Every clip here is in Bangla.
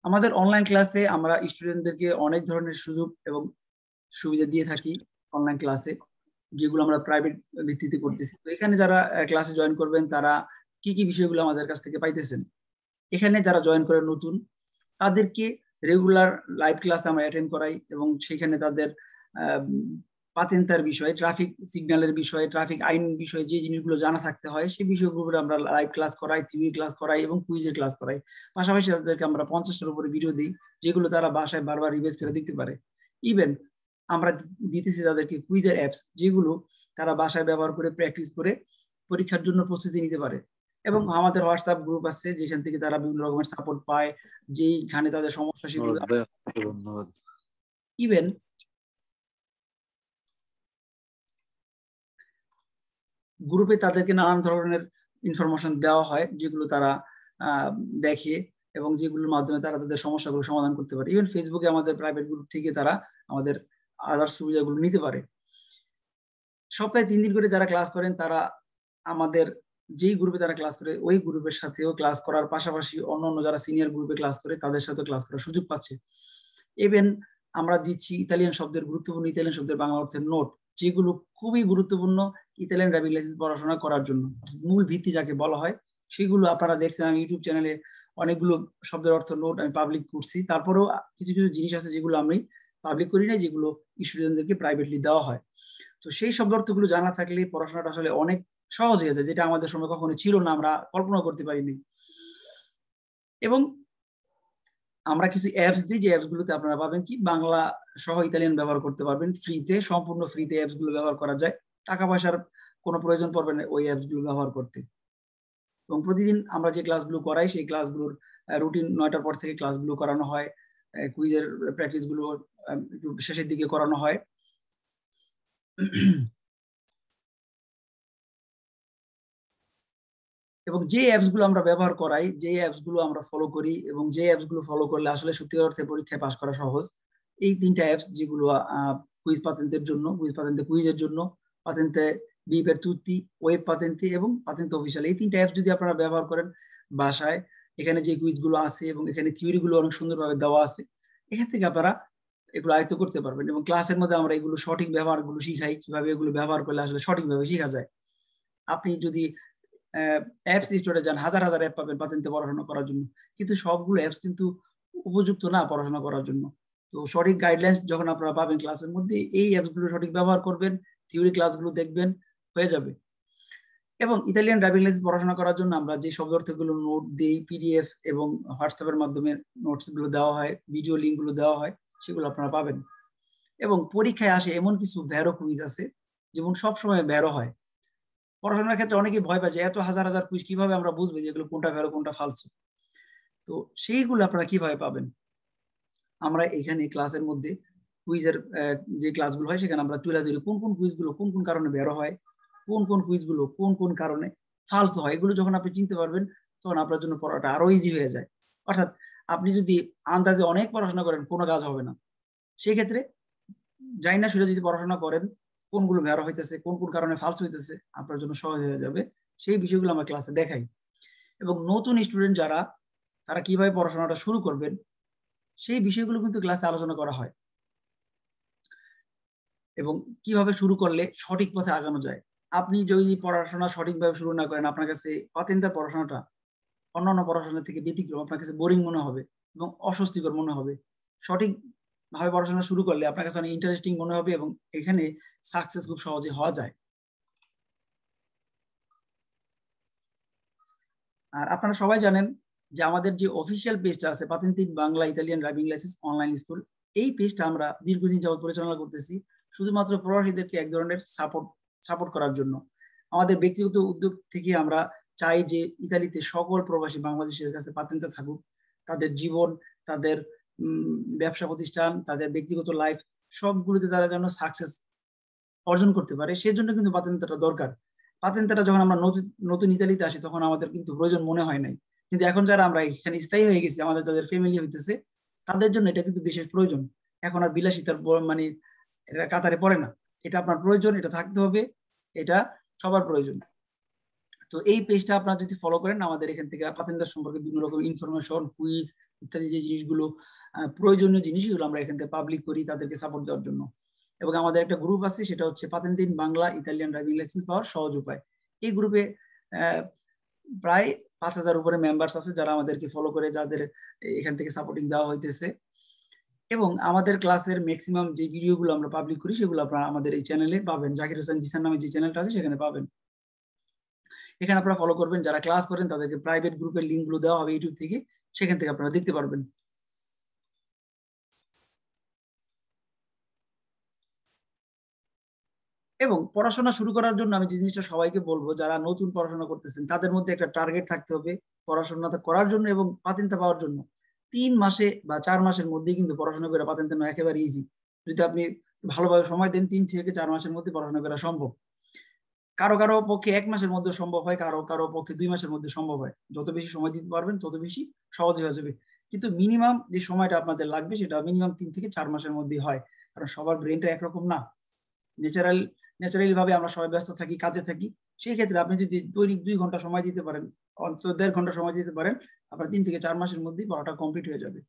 আমাদের অনলাইন ক্লাসে আমরা স্টুডেন্টদেরকে অনেক ধরনের সুযোগ এবং সুবিধা দিয়ে থাকি অনলাইন ক্লাসে, যেগুলো আমরা প্রাইভেট ভিত্তিতে করতেছি। তো এখানে যারা ক্লাসে জয়েন করবেন তারা কি কি বিষয়গুলো আমাদের কাছ থেকে পাইতেছেন। এখানে যারা জয়েন করে নতুন, তাদেরকে রেগুলার লাইভ ক্লাস আমরা অ্যাটেন্ড করাই এবং সেখানে তাদের পাতেন্তার বিষয়ে, ট্রাফিক সিগন্যালের বিষয়ে, ট্রাফিক আইন বিষয়ে যে জিনিসগুলো জানা থাকতে হয় সেই বিষয়গুলো আমরা লাইভ ক্লাস করাই, থিওরি ক্লাস করাই এবং কুইজের ক্লাস করাই। পাশাপাশি তাদেরকে আমরা 50টার উপরে ভিডিও দিই, যেগুলো তারা বাসায় বারবার রিভাইজ করে দেখতে পারে। ইভেন আমরা দিতেছি তাদেরকে কুইজের অ্যাপস, যেগুলো তারা বাসায় ব্যবহার করে প্র্যাকটিস করে পরীক্ষার জন্য প্রস্তুতি নিতে পারে। এবং আমাদের হোয়াটসঅ্যাপ গ্রুপ আছে, যেখান থেকে তারা বিভিন্ন রকমের সাপোর্ট পায়, যেইখানে তাদের সমস্যা সেগুলো। ইভেন গ্রুপে তাদেরকে নানান ধরনের ইনফরমেশন দেওয়া হয়, যেগুলো তারা দেখে এবং যেগুলোর মাধ্যমে তারা তাদের সমস্যাগুলো সমাধান করতে পারে। ইভেন ফেসবুকে আমাদের প্রাইভেট গ্রুপ থেকে তারা আমাদের আদার্স সুবিধাগুলো নিতে পারে। সপ্তাহে 3 দিন করে যারা ক্লাস করেন তারা আমাদের যেই গ্রুপে তারা ক্লাস করে ওই গ্রুপের সাথেও ক্লাস করার পাশাপাশি অন্যান্য যারা সিনিয়র গ্রুপে ক্লাস করে তাদের সাথেও ক্লাস করার সুযোগ পাচ্ছে। ইভেন আমরা দিচ্ছি ইতালিয়ান শব্দের, গুরুত্বপূর্ণ ইতালিয়ান শব্দের বাংলা অর্থের নোট, যেগুলো খুবই গুরুত্বপূর্ণ ইতালিয়ান ড্রাইভিং লাইসেন্স পড়াশোনা করার জন্য, মূল ভিত্তি যাকে বলা হয়। সেগুলো আপনারা দেখছেন, আমি ইউটিউব চ্যানেলে অনেকগুলো শব্দের অর্থ নোট আমি পাবলিক করছি। তারপরেও কিছু কিছু জিনিস আছে যেগুলো আমি পাবলিক করি না, যেগুলো স্টুডেন্টদেরকে প্রাইভেটলি দেওয়া হয়। তো সেই শব্দ অর্থগুলো জানা থাকলে পড়াশোনাটা আসলে অনেক সহজ হয়ে যায়, যেটা আমাদের সময় কখনো ছিল না, আমরা কল্পনা করতে পারিনি। এবং আমরা কিছু অ্যাপস দিই, যে অ্যাপস গুলোতে আপনারা পাবেন কি বাংলা সহ ইতালিয়ান ব্যবহার করতে পারবেন ফ্রিতে, সম্পূর্ণ ফ্রিতে অ্যাপস গুলো ব্যবহার করা যায়, টাকা পয়সার কোনো প্রয়োজন পড়বে না ওই অ্যাপস গুলো ব্যবহার করতে। এবং প্রতিদিন আমরা যে ক্লাসগুলো করাই সেই ক্লাসগুলোর রুটিন 9টার পর থেকে ক্লাসগুলো করানো হয়, কুইজের প্র্যাকটিস গুলো একটু শেষের দিকে করানো হয়। এবং যে অ্যাপস গুলো আমরা ব্যবহার করাই, যে অ্যাপস গুলো আমরা ফলো করি এবং যে অ্যাপস গুলো ফলো করলে আসলে সত্যি অর্থে পরীক্ষায় পাস করা সহজ, এই 3টা অ্যাপস, যেগুলো কুইজ পাতেন্তের জন্য, কুইজ পাতেন্তে কুইজের জন্য, পাতেন্তে বিপের তুতি, ওয়েব পাতেন্তে এবং পাতেন্তে অফিসিয়াল, এই 3টা অ্যাপস যদি আপনারা ব্যবহার করেন বাসায়, এখানে যে কুইজ গুলো আছে এবং এখানে থিওরি গুলো অনেক সুন্দরভাবে দেওয়া আছে, এখান থেকে আপনারা এগুলো আয়ত্ত করতে পারবেন। এবং ক্লাসের মধ্যে আমরা এগুলো সঠিক ব্যবহার গুলো শিখাই, কিভাবে এগুলো ব্যবহার করলে আসলে সঠিকভাবে শেখা যায়। আপনি যদি অ্যাপস স্টোরে যান, হাজার হাজার অ্যাপ পাবেন পাতেন্তে পড়াশোনা করার জন্য, কিন্তু সবগুলো অ্যাপস কিন্তু উপযুক্ত না পড়াশোনা করার জন্য। তো সঠিক গাইডলাইন্স যখন আপনারা পাবেন ক্লাসের মধ্যে, এই অ্যাপসগুলো সঠিক ব্যবহার করবেন, থিওরি ক্লাসগুলো দেখবেন, হয়ে যাবে। এবং ইতালিয়ান ড্রাইভিং লাইসেন্স পড়াশোনা করার জন্য আমরা যে শব্দ অর্থগুলো নোট দিই, পিডিএফ এবং হোয়াটসঅ্যাপের মাধ্যমে নোটস গুলো দেওয়া হয়, ভিডিও লিঙ্ক গুলো দেওয়া হয়, সেগুলো আপনারা পাবেন। এবং পরীক্ষায় আসে এমন কিছু ভ্যারো কুইজ আছে, যেমন সবসময় ভ্যারো হয়। পড়াশোনার ক্ষেত্রে অনেকে ভয় পায় যে এত হাজার হাজার কুইজ কিভাবে আমরা বুঝবো যেগুলো কোনটা ভ্যারো কোনটা ফালতু। তো সেইগুলো আপনারা কিভাবে পাবেন, আমরা এখানে ক্লাসের মধ্যে কুইজের যে ক্লাসগুলো হয় সেখানে আমরা তুলে ধরি কোন কোন কুইজগুলো কোন কোন কারণে ভ্যারো হয়, কোন কোন কুইজগুলো কোন কোন কারণে ফালতু হয়। এগুলো যখন আপনি চিনতে পারবেন তখন আপনার জন্য পড়াটা আরো ইজি হয়ে যায়। অর্থাৎ আপনি যদি আন্দাজে অনেক পড়াশোনা করেন কোনো কাজ হবে না। সেক্ষেত্রে যাই না শুনে যদি পড়াশোনা করেন, কোনগুলো ভ্যারো হইতেছে, কোন কোন কারণে ফালতু হইতেছে, আপনার জন্য সহজ হয়ে যাবে। সেই বিষয়গুলো আমরা ক্লাসে দেখাই। এবং নতুন স্টুডেন্ট যারা, তারা কিভাবে পড়াশোনাটা শুরু করবেন সেই বিষয়গুলো কিন্তু ক্লাসে আলোচনা করা হয়। এবং কিভাবে শুরু করলে সঠিক পথে আগানো যায়। আপনি যদি পড়াশোনা সঠিকভাবে শুরু না করেন, আপনার কাছে পাতেন্তার পড়াশোনাটা অন্যান্য পড়াশোনা থেকে ব্যতিক্রম, আপনার কাছে বোরিং মনে হবে এবং অস্বস্তিকর মনে হবে। সঠিক ভাবে পড়াশোনা শুরু করলে আপনার কাছে অনেক ইন্টারেস্টিং মনে হবে এবং এখানে সাকসেস খুব সহজে হওয়া যায়। আর আপনারা সবাই জানেন যে আমাদের যে অফিসিয়াল পেজটা আছে পাতেন্তিক Bangla Italian driving licence online school, এই পেজটা আমরা দীর্ঘদিন যাবত পরিচালনা করতেছি শুধুমাত্র প্রবাসীদেরকে এক ধরনের সাপোর্ট করার জন্য। আমাদের ব্যক্তিগত উদ্যোগ থেকে আমরা চাই যে ইতালিতে সকল প্রবাসী বাংলাদেশের কাছে পাতেন্তে থাকুক, তাদের জীবন, তাদের ব্যবসা প্রতিষ্ঠান, তাদের ব্যক্তিগত লাইফ সবগুলোতে তারা যেন সাকসেস অর্জন করতে পারে। সেজন্য কিন্তু পাতেন্তাটা দরকার। পাতেন্তাটা যখন আমরা নতুন ইতালিতে আসি তখন আমাদের কিন্তু প্রয়োজন মনে হয় নাই, কিন্তু এখন যারা আমরা এখানে স্থায়ী হয়ে গেছি, আমাদের যাদের ফ্যামিলি হইতেছে, তাদের জন্য এটা কিন্তু বিশেষ প্রয়োজন। এখন আর বিলাসিতার মানে এটা কাতারে পড়ে না। এটা আপনার প্রয়োজন, এটা থাকতে হবে, এটা সবার প্রয়োজন। তো এই পেজটা আপনারা যদি ফলো করেন, আমাদের এখান থেকে পাতেন্দার সম্পর্কে বিভিন্ন রকম ইনফরমেশন, কুইজ ইত্যাদি যে জিনিসগুলো প্রয়োজনীয় জিনিসগুলো আমরা এখান থেকে পাবলিক করি তাদেরকে সাপোর্ট দেওয়ার জন্য। এবং আমাদের একটা গ্রুপ আছে, সেটা হচ্ছে পাতেন্তে in Bangla Italian driving licence পাওয়ার সহজ উপায়। এই গ্রুপে প্রায় 5000 উপরে মেম্বার্স আছে যারা আমাদেরকে ফলো করে, যাদের এখান থেকে সাপোর্টিং দেওয়া হইতেছে। এবং আমাদের ক্লাসের ম্যাক্সিমাম যে ভিডিওগুলো আমরা পাবলিক করি সেগুলো আপনারা আমাদের এই চ্যানেলে পাবেন, জাকির হোসেন জিসান নামে যে চ্যানেলটা আছে সেখানে পাবেন। এখানে আপনারা ফলো করবেন, যারা ক্লাস করেন তাদেরকে প্রাইভেট গ্রুপের লিঙ্কগুলো দেওয়া হবে ইউটিউব থেকে, সেখান থেকে আপনারা দেখতে পারবেন। এবং পড়াশোনা শুরু করার জন্য আমি যে জিনিসটা সবাইকে বলবো, যারা নতুন পড়াশোনা করতেছেন তাদের মধ্যে একটা টার্গেট থাকতে হবে পড়াশোনা করার জন্য এবং পাতেন্তা পাওয়ার জন্য। 3 মাসে বা 4 মাসের মধ্যেই কিন্তু পড়াশোনা করে পাতেন্তা নেওয়া একেবারে ইজি। যদি আপনি ভালোভাবে সময় দেন, 3 থেকে 4 মাসের মধ্যে পড়াশোনা করা সম্ভব। কারো কারো পক্ষে 1 মাসের মধ্যে সম্ভব হয়, কারো কারো পক্ষে 2 মাসের মধ্যে সম্ভব হয়। যত বেশি সময় দিতে পারবেন তত বেশি সহজ হয়ে যাবে। কিন্তু মিনিমাম যে সময়টা আপনাদের লাগবে সেটা মিনিমাম 3 থেকে 4 মাসের মধ্যেই হয়, কারণ সবার ব্রেনটা একরকম না। ন্যাচারালি ভাবে আমরা সবাই ব্যস্ত থাকি, কাজে থাকি। সেই ক্ষেত্রে আপনি যদি দৈনিক 2 ঘন্টা সময় দিতে পারেন, অন্তত 1.5 ঘন্টা সময় দিতে পারেন, আপনার 3 থেকে 4 মাসের মধ্যেই পড়াটা কমপ্লিট হয়ে যাবে।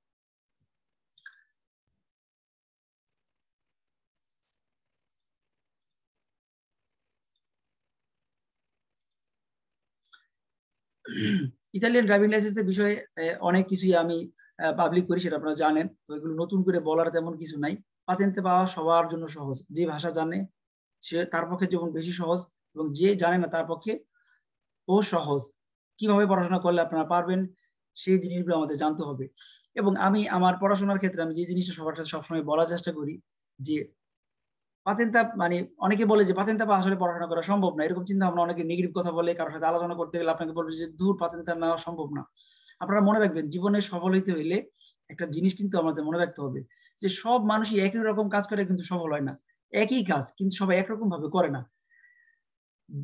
ইতালিয়ান ড্রাইভিং লাইসেন্সের বিষয়ে অনেক কিছুই আমি পাবলিক করি, সেটা আপনারা জানেন। তো এগুলো নতুন করে বলার তেমন কিছু নাই। পাতেন্তে পাওয়া সবার জন্য সহজ। যে ভাষা জানে সে তার পক্ষে যেমন বেশি সহজ, এবং যে জানে না তার পক্ষে ও সহজ। কিভাবে পড়াশোনা করলে আপনারা পারবেন সেই জিনিসগুলো আমাদের জানতে হবে। এবং আমি আমার পড়াশোনার ক্ষেত্রে আমি যে জিনিসটা সবার সাথে সবসময় বলার চেষ্টা করি, যে পাতেন্তা মানে অনেকে বলে যে পাতেন্তা পাওয়া আসলে পড়াশোনা করা সম্ভব না, এরকম চিন্তা ভাবনা, অনেকে নেগেটিভ কথা বলে। কারোর সাথে আলোচনা করতে গেলে আপনাকে বলবে যে দূর, পাতেন্তা নেওয়া সম্ভব না। আপনারা মনে রাখবেন, জীবনে সফল হইতে হইলে একটা জিনিস কিন্তু আমাদের মনে রাখতে হবে, যে সব মানুষই একই রকম কাজ করে কিন্তু সফল হয় না। একই কাজ কিন্তু সবাই একরকম ভাবে করে না।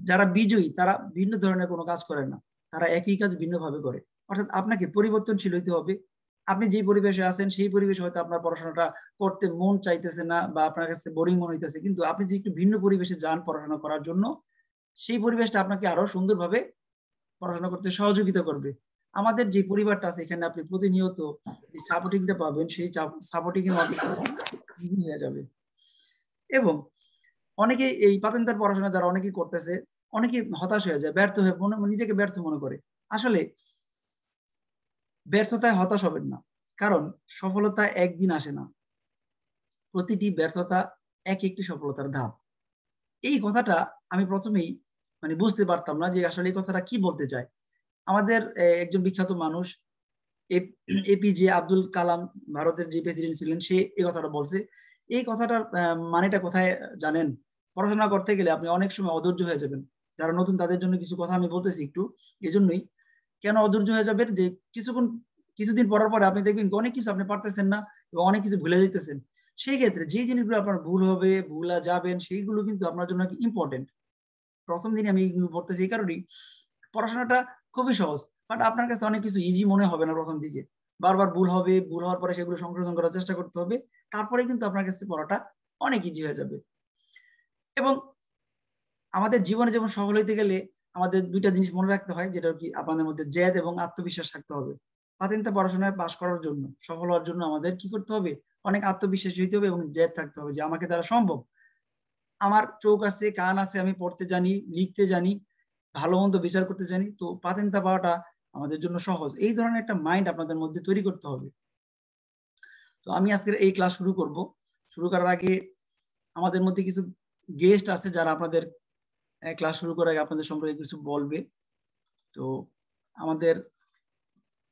যারা বিজয়ী তারা ভিন্ন ধরনের কোনো কাজ করে না, তারা একই কাজ ভিন্নভাবে করে। অর্থাৎ আপনাকে পরিবর্তনশীল হইতে হবে। আপনি যে পরিবেশে আছেন সেই পরিবেশে হয়তো আপনার পড়াশোনাটা করতে মন চাইতেছে না, বা আপনার কাছে বোরিং মনে হইতেছে, কিন্তু আপনি যে একটু ভিন্ন পরিবেশে যান পড়াশোনা করার জন্য, সেই পরিবেশটা আপনাকে আরো সুন্দরভাবে পড়াশোনা করতে সহযোগিতা করবে। আমাদের যে পরিবারটা আছে এখানে আপনি প্রতিনিয়ত সাপোর্টিংটা পাবেন, সেই সাপোর্টিং এর মাধ্যমে ইজি হয়ে যাবে। এবং অনেকে এই পাতেন্তার পড়াশোনা যারা অনেকেই করতেছে, অনেকে হতাশ হয়ে যায়, ব্যর্থ হয়ে নিজেকে ব্যর্থ মনে করে। আসলে ব্যর্থতায় হতাশ হবেন না, কারণ সফলতা একদিন আসে না। প্রতিটি ব্যর্থতা এক একটি সফলতার ধাপ। এই কথাটা আমি প্রথমেই মানে বুঝতে পারতাম না যে আসলে এই কথাটা কি বলতে চায়। আমাদের একজন বিখ্যাত মানুষ এপিজে আব্দুল কালাম, ভারতের যে প্রেসিডেন্ট ছিলেন, সে এই কথাটা বলছে। এই কথাটার মানেটা কোথায় জানেন? পড়াশোনা করতে গেলে আপনি অনেক সময় অধৈর্য হয়ে যাবেন। যারা নতুন তাদের জন্য কিছু কথা আমি বলতেছি একটু। এজন্যই কেন অধৈর্য হয়ে যাবেন, যে কিছুদিন পরার পরে আপনি দেখবেন অনেক কিছু আপনি পারতেছেন না এবং অনেক কিছু ভুলে যেতেছেন। সেই ক্ষেত্রে যে জিনিসগুলো আপনার ভুল হবে, ভুলা যাবেন, সেইগুলো কিন্তু আপনার জন্য ইম্পর্টেন্ট। প্রথম দিনে আমি এইগুলো পড়তেছি এই কারণেই, পড়াশোনাটা খুবই সহজ, বাট আপনার কাছে অনেক কিছু ইজি মনে হবে না প্রথম দিকে। বারবার ভুল হবে, ভুল হওয়ার পরে সেগুলো সংশোধন করার চেষ্টা করতে হবে, তারপরে কিন্তু আপনার কাছে পড়াটা অনেক ইজি হয়ে যাবে। এবং আমাদের জীবনে যেমন সফল হইতে গেলে আমাদের 2টা জিনিস মনে রাখতে হয়, যেটা কি আপনাদের মধ্যে জেদ এবং আত্মবিশ্বাস থাকতে হবে। পাতেন্তা পড়াশোনায় পাশ করার জন্য, সফল হওয়ার জন্য আমাদের কি করতে হবে? অনেক আত্মবিশ্বাসী হইতে হবে এবং জেদ থাকতে হবে যে আমাকে দ্বারা সম্ভব। আমার চোখ আছে, কান আছে, আমি পড়তে জানি, লিখতে জানি, ভালো মন্দ বিচার করতে জানি, তো পাতেন্তা পাওয়াটা আমাদের জন্য সহজ। এই ধরনের একটা মাইন্ড আপনাদের মধ্যে তৈরি করতে হবে। তো আমি আজকের এই ক্লাস শুরু করব। শুরু করার আগে আমাদের মধ্যে কিছু গেস্ট আছে যারা আপনাদের ক্লাস শুরু করার আগে আপনাদের সম্পর্কে কিছু বলবে। তো আমাদের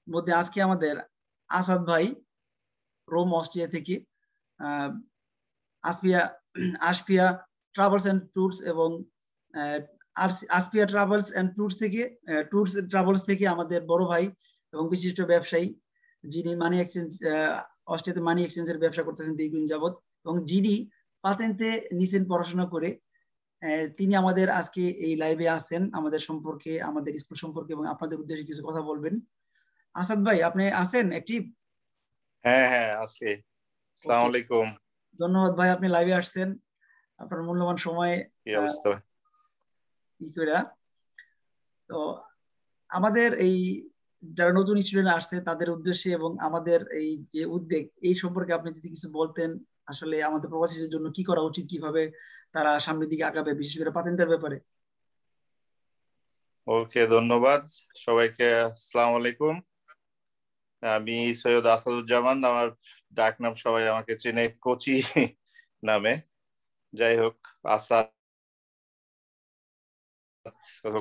মধ্যে আজকে আমাদের আসাদ ভাই, রোম অস্ট্রিয়া থেকে, Aspia Aspia travels and tours এবং আসপিয়া ট্রাভেলস এন্ড ট্যুরস থেকে ট্রাভেলস থেকে আমাদের বড় ভাই এবং বিশিষ্ট ব্যবসায়ী, যিনি মানি এক্সচেঞ্জ, অস্ট্রিয়াতে মানি এক্সচেঞ্জের ব্যবসা করতেছেন দীর্ঘদিন যাবত, এবং যিনি পাতেন্তে নিছেন পড়াশোনা করে। তিনি আমাদের আজকে এই লাইভে আছেন, আমাদের সম্পর্কে, আমাদের স্কুল সম্পর্কে এবং আপনাদের উদ্দেশ্যে কিছু কথা বলবেন। আসাদ ভাই, আপনি আছেন অ্যাক্টিভ? হ্যাঁ হ্যাঁ আছি। আসসালামু আলাইকুম। ধন্যবাদ ভাই, আপনি লাইভে আসছেন, আপনার মূল্যবান সময় কি অবস্থা? ই কইরা। তো তো আমাদের এই যারা নতুন স্টুডেন্ট আসছে তাদের উদ্দেশ্যে এবং আমাদের এই যে উদ্যোগ এই সম্পর্কে আপনি যদি কিছু বলতেন, আসলে আমাদের প্রবাসীদের জন্য কি করা উচিত, কিভাবে তারা সামনের দিকে আগাবে, বিশেষ করে পাতেন্টের ব্যাপারে। ওকে, ধন্যবাদ সবাইকে। আসসালামু আলাইকুম। আমি সৈয়দ আসাদুজ্জামান, আমার ডাক নাম সবাই আমাকে চেনে কোচি নামে। যাই হোক, আসাদ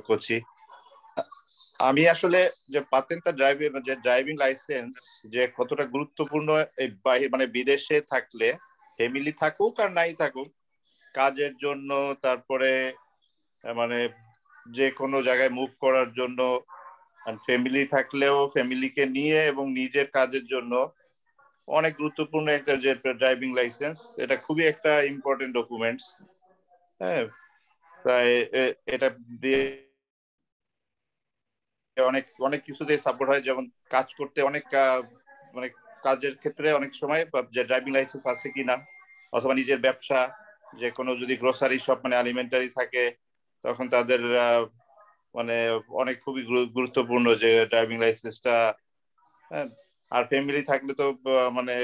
কোচি। আমি আসলে যে পাতেন্তা ড্রাইভিং, যে ড্রাইভিং লাইসেন্স যে কতটা গুরুত্বপূর্ণ এই মানে বিদেশে থাকলে, ফ্যামিলি থাকুক আর নাই থাকুক, কাজের জন্য, তারপরে মানে যে কোনো জায়গায় মুভ করার জন্য, ফ্যামিলি থাকলেও ফ্যামিলিকে নিয়ে এবং নিজের কাজের জন্য অনেক গুরুত্বপূর্ণ একটা যে ড্রাইভিং লাইসেন্স, এটা খুবই একটা ইম্পর্টেন্ট ডকুমেন্টস। হ্যাঁ, তাই এটা দিয়ে অনেক অনেক কিছুতে সাপোর্ট হয়, যেমন কাজ করতে অনেক মানে কাজের ক্ষেত্রে অনেক সময় যে ড্রাইভিং লাইসেন্স আছে কিনা, অথবা নিজের ব্যবসা, যে কোনো যদি গ্রোসারি শপ মানে অ্যালিমেন্টারি থাকে, তখন তাদের মানে অনেক খুবই গুরুত্বপূর্ণ যে ড্রাইভিং লাইসেন্সটা। হ্যাঁ, আর ফ্যামিলি থাকলে তো মানে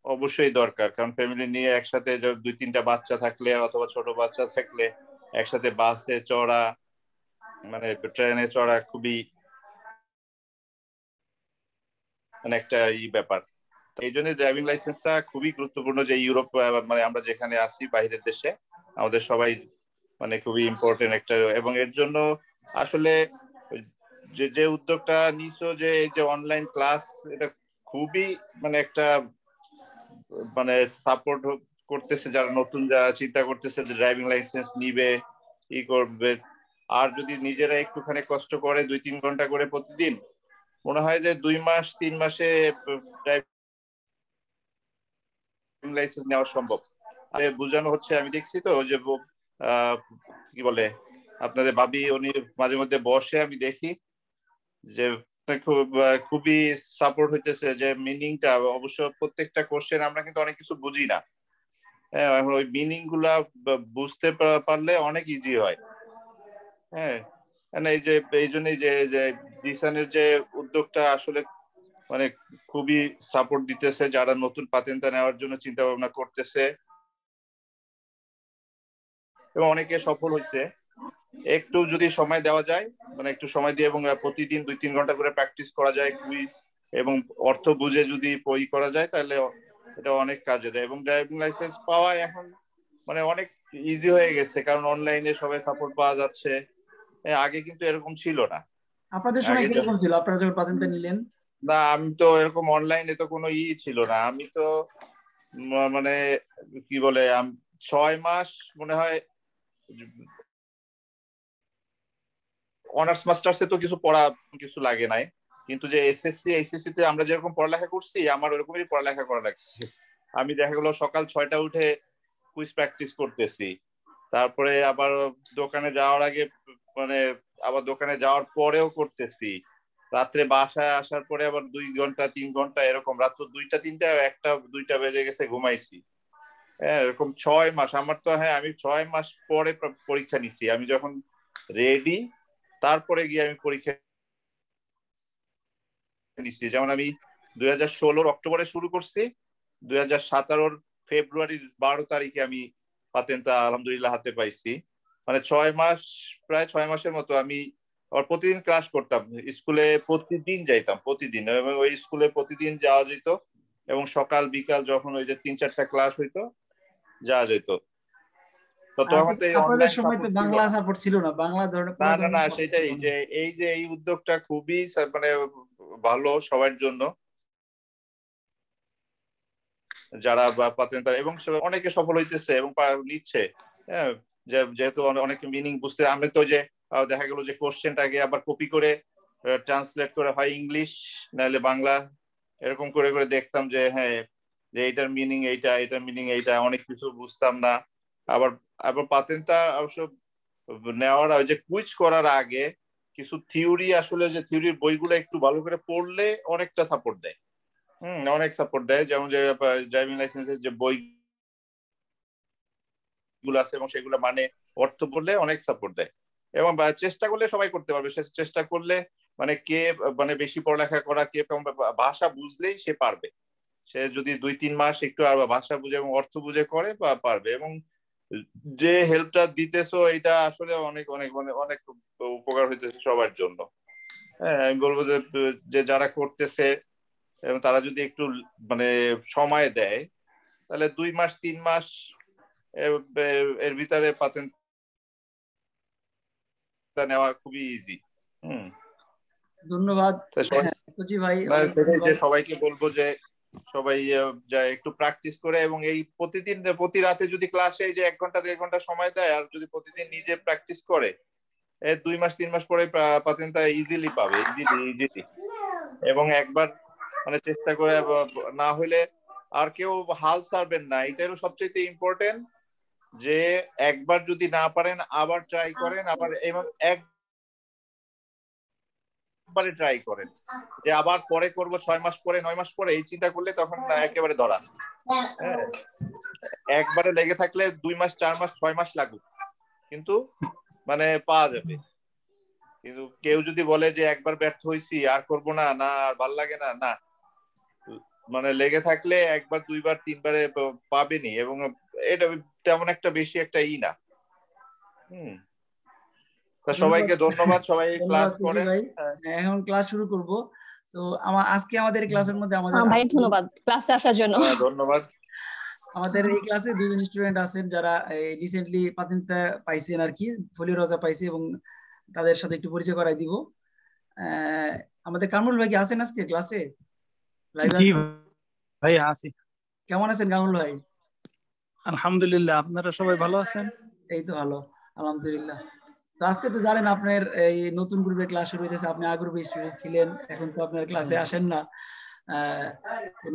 অবশ্যই দরকার, কারণ ফ্যামিলি নিয়ে একসাথে দুই তিনটা বাচ্চা থাকলে অথবা ছোট বাচ্চা থাকলে একসাথে বাসে চড়া, মানে ট্রেনে চড়া খুবই মানে একটা ব্যাপার। এই জন্য ড্রাইভিং লাইসেন্সটা খুবই গুরুত্বপূর্ণ, যে ইউরোপ মানে আমরা যেখানে আছি বাইরের দেশে, আমাদের সবাই মানে খুবই ইম্পর্টেন্ট একটা। এবং এর জন্য আসলে যে যে উদ্যোগটা নিছো, যে এই যে অনলাইন ক্লাস, এটা খুবই মানে একটা মানে সাপোর্ট করতেছে যারা নতুন, যারা চিন্তা করতেছে যে ড্রাইভিং লাইসেন্স নিবে, ই করবে। আর যদি নিজেরা একটুখানি কষ্ট করে 2-3 ঘন্টা করে প্রতিদিন, মনে হয় যে 2 মাস 3 মাসে ড্রাইভিং লাইসেন্স নেওয়া সম্ভব। বোঝানো হচ্ছে, আমি দেখছি তো যে কি বলে আপনাদের ভাবি, উনি মাঝে মধ্যে বসে, আমি দেখি যে খুবই সাপোর্ট হইতেছে, যে মিনিংটা অবশ্য প্রত্যেকটা কোশ্চেন আমরা কিন্তু অনেক কিছু বুঝি না। হ্যাঁ, এখন ওই মিনিং গুলা বুঝতে পারলে অনেক ইজি হয়। হ্যাঁ, এই যে এই জন্যই যে যে জিসানের যে উদ্যোগটা আসলে মানে খুবই সাপোর্ট দিতেছে যারা নতুন পাতেন্তা নেওয়ার জন্য চিন্তা ভাবনা করতেছে, এবং অনেকে সফল হয়েছে। একটু যদি সময় দেওয়া যায়, মানে একটু সময় দিয়ে এবং প্রতিদিন 2-3 ঘন্টা করে প্র্যাকটিস করা যায়, কুইজ এবং অর্থ বুঝে যদি বই করা যায়, তাহলে এটা অনেক কাজে দেয়। এবং ড্রাইভিং লাইসেন্স পাওয়া এখন মানে অনেক ইজি হয়ে গেছে, কারণ অনলাইনে সবাই সাপোর্ট পাওয়া যাচ্ছে। আগে কিন্তু এরকম ছিল না। আপনাদের সময় আগে কিরকম ছিল আপনারা যখন পাতেন্টটা নিলেন? না, আমি তো এরকম অনলাইনে তো কোনো ছিল না। আমি তো মানে কি বলে 6 মাস মনে হয়, অনার্স মাস্টার্সে তো কিছু পড়া কিছু লাগে নাই, কিন্তু যে এসএসসি এইচএসসি তে আমরা যেরকম পড়ালেখা করছি, আমার ওরকমই পড়ালেখা করা লাগছে। আমি দেখা গেলো সকাল 6টায় উঠে কুইজ প্র্যাকটিস করতেছি, তারপরে আবার দোকানে যাওয়ার আগে, মানে আবার দোকানে যাওয়ার পরেও করতেছি, রাত্রে বাসায় আসার পরে আবার 2 ঘন্টা 3 ঘন্টা এরকম, রাত্র 2টা 3টা 1টা 2টা বেজে গেছে ঘুমাইছি। হ্যাঁ, এরকম 6 মাস আমার তো। হ্যাঁ, আমি 6 মাস পরে পরীক্ষা নিছি, আমি যখন রেডি তারপরে গিয়ে আমি পরীক্ষা নিচ্ছি। যেমন আমি 2016 অক্টোবরে শুরু করছি, 2017 ফেব্রুয়ারির 12 তারিখে আমি পাতেন্তা আলহামদুলিল্লাহ হাতে পাইছি। মানে 6 মাস, প্রায় 6 মাসের মতো আমি প্রতিদিন ক্লাস করতাম, স্কুলে প্রতিদিন যাইতাম, প্রতিদিন। এবং ওই স্কুলে প্রতিদিন যাওয়া যেত, এবং সকাল বিকাল যখন ওই যে 3-4টা ক্লাস হইতো, যাওয়া যেত। তো আর তখন তো এই আপনাদের অনলাইন সময় তো সাপোর্ট ছিল বাংলা না। সাপোর্ট ছিল না, বাংলা ধরনের না কোনো না না, ধরনের সাপোর্ট ছিল সেটাই না। যে এই উদ্যোগটা খুবই মানে ভালো সবার জন্য, যারা পাতেন তারা, এবং অনেকে সফল হইতেছে এবং নিচ্ছে। হ্যাঁ, যেহেতু অনেক মিনিং বুঝতে, আমি তো যে দেখা গেল যে কোশ্চেনটাকে আবার কপি করে ট্রান্সলেট করে হয় ইংলিশ নাহলে বাংলা, এরকম করে করে দেখতাম যে হ্যাঁ, যে এইটার মিনিং এইটা, এটার মিনিং এইটা, অনেক কিছু বুঝতাম না। আবার আবার পাতেনটা অবশ্য নেওয়ার ওই যে কুইজ করার আগে কিছু থিওরি, আসলে যে থিওরির বইগুলো একটু ভালো করে পড়লে অনেকটা সাপোর্ট দেয়। অনেক সাপোর্ট দেয়, যেমন যে ড্রাইভিং লাইসেন্সের যে বইগুলো আছে এবং সেগুলো মানে অর্থ বললে অনেক সাপোর্ট দেয়। এবং চেষ্টা করলে সবাই করতে পারবে। সে চেষ্টা করলে মানে কে মানে বেশি পড়ালেখা করা, কে কম ভাষা বুঝলেই সে পারবে। সে যদি 2-3 মাস একটু আর ভাষা বুঝে এবং অর্থ বুঝে করে পারবে। এবং যে হেল্পটা দিতেছো এটা আসলে অনেক অনেক মানে অনেক উপকার হইতেছে সবার জন্য। হ্যাঁ, আমি বলবো যে যারা করতেছে এবং তারা যদি একটু মানে সময় দেয়, তাহলে 2 মাস 3 মাস এর ভিতরে পাতেন্ট নেওয়া খুবই ইজি। ধন্যবাদ কুচি ভাই, অনেক যে ধন্যবাদ। সবাইকে বলবো যে সবাই যা একটু প্র্যাকটিস করে এবং এই প্রতিদিন প্রতি রাতে যদি ক্লাসে যে 1 ঘন্টা 1.5 ঘন্টা সময় দেয় আর যদি প্রতিদিন নিজে প্র্যাকটিস করে, 2 মাস 3 মাস পরে পাতেন্টটা ইজিলি পাবে, ইজিলি। এবং একবার মানে চেষ্টা করে না হলে আর কেউ হাল ছাড়বেন না, এটারও সবচেয়ে ইম্পর্টেন্ট। যে একবার যদি না পারেন আবার ট্রাই করেন, আবার এবং একবারে ট্রাই করেন। যে আবার পরে করব 6 মাস পরে 9 মাস পরে, এই চিন্তা করলে তখন একেবারে ধরা। হ্যাঁ, একবারে লেগে থাকলে 2 মাস 4 মাস 6 মাস লাগুক, কিন্তু মানে পাওয়া যাবে। কিন্তু কেউ যদি বলে যে একবার ব্যর্থ হয়েছি আর করব না, না আর ভাল লাগে না, না, মানে লেগে থাকলে একবার 2বার 3বারে পাবেনি। এবং এটা তেমন একটা বেশি একটা না। সবাইকে ধন্যবাদ, সবাই ক্লাস করেন। এখন ক্লাস শুরু করব। তো আজকে আমাদের ক্লাসের মধ্যে ভাই ধন্যবাদ ক্লাসে আসার জন্য। ধন্যবাদ। আমাদের এই ক্লাসে 2জন স্টুডেন্ট আছেন যারা রিসেন্টলি পাতেন্টটা পাইছেন আর কি, ফোলিও রোজা পাইছে, এবং তাদের সাথে একটু পরিচয় করাই দিব। আমাদের কামরুল ভাই কি আছেন আজকে ক্লাসে? জি ভাই আছি। কেমন আছেন কামরুল ভাই? আলহামদুলিল্লাহ, আপনারা সবাই ভালো আছেন? এই তো ভালো, আলহামদুলিল্লাহ। তো আজকে তো জানেন আপনার এই নতুন গ্রুপে ক্লাস শুরু হইতেছে, আপনি আগে গ্রুপে স্টুডেন্ট ছিলেন, এখন তো আপনার ক্লাসে আসেন না।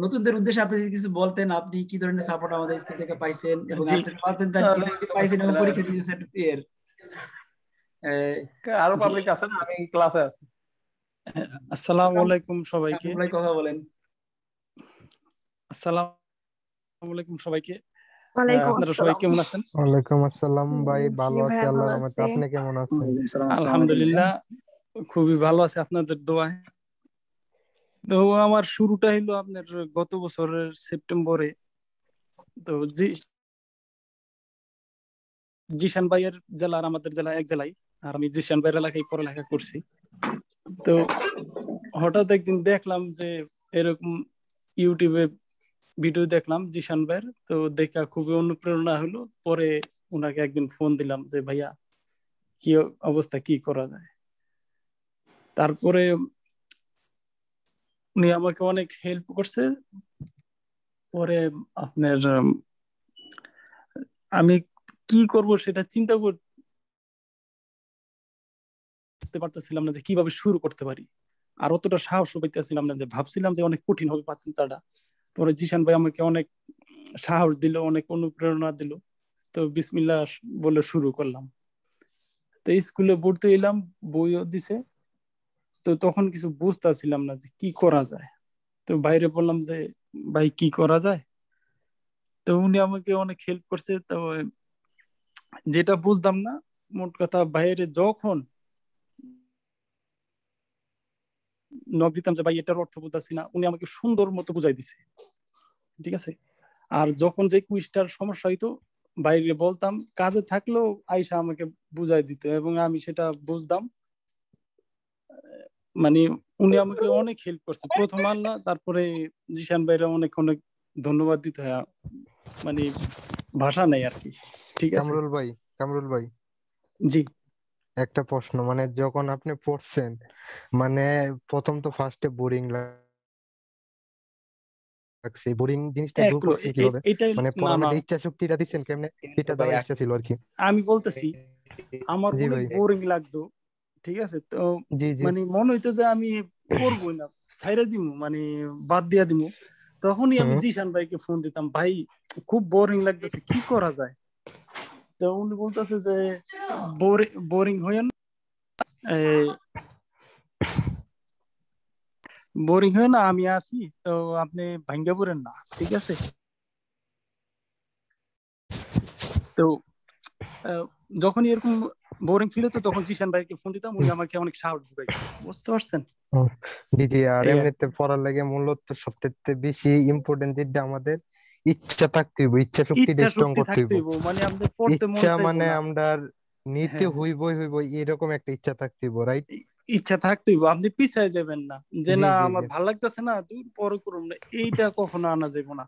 নতুনদের উদ্দেশ্যে আপনি কিছু বলতেন, আপনি কি ধরনের সাপোর্ট আমাদের স্কুল থেকে পাইছেন এবং আপনি পাইছেন এবং পরীক্ষা দিয়েছেন এর আরো পাবলিক আছেন, আমি ক্লাসে আছি। আসসালামু আলাইকুম সবাইকে। ভাই কথা বলেন। আসসালামু আলাইকুম সবাইকে। আপনারা সবাই কেমন আছেন? ওয়ালাইকুম আসসালাম ভাই, ভালো আছি আল্লাহর রহমতে। আপনি কেমন আছেন? আলহামদুলিল্লাহ খুবই ভালো আছে আপনাদের দোয়ায়। তো আমার শুরুটা হলো আপনার গত বছরের সেপ্টেম্বরে। তো জিশান ভাইয়ের জেলা আর আমাদের জেলা এক জেলায়, আর আমি জিশান ভাইয়ের এলাকায় পড়ালেখা করছি। তো হঠাৎ একদিন দেখলাম যে এরকম ইউটিউবে ভিডিও দেখলাম জিশান ভাইয়ের, তো দেখা খুবই অনুপ্রেরণা হলো। পরে ওনাকে একদিন ফোন দিলাম যে ভাইয়া কি অবস্থা, কি করা যায়। তারপরে উনি আমাকে অনেক হেল্প করছে। পরে আপনার আমি কি করব সেটা চিন্তা করতে পারতেছিলাম না যে কিভাবে শুরু করতে পারি, আর অতটা সাহস পাইতেছিলাম না। যে ভাবছিলাম যে অনেক কঠিন হবে পাতেন্টটা। পরে জিশান ভাই আমাকে অনেক সাহস দিল, অনেক অনুপ্রেরণা দিল। তো বিসমিল্লাহ বলে শুরু করলাম। তো স্কুলে ভর্তি হইলাম, বইও দিছে। তো তখন কিছু বুঝতেছিলাম না যে কি করা যায়। তো বাইরে বললাম যে ভাই কি করা যায়। তো উনি আমাকে অনেক হেল্প করছে। তো যেটা বুঝতাম না, মোট কথা বাইরে যখন নক দিতাম যে ভাই এটার অর্থ বুঝতেছি না, উনি আমাকে সুন্দর মতো বুঝাই দিছে, ঠিক আছে। আর যখন যে কুইজটার সমস্যা হইতো বাইরে বলতাম, কাজে থাকলেও আয়শা আমাকে বুঝাই দিত এবং আমি সেটা বুঝতাম। মানে উনি আমাকে অনেক হেল্প করছে, প্রথম আল্লাহ, তারপরে জিশান ভাইরা অনেক অনেক ধন্যবাদ দিতে হয়, মানে ভাষা নাই আর কি। ঠিক আছে কামরুল ভাই জি, একটা প্রশ্ন, মানে যখন আপনি পড়ছেন, মানে প্রথম তো ফার্স্টে বোরিং লাগছে, বোরিং জিনিসটা দূর করছেন কিভাবে? মানে পড়ার মধ্যে ইচ্ছা শক্তিটা দিচ্ছেন কেমনে, এটা দেওয়ার ইচ্ছা ছিল আর কি। আমি বলতেছি আমার অনেক বোরিং লাগতো, ঠিক আছে। তো মানে মনে হইতো যে আমি পড়বই না, ছাইরা দিমু, মানে বাদ দিয়া দিমু। তখনই আমি জিশান ভাইকে ফোন দিতাম, ভাই খুব বোরিং লাগতেছে, কি করা যায়। তো উনি বলতেছে যে বোরিং হইেন বোরিং হয় না, আমি আছি তো, আপনি ভাঙ্গা পড়েন না, ঠিক আছে। তো যখন এরকম বোরিং ফিল হতো তখন জিশান ভাইকে ফোন দিতাম, উনি আমাকে অনেক সাহস যোগাইতো, বুঝতে পারছেন? জি জি। আর এই আর এমনিতে কি। পড়ার লাগে মূলত সবথেকে বেশি ইম্পর্টেন্ট যেটা আমাদের ইচ্ছা থাকতে হইব, ইচ্ছা শক্তিটা ইচ্ছা স্ট্রং শক্তি করতে থাকতে হইব। হইব, মানে আমাদের পড়তে মন ইচ্ছা চাইবো মানে না। আমরা নিতে হ্যাঁ, হইবই হইব, এরকম একটা ইচ্ছা থাকতে হইব, রাইট? ইচ্ছা থাকতে হইব, আপনি পিছায় যাবেন না যে জি না জি আমার জি। ভালো লাগতেছে না দূর পরে করুন না, এইটা কখনো আনা যাবে না।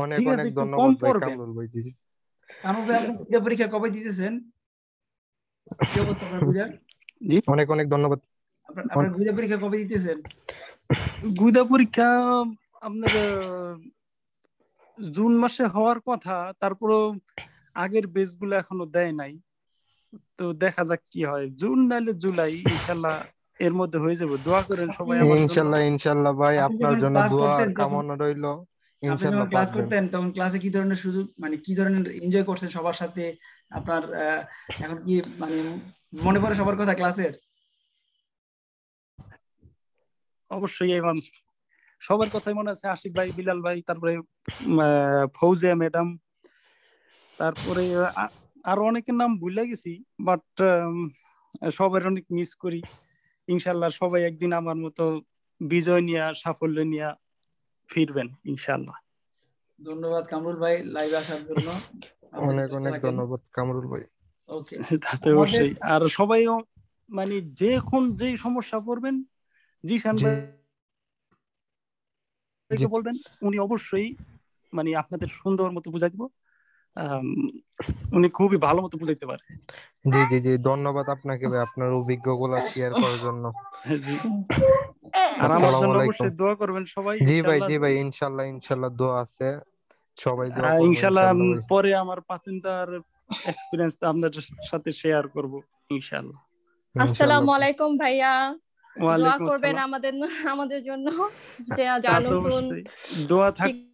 অনেক ঠিক আছে, অনেক একটু কম ধন্যবাদ ভাই পড়বেন। কামরুল ভাই। জি জি। কামরুল ভাই, ঠিক আপনি আছে পূজা পরীক্ষা কবে দিতেছেন? কি অবস্থা আপনার পূজার? জি। অনেক অনেক ধন্যবাদ। আপনার পূজা পরীক্ষা কবে দিতেছেন? গুইদা পরীক্ষা আপনার জুন মাসে হওয়ার কথা, তারপরও আগের বেস গুলো এখনো দেয় নাই, তো দেখা যাক কি হয়, জুন নাইলে জুলাই ইনশাল্লাহ এর মধ্যে হয়ে যাবে। দোয়া করেন আপনি সবাই আমার জন্য। ইনশাল্লাহ ইনশাল্লাহ ভাই, আপনি আপনার যখন জন্য ক্লাস দোয়া আর করতেন তখন কামনা রইলো। আপনি যখন ইনশাল্লাহ ক্লাস পারবেন। করতেন তখন ক্লাসে কি ধরনের সুযোগ, মানে কি ধরনের এনজয় করছেন সবার সাথে আপনার? এখন কি মানে মনে পড়ে সবার কথা ক্লাসের? অবশ্যই এবং সবার কথাই মনে আছে, আশিক ভাই, বিলাল ভাই, তারপরে ফৌজিয়া ম্যাডাম, তারপরে আরো অনেকের নাম ভুলে গেছি, বাট সবার অনেক মিস করি। ইনশাল্লাহ সবাই একদিন আমার মতো বিজয় নিয়ে, সাফল্য নিয়ে ফিরবেন ইনশাল্লাহ। ধন্যবাদ কামরুল ভাই লাইভে আসার জন্য। আপনি অনেক সুস্থ অনেক থাকেন। ধন্যবাদ কামরুল ভাই। ওকে। তাতে আমাদের অবশ্যই। আর সবাইও মানে যখন যেই সমস্যা পড়বেন জিশান জি জি ভাইকে বলবেন, উনি অবশ্যই মানে আপনাদের সুন্দর মতো বুঝাই দিব। উনি খুবই ভালো মতো বুঝাইতে পারে। জি জি জি। ধন্যবাদ আপনাকে ভাই, আপনার অভিজ্ঞতাগুলো শেয়ার করার জন্য। জি। আর আমার আসসালামু জন্য আলাইকুম। অবশ্যই দোয়া করবেন সবাই জি ভাই ইনশাল্লাহ। জি ভাই, ইনশাল্লাহ ইনশাল্লাহ দোয়া আছে, সবাই দোয়া করবো ইনশাল্লাহ ইনশাল্লাহ ভাই। পরে আমার পাতেন্তার এক্সপিরিয়েন্সটা আপনাদের সাথে শেয়ার করব ইনশাল্লাহ। ইনশাল্লাহ আসসালামু আলাইকুম ভাইয়া, দোয়া ওয়ালাইকুম করবেন আসসালাম। আমাদের জন্য, যে তা যারা তো নতুন অবশ্যই দোয়া থাকলো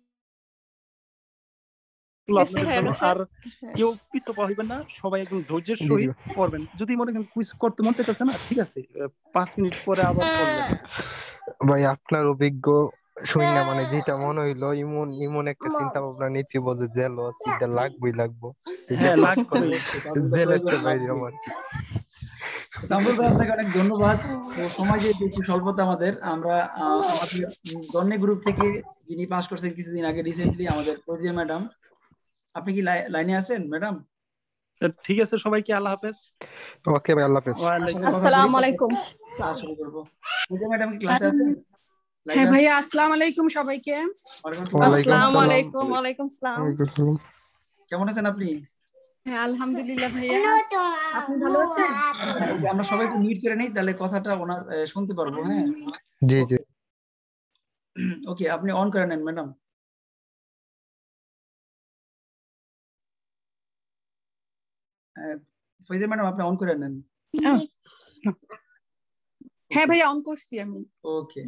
শিখতেছি আপনাদের ভাইয়ের জন্য। কাছে। আর হ্যাঁ। কেউ পিছু পা হইবেন না, সবাই একদম ধৈর্যের জি জি সহিত পড়বেন। যদি মনে করেন কুইজ করতে মন চাইতেছে না, ঠিক আছে 5 মিনিট পরে আবার পড়লেন। ভাই, আপনার অভিজ্ঞ শুই না মানে যেটা মনে হইলো, ইমন ইমন একটা চিন্তা ভাবনা নীতি বোঝে, জেলস এটা লাগবেই লাগবো, এটা হ্যাঁ কাজ করে লাগবেই। অবশ্যই তাদের প্রয়োজন জেলের বাইরে লাগবে। আমার। কামরুল ভাই, আপনাকে অনেক ধন্যবাদ। তো সময় যেহেতু একটু স্বল্পতা আমাদের, আমরা আমাদের দন্নে গ্রুপ থেকে যিনি পাস করছেন কিছুদিন আগে রিসেন্টলি, আমাদের ফৌজিয়া ম্যাডাম, আপনি কি লাইনে আছেন ম্যাডাম? ঠিক আছে, সবাইকে আল্লাহ হাফেজ। ওকে ভাই, আল্লাহ হাফেজ। আপনার সাথে ওয়ালাইকুম কথা বলি, আসসালামু তারপর আলাইকুম। ক্লাস শুরু করবো। ফৌজিয়া ম্যাডাম কি ক্লাসে আছেন, লাইভে হ্যাঁ আছেন? ভাইয়া, আসসালামু আলাইকুম সবাইকে। ওয়ালাইকুম আসসালাম। ওয়ালাইকুম আসসালামু সালাম। আলাইকুম। ওয়ালাইকুম আসসালাম। ওয়ালাইকুম সালাম। কেমন আছেন আপনি? হ্যাঁ আলহামদুলিল্লাহ ভাইয়া, আপনি ভালো আছেন? হ্যাঁ, ওকে, আমরা সবাই একটু মিউট করে নিই, তাহলে কথাটা ওনার শুনতে পারবো। হ্যাঁ, জি জি। ওকে। ওকে, আপনি অন করে নেন ম্যাডাম। ফৌজিয়া ম্যাডাম, আপনি অন করে নেন। আহ, হ্যাঁ ওকে ভাইয়া, অন করছি আমি। ওকে।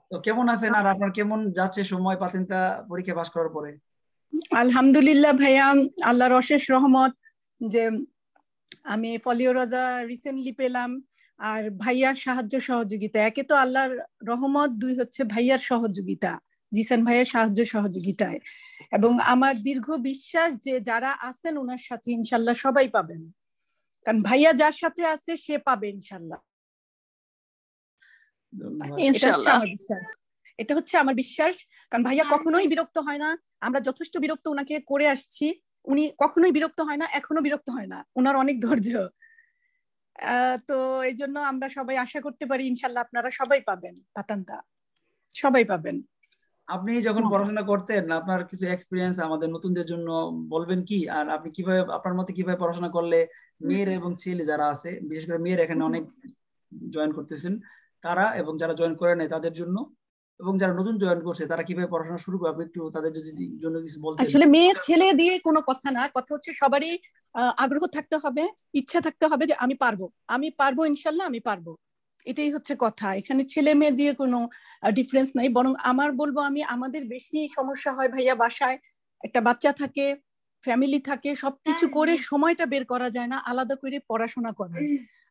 তো কেমন আছেন, আর আপনার কেমন যাচ্ছে সময় পাতেন্তা পরীক্ষা পাস করার পরে? আলহামদুলিল্লাহ ভাইয়া, আল্লাহর অশেষ রহমত যে আমি ফলিও রাজা রিসেন্টলি পেলাম, আর ভাইয়ার সাহায্য সহযোগিতা। একে তো আল্লাহর রহমত, দুই হচ্ছে ভাইয়ার সহযোগিতা, জিসান ভাইয়ের সাহায্য সহযোগিতায়। এবং আমার দীর্ঘ বিশ্বাস যে যারা আছেন ওনার সাথে ইনশাল্লাহ সবাই পাবেন, কারণ ভাইয়া যার সাথে আছে সে পাবে ইনশাল্লাহ। ধন্যবাদ। এটা হচ্ছে ইনশাল্লাহ। আমার বিশ্বাস, এটা হচ্ছে আমার বিশ্বাস। কারণ ভাইয়া কখনোই বিরক্ত হয় না, আমরা যথেষ্ট বিরক্ত ওনাকে করে আসছি, উনি কখনোই বিরক্ত হয় না, এখনো বিরক্ত হয় না, ওনার অনেক ধৈর্য। তো এই জন্য আমরা সবাই আশা করতে পারি ইনশাল্লাহ আপনারা সবাই পাবেন, পাতান্তা সবাই পাবেন। আপনি যখন পড়াশোনা করতেন, আপনার কিছু এক্সপিরিয়েন্স আমাদের নতুনদের জন্য বলবেন কি? আর আপনি কিভাবে, আপনার মতে কিভাবে পড়াশোনা করলে মেয়ের এবং ছেলে যারা আছে, বিশেষ করে মেয়ের এখানে অনেক জয়েন করতেছেন, তারা এবং যারা জয়েন করে নাই তাদের জন্য, এবং যারা নতুন জয়েন করছে তারা কিভাবে পড়াশোনা শুরু করবে, আপনি একটু তাদের জন্য কিছু বলতেন। আসলে মেয়ে ছেলে দিয়ে কোনো কথা না, কথা হচ্ছে সবারই আগ্রহ থাকতে হবে, ইচ্ছা থাকতে হবে যে আমি পারবো, আমি পারবো, ইনশাল্লাহ আমি পারবো। এটাই হচ্ছে কথা, এখানে ছেলে মেয়ে দিয়ে কোনো ডিফারেন্স নাই। বরং আমার বলবো, আমাদের বেশি সমস্যা হয় ভাইয়া, বাসায় একটা বাচ্চা থাকে, ফ্যামিলি থাকে, সবকিছু করে সময়টা বের করা যায় না আলাদা করে পড়াশোনা করার।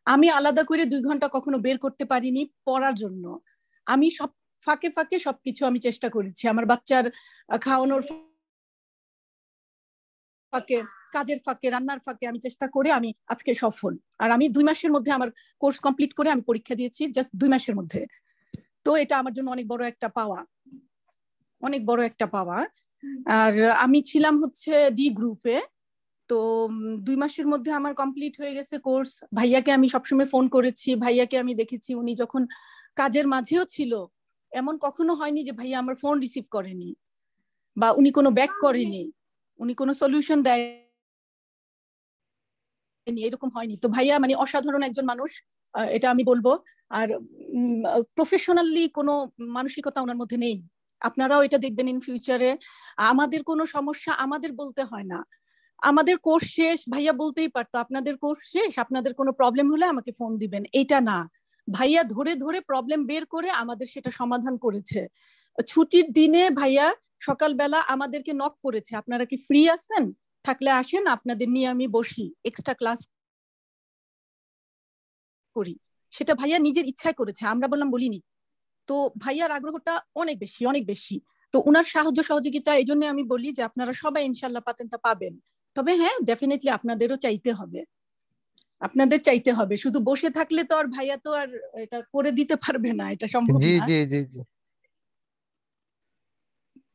আমি আলাদা করে 2 ঘন্টা কখনো বের করতে পারিনি পড়ার জন্য। আমি সব ফাঁকে ফাঁকে সবকিছু আমি চেষ্টা করেছি, আমার বাচ্চার খাওয়ানোর ফাঁকে, কাজের ফাঁকে রান্নার ফাঁকে আমি চেষ্টা করে আমি আজকে সফল। আর আমি 2 মাসের মধ্যে আমার কোর্স কমপ্লিট করে আমি পরীক্ষা দিয়েছি, জাস্ট 2 মাসের মধ্যে। তো এটা আমার জন্য অনেক বড় একটা পাওয়া, অনেক বড় একটা পাওয়া। আর আমি ছিলাম হচ্ছে ডি গ্রুপে, তো 2 মাসের মধ্যে আমার কমপ্লিট হয়ে গেছে কোর্স। ভাইয়াকে আমি সবসময় ফোন করেছি, ভাইয়াকে আমি দেখেছি উনি যখন কাজের মাঝেও ছিল, এমন কখনো হয়নি যে ভাইয়া আমার ফোন রিসিভ করেনি বা উনি কোনো ব্যাক করেনি, উনি কোনো সলিউশন দেয়নি, এরকম হয়নি। তো ভাইয়া মানে অসাধারণ একজন মানুষ, এটা আমি বলবো। আর প্রফেশনালি কোনো মানসিকতা ওনার মধ্যে নেই। আপনারাও এটা দেখবেন ইন ফিউচারে। আমাদের কোনো সমস্যা আমাদের বলতে হয় না, আমাদের কোর্স শেষ ভাইয়া বলতেই পারতো আপনাদের কোর্স শেষ, আপনাদের কোনো প্রবলেম হলে আমাকে ফোন দিবেন, এইটা না। ভাইয়া ধরে ধরে প্রবলেম বের করে আমাদের সেটা সমাধান করেছে। ছুটির দিনে ভাইয়া সকালবেলা আমাদেরকে নক করেছে, আপনারা কি ফ্রি আছেন, থাকলে আসেন, আপনাদের নিয়ে আমি বসি, এক্সট্রা ক্লাস করি। সেটা ভাইয়া নিজের ইচ্ছায় করেছে, আমরা বলিনি। তো ভাইয়ার আগ্রহটা অনেক বেশি, অনেক বেশি। তো উনার সাহায্য সহযোগিতা, এই জন্য আমি বলি যে আপনারা সবাই ইনশাল্লাহ পাতেনটা পাবেন। তবে হ্যাঁ, ডেফিনেটলি আপনাদেরও চাইতে হবে, আপনাদের চাইতে হবে। শুধু বসে থাকলে তো আর ভাইয়া তো আর এটা করে দিতে পারবে না, এটা সম্ভব জি না। জি জি জি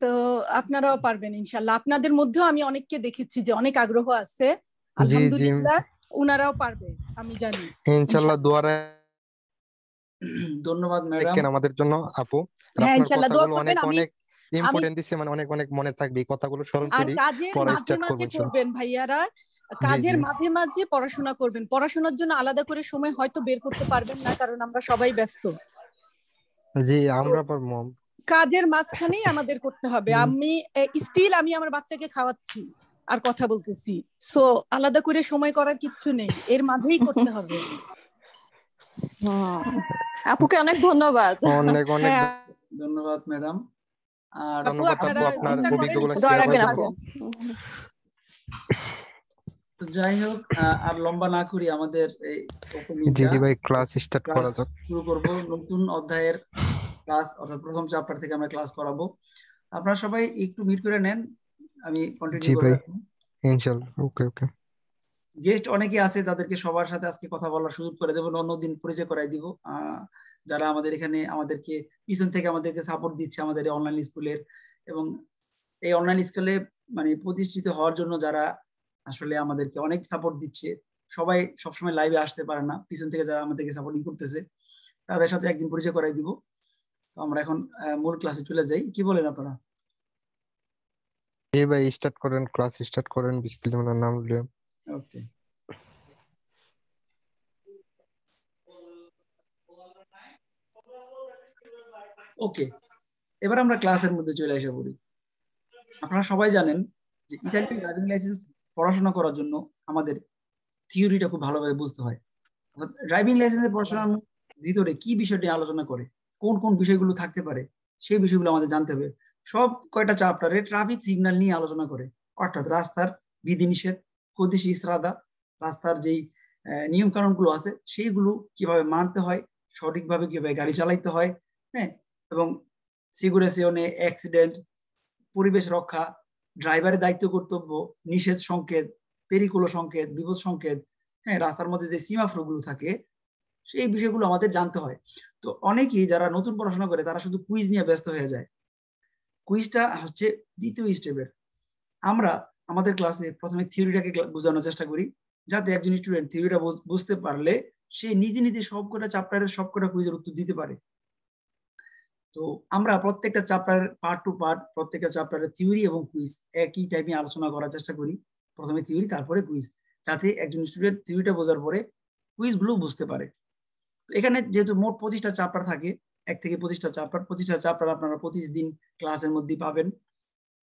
তো আপনারাও পারবেন ইনশাল্লাহ। আপনাদের মধ্যেও আমি অনেককে দেখেছি যে অনেক আগ্রহ আছে, আলহামদুলিল্লাহ উনারাও পারবে আমি জানি ইনশাআল্লাহ। দোয়া ধন্যবাদ ম্যাডাম আমাদের জন্য আপু। হ্যাঁ আপনার ইনশাল্লাহ দোয়া কথাগুলো করবেন। অনেক আমি অনেক ইম্পর্টেন্ট দিছে, মানে অনেক অনেক মনে থাকবে এই কথাগুলো স্মরণ আর করি। কাজের পরে মাঝে স্টার্ট মাঝে করব করবেন ভাইয়ারা, কাজের মাঝে মাঝে পড়াশোনা করবেন। পড়াশোনার জন্য আলাদা করে সময় হয়তো বের করতে পারবেন না, কারণ আমরা সবাই ব্যস্ত। জি আমরা পারবো। কাজের মাঝখানেই আমাদের করতে হবে। আমি স্টিল আমি আমার বাচ্চাকে খাওয়াচ্ছি আর কথা বলতেছি, সো আলাদা করে সময় করার কিচ্ছু নেই, এর মাঝেই করতে হবে। আপুকে অনেক ধন্যবাদ। অনেক অনেক হ্যাঁ ধন্যবাদ ম্যাডাম। আর আপু ধন্যবাদ আপনারা আপু, আপনার চেষ্টা করেন অভিজ্ঞতাগুলো দোয়া শেয়ার রাখবেন করার আপু। জন্য। তো যাই হোক, আর লম্বা না করি আমাদের এই জি ওপেনিংটা, জি ভাই, ক্লাস স্টার্ট ক্লাস করা যাক। শুরু করব। নতুন অধ্যায়ের ক্লাস, অর্থাৎ প্রথম চ্যাপ্টার থেকে আমরা ক্লাস করাবো। আপনারা সবাই একটু মিট করে নেন, আমি জি কন্টিনিউ ভাই, করব। ইনশাআল্লাহ। ওকে ওকে। গেস্ট অনেকে আছে, তাদেরকে সবার সাথে আজকে কথা বলার সুযোগ করে দেবো, অন্যদিন পরিচয় করাই দিব। যারা আমাদের এখানে আমাদেরকে পিছন থেকে আমাদেরকে সাপোর্ট দিচ্ছে আমাদের এই অনলাইন স্কুলের, এবং এই অনলাইন স্কুলে মানে প্রতিষ্ঠিত হওয়ার জন্য যারা আসলে আমাদেরকে অনেক সাপোর্ট দিচ্ছে। সবাই সবসময় লাইভে আসতে পারে না, পিছন থেকে যারা আমাদেরকে সাপোর্টিং করতেছে তাদের সাথে একদিন পরিচয় করাই দিব। তো আমরা এখন মূল ক্লাসে চলে যাই, কি বলেন আপনারা? জি ভাই, স্টার্ট করেন, ক্লাস স্টার্ট করেন। বিসমিল্লাহির নাম লিয়ে। ওকে, ওকে, এবার আমরা ক্লাসের মধ্যে চলে এসে পড়ি। আপনারা সবাই জানেন যে ইতালিয়ান ড্রাইভিং লাইসেন্স পড়াশোনা করার জন্য আমাদের থিওরিটা খুব ভালোভাবে বুঝতে হয়। ড্রাইভিং লাইসেন্সের পড়াশোনার ভিতরে কি বিষয়টি আলোচনা করে, কোন কোন বিষয়গুলো থাকতে পারে, সেই বিষয়গুলো আমাদের জানতে হবে। সব কয়টা চ্যাপ্টারে ট্রাফিক সিগন্যাল নিয়ে আলোচনা করে, অর্থাৎ রাস্তার বিধিনিষেধ, কদিশি ইসরাদা, রাস্তার যেই নিয়ম কানুন গুলো আছে সেইগুলো কিভাবে মানতে হয়, সঠিকভাবে কিভাবে গাড়ি চালাইতে হয়, হ্যাঁ, এবং সিগুরেশনে, অ্যাক্সিডেন্ট, পরিবেশ রক্ষা, ড্রাইভারের দায়িত্ব কর্তব্য, নিষেধ সংকেত, পেরিকুলো সংকেত, বিপদ সংকেত, হ্যাঁ, রাস্তার মধ্যে যে সীমাফলগুলো থাকে সেই বিষয়গুলো আমাদের জানতে হয়। তো অনেকেই যারা নতুন পড়াশোনা করে তারা শুধু কুইজ নিয়ে ব্যস্ত হয়ে যায়। কুইজটা হচ্ছে দ্বিতীয় স্টেপের। আমরা আমাদের ক্লাসে প্রথমে থিওরিটাকে বোঝানোর চেষ্টা করি, যাতে একজন স্টুডেন্ট থিওরিটা বুঝতে পারলে সে নিজে নিজে সবকটা চ্যাপ্টারের সবকটা কুইজের উত্তর দিতে পারে। তো আমরা প্রত্যেকটা চ্যাপ্টারের পার্ট টু পার্ট, প্রত্যেকটা চ্যাপ্টারের থিওরি এবং কুইজ একই টাইপে আলোচনা করার চেষ্টা করি। প্রথমে থিওরি, তারপরে কুইজ, যাতে একজন স্টুডেন্ট থিওরিটা বোঝার পরে কুইজগুলো বুঝতে পারে। এখানে যেহেতু মোট 25টা চ্যাপ্টার থাকে, 1 থেকে 25টা চ্যাপ্টার, 25টা চ্যাপ্টার আপনারা 25 দিন ক্লাসের মধ্যে পাবেন।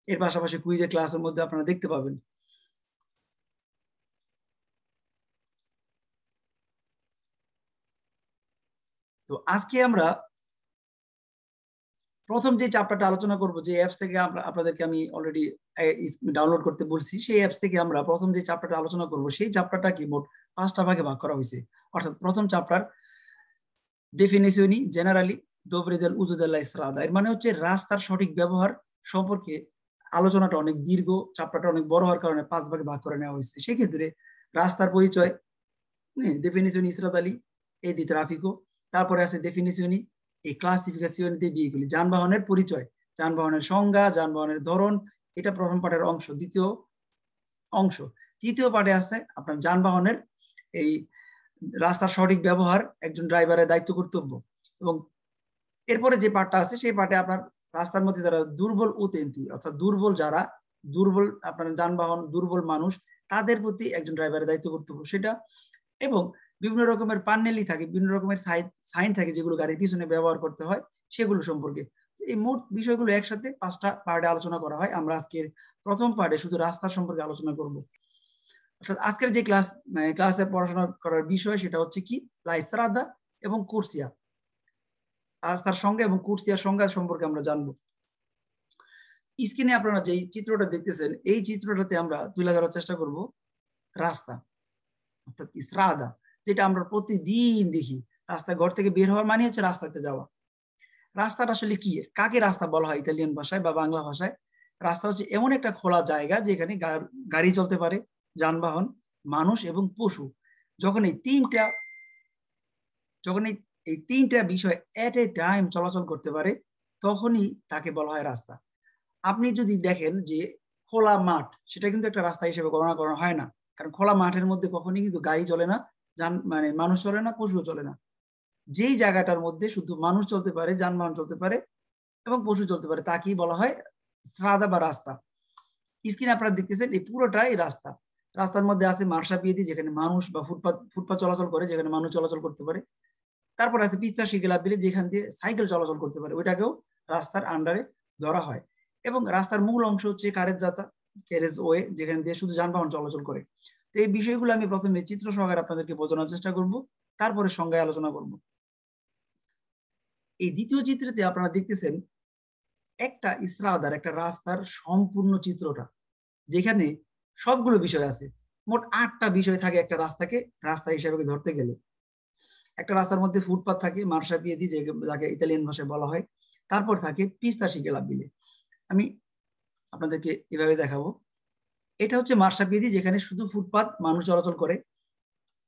এর পাশাপাশি কুইজের ক্লাসের মধ্যে আপনারা দেখতে পাবেন। তো আজকে আমরা প্রথম যে চ্যাপ্টারটা আলোচনা করব, যে অ্যাপস থেকে আপনাদেরকে আমি অলরেডি ডাউনলোড করতে বলছি, সেই অ্যাপস থেকে আমরা প্রথম যে চ্যাপ্টারটা আলোচনা করব সেই চ্যাপ্টারটা কি মোট 5টা ভাগে ভাগ করা হয়েছে। অর্থাৎ প্রথম চ্যাপ্টার ডেফিনিশনি জেনারেলি দোবরে দেল উজু দেল্লা ইসরাদা, এর মানে হচ্ছে রাস্তার সঠিক ব্যবহার সম্পর্কে আলোচনাটা অনেক দীর্ঘ, চ্যাপ্টারটা অনেক বড় হওয়ার কারণে 5 ভাগে ভাগ করে নেওয়া হয়েছে। সেক্ষেত্রে রাস্তার পরিচয়, definizioni stradali e di traffico, তারপরে আছে definizioni e classificazioni dei veicoli, যানবাহনের পরিচয়, যানবাহনের সংজ্ঞা, যানবাহনের ধরন, এটা প্রথম পাঠের অংশ। দ্বিতীয় অংশ, তৃতীয় পাঠে আছে আপনার যানবাহনের এই রাস্তার সঠিক ব্যবহার, একজন ড্রাইভারের দায়িত্ব কর্তব্য। এবং এরপরে যে পাঠটা আছে সেই পাঠে আপনার রাস্তার মধ্যে যারা দুর্বল উতেন্তি, অর্থাৎ দুর্বল যারা, দুর্বল আপনার যানবাহন, দুর্বল মানুষ, তাদের প্রতি একজন ড্রাইভারের দায়িত্ব কর্তব্য সেটা। এবং বিভিন্ন রকমের পান্নেলি থাকে, বিভিন্ন রকমের সাইন থাকে যেগুলো গাড়ির পিছনে ব্যবহার করতে হয়, সেগুলো সম্পর্কে। এই মোট বিষয়গুলো একসাথে 5টা পার্টে আলোচনা করা হয়। আমরা আজকের প্রথম পার্টে শুধু রাস্তা সম্পর্কে আলোচনা করব। অর্থাৎ আজকের যে ক্লাসে পড়াশোনা করার বিষয় সেটা হচ্ছে কি, লা স্ট্রাদা এবং কুরসিয়া, রাস্তার সংজ্ঞা এবং কুরসিয়ার সংজ্ঞা সম্পর্কে আমরা জানবো। স্ক্রিনে আপনারা যে চিত্রটা দেখতেছেন, এই চিত্রটাতে আমরা তুলে ধরার চেষ্টা করব রাস্তা, অর্থাৎ স্ট্রাদা, যেটা আমরা প্রতিদিন দেখি। রাস্তা ঘর থেকে বের হওয়ার মানে হচ্ছে রাস্তাতে যাওয়া। রাস্তাটা আসলে কি, কাকে রাস্তা বলা হয় ইতালিয়ান ভাষায় বা বাংলা ভাষায়? রাস্তা হচ্ছে এমন একটা খোলা জায়গা যেখানে গাড়ি চলতে পারে, যানবাহন, মানুষ এবং পশু। যখন এই তিনটা বিষয় এট এ টাইম চলাচল করতে পারে, তখনই তাকে বলা হয় রাস্তা। আপনি যদি দেখেন যে খোলা মাঠ, সেটা কিন্তু একটা রাস্তা হিসেবে গণনা করা হয় না, কারণ খোলা মাঠের মধ্যে কখনই কিন্তু গাড়ি চলে না, মানে মানুষ চলে না, পশুও চলে না। যেই জায়গাটার মধ্যে শুধু মানুষ চলতে পারে, যানবাহন চলতে পারে এবং পশু চলতে পারে, তাকেই বলা হয় স্ট্রাদা বা রাস্তা। স্ক্রিনে আপনারা দেখতেছেন এই পুরোটাই রাস্তা। রাস্তার মধ্যে আছে মার্শাপিয়েদি, যেখানে মানুষ বা ফুটপাত চলাচল করে, যেখানে মানুষ চলাচল করতে পারে। তারপর আছে পিস্তা শিকেলাপিলে, যেখান দিয়ে সাইকেল চলাচল করতে পারে, ওইটাকেও রাস্তার আন্ডারে ধরা হয়। এবং রাস্তার মূল অংশ হচ্ছে ক্যারেজ ওয়ে, যেখান দিয়ে শুধু যানবাহন চলাচল করে। তো এই বিষয়গুলো আমি প্রথমে চিত্র সহকারে আপনাদেরকে বোঝানোর চেষ্টা করব, তারপরে সংজ্ঞায় আলোচনা করব। এই দ্বিতীয় চিত্রতে আপনারা দেখতেছেন একটা স্ট্রাদার, একটা রাস্তার সম্পূর্ণ চিত্রটা, যেখানে সবগুলো বিষয় আছে। মোট 8টা বিষয় থাকে একটা রাস্তাকে রাস্তা হিসেবে ধরতে গেলে। একটা রাস্তার মধ্যে ফুটপাত থাকে, মার্শাপিয়েদি, যাকে ইতালিয়ান ভাষায় বলা হয়। তারপর থাকে পিস্তা শিকেলাপিলে, আমি আপনাদেরকে এভাবে দেখাবো। এটা হচ্ছে মার্শাপিয়েদি, যেখানে শুধু ফুটপাত, মানুষ চলাচল করে,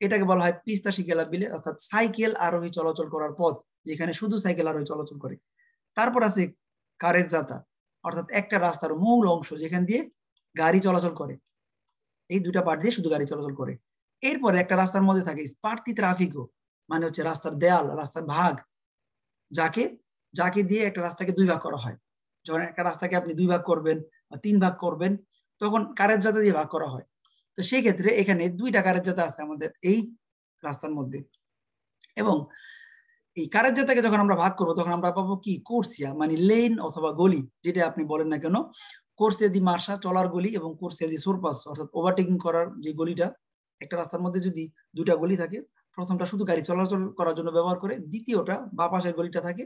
এটাকে বলা হয় পিস্তা শিকেলাপিলে, অর্থাৎ সাইকেল আরোহী চলাচল করার পথ, যেখানে শুধু সাইকেল আরোহী চলাচল করে। তারপর আছে কারেজাতা, অর্থাৎ একটা রাস্তার মূল অংশ যেখান দিয়ে গাড়ি চলাচল করে, এই দুটা পার্ট দিয়ে শুধু গাড়ি চলাচল করে। এরপরে একটা রাস্তার মধ্যে থাকে স্পার্তি ট্রাফিকও, মানে হচ্ছে রাস্তার দেয়াল, রাস্তার ভাগ, যাকে দিয়ে একটা রাস্তাকে 2 ভাগ করা হয়। যখন একটা রাস্তাকে আপনি 2 ভাগ করবেন বা 3 ভাগ করবেন, তখন কারেজাতা দিয়ে ভাগ করা হয়। তো সেই ক্ষেত্রে এখানে 2টা কারেজাতা আছে আমাদের এই রাস্তার মধ্যে। এবং এই কারেজাতাকে যখন আমরা ভাগ করবো, তখন আমরা পাবো কি, কোর্সিয়া, মানে লেন অথবা গলি, যেটা আপনি বলেন না কেন। কোর্সিয়া দি মার্শা, চলার গলি, এবং কোর্সিয়া দি সোরপাস, অর্থাৎ ওভারটেকিং করার যে গলিটা। একটা রাস্তার মধ্যে যদি 2টা গলি থাকে, প্রথমটা শুধু গাড়ি চলাচল করার জন্য ব্যবহার করে, দ্বিতীয়টা বা পাশের গলিটা থাকে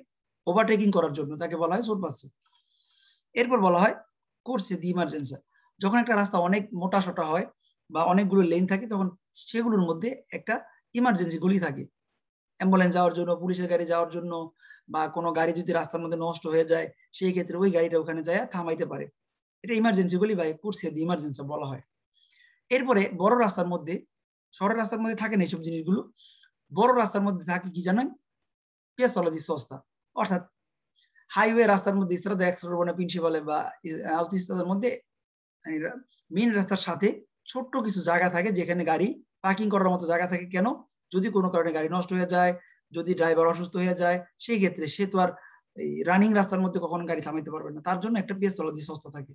ওভারটেকিং করার জন্য, তাকে বলা হয় সোরপাস। এরপর বলা হয় কোর্সিয়া দি ইমার্জেন্সা, যখন একটা রাস্তা অনেক মোটা সোটা হয় বা অনেকগুলো লেন থাকে, তখন সেগুলোর মধ্যে একটা ইমার্জেন্সি গলি থাকে, অ্যাম্বুলেন্স যাওয়ার জন্য, পুলিশের গাড়ি যাওয়ার জন্য, বা কোনো গাড়ি যদি রাস্তার মধ্যে নষ্ট হয়ে যায়, সেই ক্ষেত্রে ওই গাড়িটা ওখানে যায় থামাইতে পারে। এটা ইমার্জেন্সি গলি বা কোর্সিয়া দি ইমার্জেন্সি বলা হয়। এরপরে বড় রাস্তার মধ্যে, শহরের রাস্তার মধ্যে থাকে না এইসব জিনিসগুলো। বড় রাস্তার মধ্যে থাকে কি জানেন, পিয়াসোলা দি সোস্তা, অর্থাৎ হাইওয়ে রাস্তার মধ্যে, স্ট্রাদা এক্সট্রাউরবানা প্রিন্সিপালে বা আউটোস্ট্রাদার মধ্যে মেইন রাস্তার সাথে ছোট্ট কিছু জায়গা থাকে, যেখানে গাড়ি পার্কিং করার মতো জায়গা থাকে। কেন? যদি কোনো কারণে গাড়ি নষ্ট হয়ে যায়, যদি ড্রাইভার অসুস্থ হয়ে যায়, সেই ক্ষেত্রে সে তো আর এই রানিং রাস্তার মধ্যে কখনো গাড়ি থামাইতে পারবে না, তার জন্য একটা পিয়াসোলা দি সোস্তা থাকে।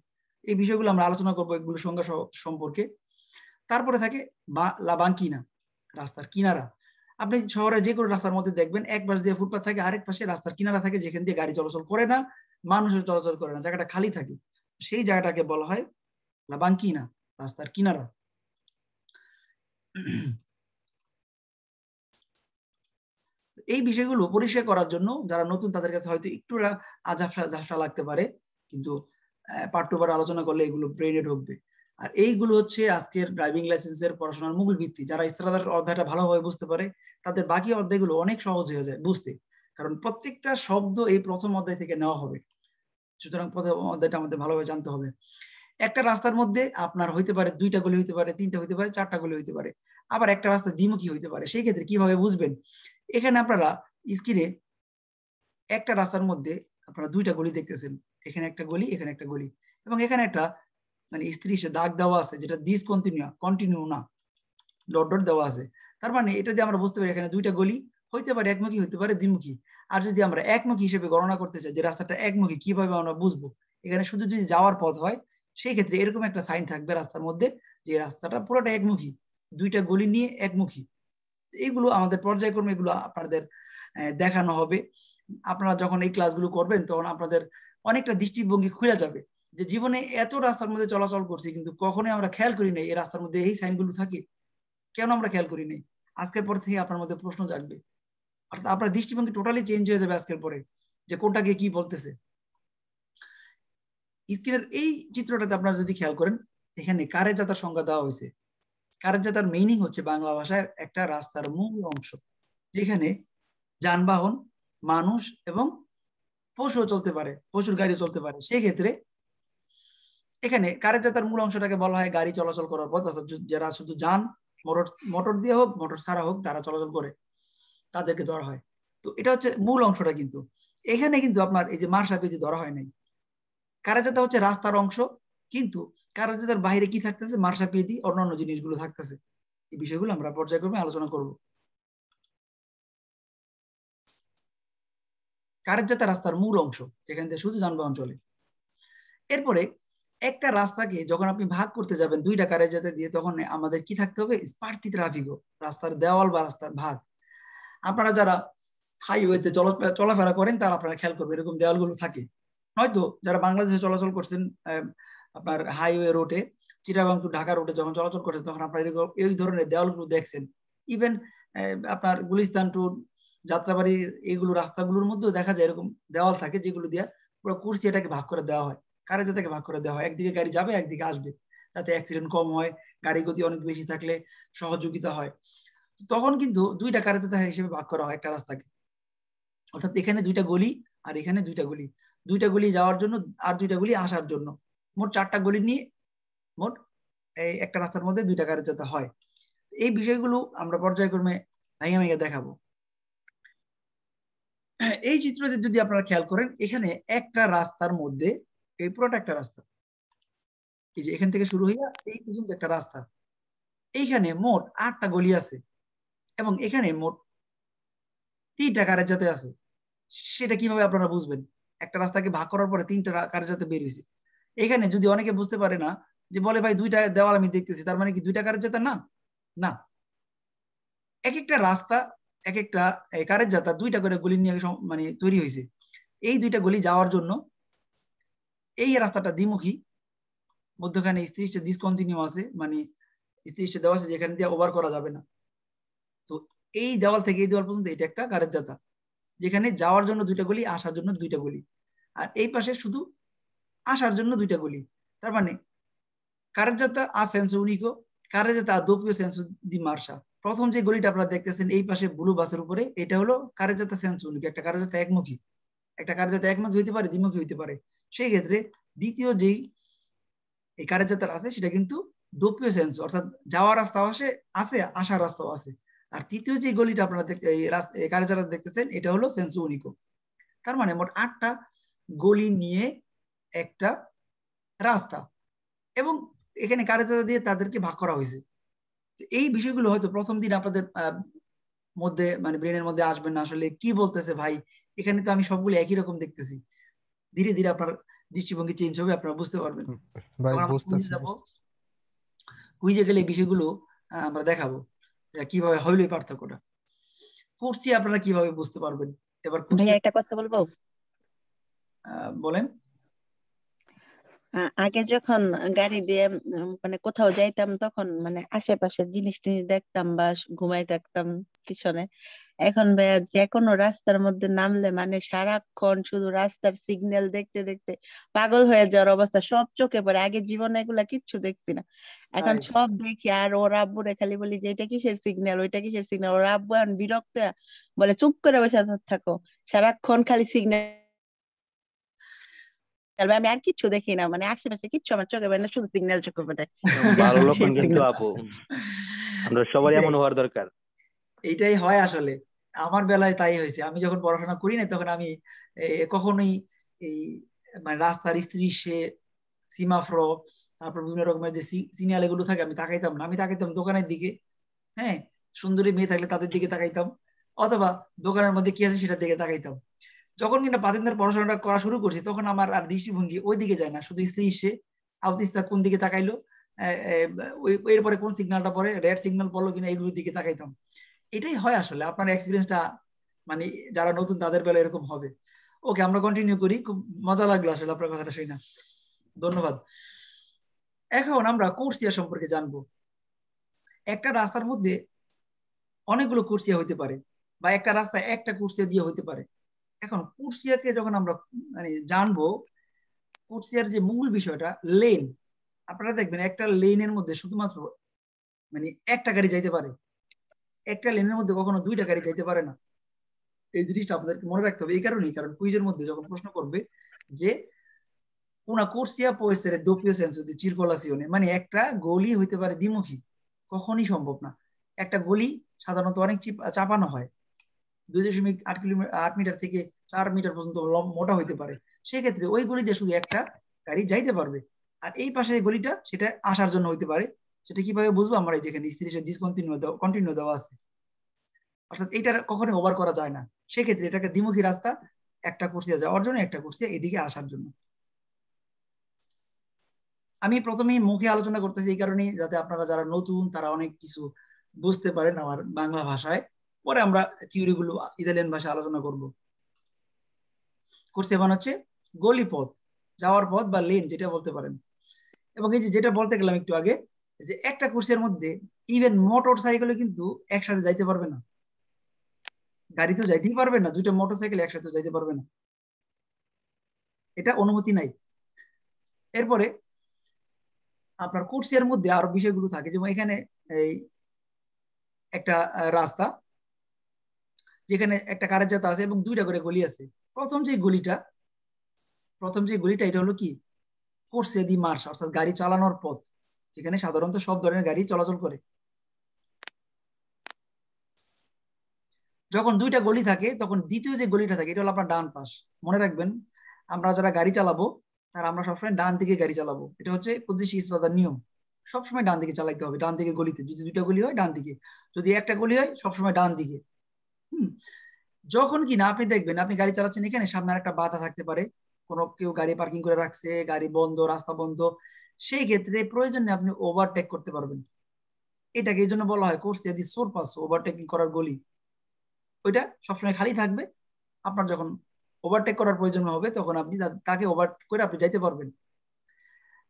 এই বিষয়গুলো আমরা আলোচনা করবো, এগুলো সংজ্ঞা সম্পর্কে। তারপরে থাকে লা বাঙ্কিনা, রাস্তার কিনারা। আপনি শহরের যে কোনো রাস্তার মধ্যে দেখবেন এক পাশ দিয়ে ফুটপাত থাকে, আরেক পাশে রাস্তার কিনারা থাকে, যেখান দিয়ে গাড়ি চলাচল করে না, মানুষের চলাচল করে না, জায়গাটা খালি থাকে। সেই জায়গাটাকে বলা হয় লা বাঙ্কিনা, রাস্তার কিনারা। এই বিষয়গুলো পরিষ্কার করার জন্য যারা নতুন, তাদের কাছে হয়তো একটু ঝাপসা লাগতে পারে, কিন্তু পার্ট টু পার্ট আলোচনা করলে এগুলো ব্রেইনে ঢুকবে। আর এইগুলো হচ্ছে আজকের ড্রাইভিং লাইসেন্সের পড়াশোনার মূল ভিত্তি। যারা স্ট্রাদার অধ্যায়টা ভালোভাবে বুঝতে পারে, তাদের বাকি অধ্যায়গুলো অনেক সহজ হয়ে যায় বুঝতে, কারণ প্রত্যেকটা শব্দ এই প্রথম অধ্যায় থেকে নেওয়া হবে। সুতরাং পথের অধ্যায়টা আমাদের ভালোভাবে জানতে হবে। একটা রাস্তার মধ্যে আপনার হইতে পারে 2টা গলি হইতে পারে, 3টা হইতে পারে, 4টা গলি হইতে পারে, আবার একটা রাস্তা দ্বিমুখী হইতে পারে। সেই ক্ষেত্রে কিভাবে বুঝবেন? এখানে আপনারা স্ক্রিনে একটা রাস্তার মধ্যে আপনারা 2টা গলি দেখতেছেন, এখানে একটা গলি, এখানে একটা গলি, এবং এখানে একটা মানে স্ত্রীশে দাগ দেওয়া আছে যেটা কন্টিনিউ না, ডট ডট দেওয়া আছে। তার মানে এটা দিয়ে আমরা বুঝতে পারি এখানে 2টা গলি হইতে পারে একমুখী, হইতে পারে দ্বিমুখী। আর যদি আমরা একমুখী হিসেবে গণনা করতে চাই যে রাস্তাটা একমুখী, কিভাবে আমরা বুঝবো? এখানে শুধু যদি যাওয়ার পথ হয় সেই ক্ষেত্রে এরকম একটা সাইন থাকবে রাস্তার মধ্যে যে রাস্তাটা পুরোটা একমুখী, 2টা গলি নিয়ে একমুখী। এইগুলো আমাদের পর্যায়ক্রমে এগুলো আপনাদের দেখানো হবে। আপনারা যখন এই ক্লাসগুলো করবেন তখন আপনাদের অনেকটা দৃষ্টিভঙ্গি খুলে যাবে যে জীবনে এত রাস্তার মধ্যে চলাচল করছি কিন্তু কখনোই আমরা খেয়াল করি নাই এই রাস্তার মধ্যে এই সাইনগুলো থাকে, কেন আমরা খেয়াল করি নাই? আজকের পর থেকে আপনার মধ্যে প্রশ্ন জাগবে, অর্থাৎ আপনার দৃষ্টিভঙ্গি টোটালি চেঞ্জ হয়ে যাবে আজকের পরে, যে কোনটাকে কি বলতেছে। স্ক্রিনের এই চিত্রটাতে আপনারা যদি খেয়াল করেন, এখানে কারে যাতার সংজ্ঞা দেওয়া হয়েছে। কারে যাতার মিনিং হচ্ছে বাংলা ভাষায় একটা রাস্তার মূল অংশ, যেখানে যানবাহন, মানুষ এবং পশুও চলতে পারে, পশুর গাড়িও চলতে পারে। সেই ক্ষেত্রে এখানে কারে যাতার মূল অংশটাকে বলা হয় গাড়ি চলাচল করার পথ, অর্থাৎ যারা শুধু যান, মোটর দিয়ে হোক মোটর ছাড়া হোক তারা চলাচল করে, তাদেরকে ধরা হয়। তো এটা হচ্ছে মূল অংশটা। কিন্তু এখানে কিন্তু আপনার এই যে মার্শাপিতি ধরা হয় নাই। কারাজাতা হচ্ছে রাস্তার অংশ, কিন্তু কারাজাতার বাইরে কি থাকতেছে? মার্শাপিতি, অন্যান্য জিনিসগুলো থাকতেছে। এই বিষয়গুলো আমরা পর্যায়ক্রমে আলোচনা করব। কারাজাতা রাস্তার মূল অংশ, যেখান থেকে শুধু যানবাহন চলে। এরপরে একটা রাস্তাকে যখন আপনি ভাগ করতে যাবেন 2টা কারাজাতা দিয়ে, তখন আমাদের কি থাকতে হবে? স্পার্থি ট্রাফিকও, রাস্তার দেওয়াল বা রাস্তার ভাগ। আপনারা যারা হাইওয়েতে চলাফেরা করেন তারা আপনারা খেয়াল করবেন এরকম দেওয়ালগুলো থাকে। হয়তো যারা বাংলাদেশে চলাচল করছেন আপনার হাইওয়ে রোডে, চিটাগাং টু ঢাকা রোডে যখন চলাচল করছেন তখন আপনারা এই ধরনের দেওয়ালগুলো দেখছেন। ইভেন আপনার গুলিস্তান টু যাত্রাবাড়ি এইগুলো রাস্তাগুলোর মধ্যেও দেখা যায় এরকম দেওয়াল থাকে, যেগুলো দিয়ে পুরো কুর্সি এটাকে ভাগ করে দেওয়া হয়, কারেজাতাকে ভাগ করে দেওয়া হয়। একদিকে গাড়ি যাবে, একদিকে আসবে, যাতে অ্যাক্সিডেন্ট কম হয়, গাড়ি গতি অনেক বেশি থাকলে সহযোগিতা হয়। তখন কিন্তু 2টা কারেজাতা হিসেবে ভাগ করা হয় একটা রাস্তাকে, অর্থাৎ এখানে 2টা গলি আর এখানে 2টা গলি, 2টা গলি যাওয়ার জন্য আর 2টা গলি আসার জন্য, মোট 4টা গলি নিয়ে মোট এই একটা রাস্তার মধ্যে 2টা কারেজাতা হয়। এই বিষয়গুলো আমরা পর্যায়ক্রমে ভেঙে ভেঙে দেখাবো। এই চিত্রতে যদি আপনারা খেয়াল করেন, এখানে একটা রাস্তার মধ্যে, এই পুরোটা একটা রাস্তা, এই যে এখান থেকে শুরু হইয়া এই পর্যন্ত একটা রাস্তা, এইখানে মোট 8টা গলি আছে এবং এখানে মোট 3টা কারেজাতা আছে। সেটা কিভাবে আপনারা বুঝবেন? একটা রাস্তাকে ভাগ করার পরে 3টা কারেজাতা বের হয়েছে। এখানে যদি অনেকে বুঝতে পারে না, যে বলে ভাই 2টা দেওয়াল আমি দেখতেছি, তার মানে কি 2টা কারেজাতা? না, না, এক একটা রাস্তা, এক একটা কারেজাতা 2টা করে গলি নিয়ে মানে তৈরি হয়েছে। এই 2টা গলি যাওয়ার জন্য এই রাস্তাটা দ্বিমুখী, মধ্যখানে স্ত্রীটা ডিসকন্টিনিউ আছে, মানে স্ত্রীটা দেওয়া আছে যেখানে দিয়ে ওভার করা যাবে না। তো এই দেওয়াল থেকে এই দেওয়াল পর্যন্ত এটা একটা কারেজাতা, যেখানে যাওয়ার জন্য 2টা গলি, আসার জন্য 2টা গলি, আর এই পাশে শুধু আসার জন্য 2টা গলি। তার মানে কারেজাতা a senso unico, কারেজাতা a doppio senso di marcia। প্রথম যে গলিটা আপনারা দেখতেছেন এই পাশে ব্লু বাসের উপরে, এটা হলো কারেজাতা সেন্সো উনিকো, একটা কারেজাতা একমুখী। একটা কারেজাতা একমুখী হইতে পারে, দ্বিমুখী হইতে পারে। সেই ক্ষেত্রে দ্বিতীয় যেই এই কারেজাতার আছে সেটা কিন্তু দোপীয় সেন্সো, অর্থাৎ যাওয়ার রাস্তাও আছে, আসার রাস্তাও আছে। আর তৃতীয় যে গলিটা আপনারা এই কারেজাতা দেখতেছেন এটা হলো সেন্সো উনিকো। তার মানে মোট 8টা গলি নিয়ে একটা রাস্তা, এবং এখানে কারেজাতা দিয়ে তাদেরকে ভাগ করা হয়েছে। এই বিষয়গুলো হয়তো প্রথম দিন আপনাদের মধ্যে মানে ব্রেনের মধ্যে আসবে না, আসলে কি বলতেছে ভাই, এখানে তো আমি সবগুলো একই রকম দেখতেছি। ধীরে ধীরে আপনার দৃষ্টিভঙ্গি চেঞ্জ হবে, আপনারা বুঝতে পারবেন। ভাই আমরা বুঝতেছি। কুইজে গেলে এই বিষয়গুলো আমরা দেখাবো কিভাবে হইল এই পার্থক্যটা। করছি আপনারা কিভাবে বুঝতে পারবেন। এবার ভাইয়া একটা কথা বলবো? বলেন। আগে যখন গাড়ি দিয়ে মানে কোথাও যাইতাম তখন মানে আশেপাশে জিনিস টিনিস দেখতাম বা ঘুমাই থাকতাম পিছনে। এখন ভাইয়া যে কোনো রাস্তার মধ্যে নামলে মানে সারাক্ষণ শুধু রাস্তার সিগন্যাল দেখতে দেখতে পাগল হয়ে যাওয়ার অবস্থা। সব চোখে পড়ে, আগে জীবনে এগুলা কিচ্ছু দেখছি না, এখন সব দেখি। আর ওর আব্বুরে খালি বলি যে এটা কিসের সিগন্যাল, ওইটা কিসের সিগন্যাল। ওর আব্বু এখন বিরক্ত হয়ে বলে চুপ করে বসে থাকো, সারাক্ষণ খালি সিগন্যাল আমি আর কিচ্ছু দেখি না, মানে আশেপাশে কিচ্ছু আমার চোখে পড়ে না, শুধু সিগন্যাল চোখে পড়ে। ভালো লক্ষণ কিন্তু আপু, আমরা সবাই এমন হওয়ার দরকার। এইটাই হয় আসলে, আমার বেলায় তাই হয়েছে। আমি যখন পড়াশোনা করি না তখন আমি কখনোই এই মানে রাস্তার দৃশ্যে সিমাফ্রো, তারপর বিভিন্ন রকমের যে সিগন্যাল এগুলো থাকে আমি তাকাইতাম না। আমি তাকাইতাম দোকানের দিকে, হ্যাঁ, সুন্দরী মেয়ে থাকলে তাদের দিকে তাকাইতাম, অথবা দোকানের মধ্যে কি আছে সেটার দিকে তাকাইতাম। যখন কিনা পাতেন্দ্রের পড়াশোনাটা করা শুরু করছি তখন আমার আর দৃষ্টিভঙ্গি ওই দিকে যায় না, শুধু দৃশ্যে আউতিস্তা কোন দিকে তাকাইলো, এরপরে কোন সিগন্যালটা পরে, রেড সিগন্যাল পড়লো কিনা, এগুলোর দিকে তাকাইতাম। এটাই হয় আসলে, আপনার এক্সপিরিয়েন্সটা মানে যারা নতুন তাদের বেলা এরকম হবে। ওকে, আমরা কন্টিনিউ করি। খুব মজা লাগলো আসলে আপনার কথাটা শুনে, ধন্যবাদ। এখন আমরা কোর্সিয়া সম্পর্কে জানবো। একটা রাস্তার মধ্যে অনেকগুলো কোর্সিয়া হইতে পারে, বা একটা রাস্তা একটা কোর্সিয়া দিয়ে হইতে পারে। এখন কোর্সিয়াকে যখন আমরা মানে জানবো, কোর্সিয়ার যে মূল বিষয়টা লেন, আপনারা দেখবেন একটা লেনের মধ্যে শুধুমাত্র মানে একটা গাড়ি যাইতে পারে, একটা লেনের মধ্যে কখনো দুইটা গাড়ি যাইতে পারে না। এই জিনিসটা আপনাদেরকে মনে রাখতে হবে। এই কারণেই, কারণ কুইজের মধ্যে যখন প্রশ্ন করবে যে una corsia può essere doppio senso di circolazione, মানে একটা গলি হইতে পারে দ্বিমুখী, কখনই সম্ভব না। একটা গলি সাধারণত অনেক চাপানো হয়, 2.8 মিটার থেকে 4 মিটার পর্যন্ত মোটা হইতে পারে। সেক্ষেত্রে ওই গলি দিয়ে শুধু একটা গাড়ি যাইতে পারবে। আর এই পাশে গলিটা সেটা আসার জন্য হইতে পারে। সেটা কিভাবে বুঝবো? আমরা যেখানে স্ত্রী ডিসকন্টিনিউ দেওয়া আছে, অর্থাৎ এইটা কখনোই ওভার করা যায় না। সেক্ষেত্রে এটা একটা দ্বিমুখী রাস্তা, একটা কোর্সিয়া যাওয়ার জন্য, একটা কোর্সিয়া এদিকে আসার জন্য। আমি প্রথমেই মুখে আলোচনা করতেছি এই কারণে যাতে আপনারা যারা নতুন তারা অনেক কিছু বুঝতে পারেন আমার বাংলা ভাষায়। পরে আমরা থিওরি গুলো ইতালিয়ান ভাষায় আলোচনা করব। কোর্সিয়া মানে হচ্ছে গলি পথ, যাওয়ার পথ বা লেন যেটা বলতে পারেন। এবং এই যেটা বলতে গেলাম একটু আগে, যে একটা কোর্সিয়ার মধ্যে ইভেন মোটর সাইকেলে কিন্তু একসাথে যাইতে পারবে না, গাড়ি তো যাইতেই পারবে না, দুইটা মোটর সাইকেল একসাথে যাইতে পারবে না, এটা অনুমতি নাই। এরপরে আপনার কোর্সিয়ার মধ্যে আরো বিষয়গুলো থাকে, যেমন এখানে এই একটা রাস্তা যেখানে একটা কারের জাতা আছে এবং দুইটা করে গলি আছে। প্রথম যে গলিটা এটা হলো কি কোর্সিয়া দি মার্শ, অর্থাৎ গাড়ি চালানোর পথ, যেখানে সাধারণত সব ধরনের গাড়ি চলাচল করে। যখন দুইটা গলি থাকে তখন দ্বিতীয় যে গলিটা থাকে এটা হলো আপনার ডান পাশ। মনে রাখবেন, আমরা যারা গাড়ি চালাবো তারা আমরা সবসময় ডান দিকে গাড়ি চালাবো, এটা হচ্ছে পজিশন ইসরাদার নিয়ম। সবসময় ডান দিকে চালাইতে হবে, ডান দিকে গলিতে। যদি দুইটা গলি হয় ডান দিকে, যদি একটা গলি হয় সবসময় ডান দিকে। যখন কিনা আপনি দেখবেন আপনি গাড়ি চালাচ্ছেন, এখানে সামনে একটা বাধা থাকতে পারে, কোনো কেউ গাড়ি পার্কিং করে রাখছে, গাড়ি বন্ধ, রাস্তা বন্ধ, সেই ক্ষেত্রে প্রয়োজনে আপনি ওভারটেক করতে পারবেন। এটাকে এই জন্য বলা হয় কোর্সিয়া দি সোরপাস, ওভারটেকিং করার গলি। ওইটা সবসময় খালি থাকবে, আপনার যখন ওভারটেক করার প্রয়োজন হবে তখন আপনি তাকে ওভার করে আপনি যাইতে পারবেন।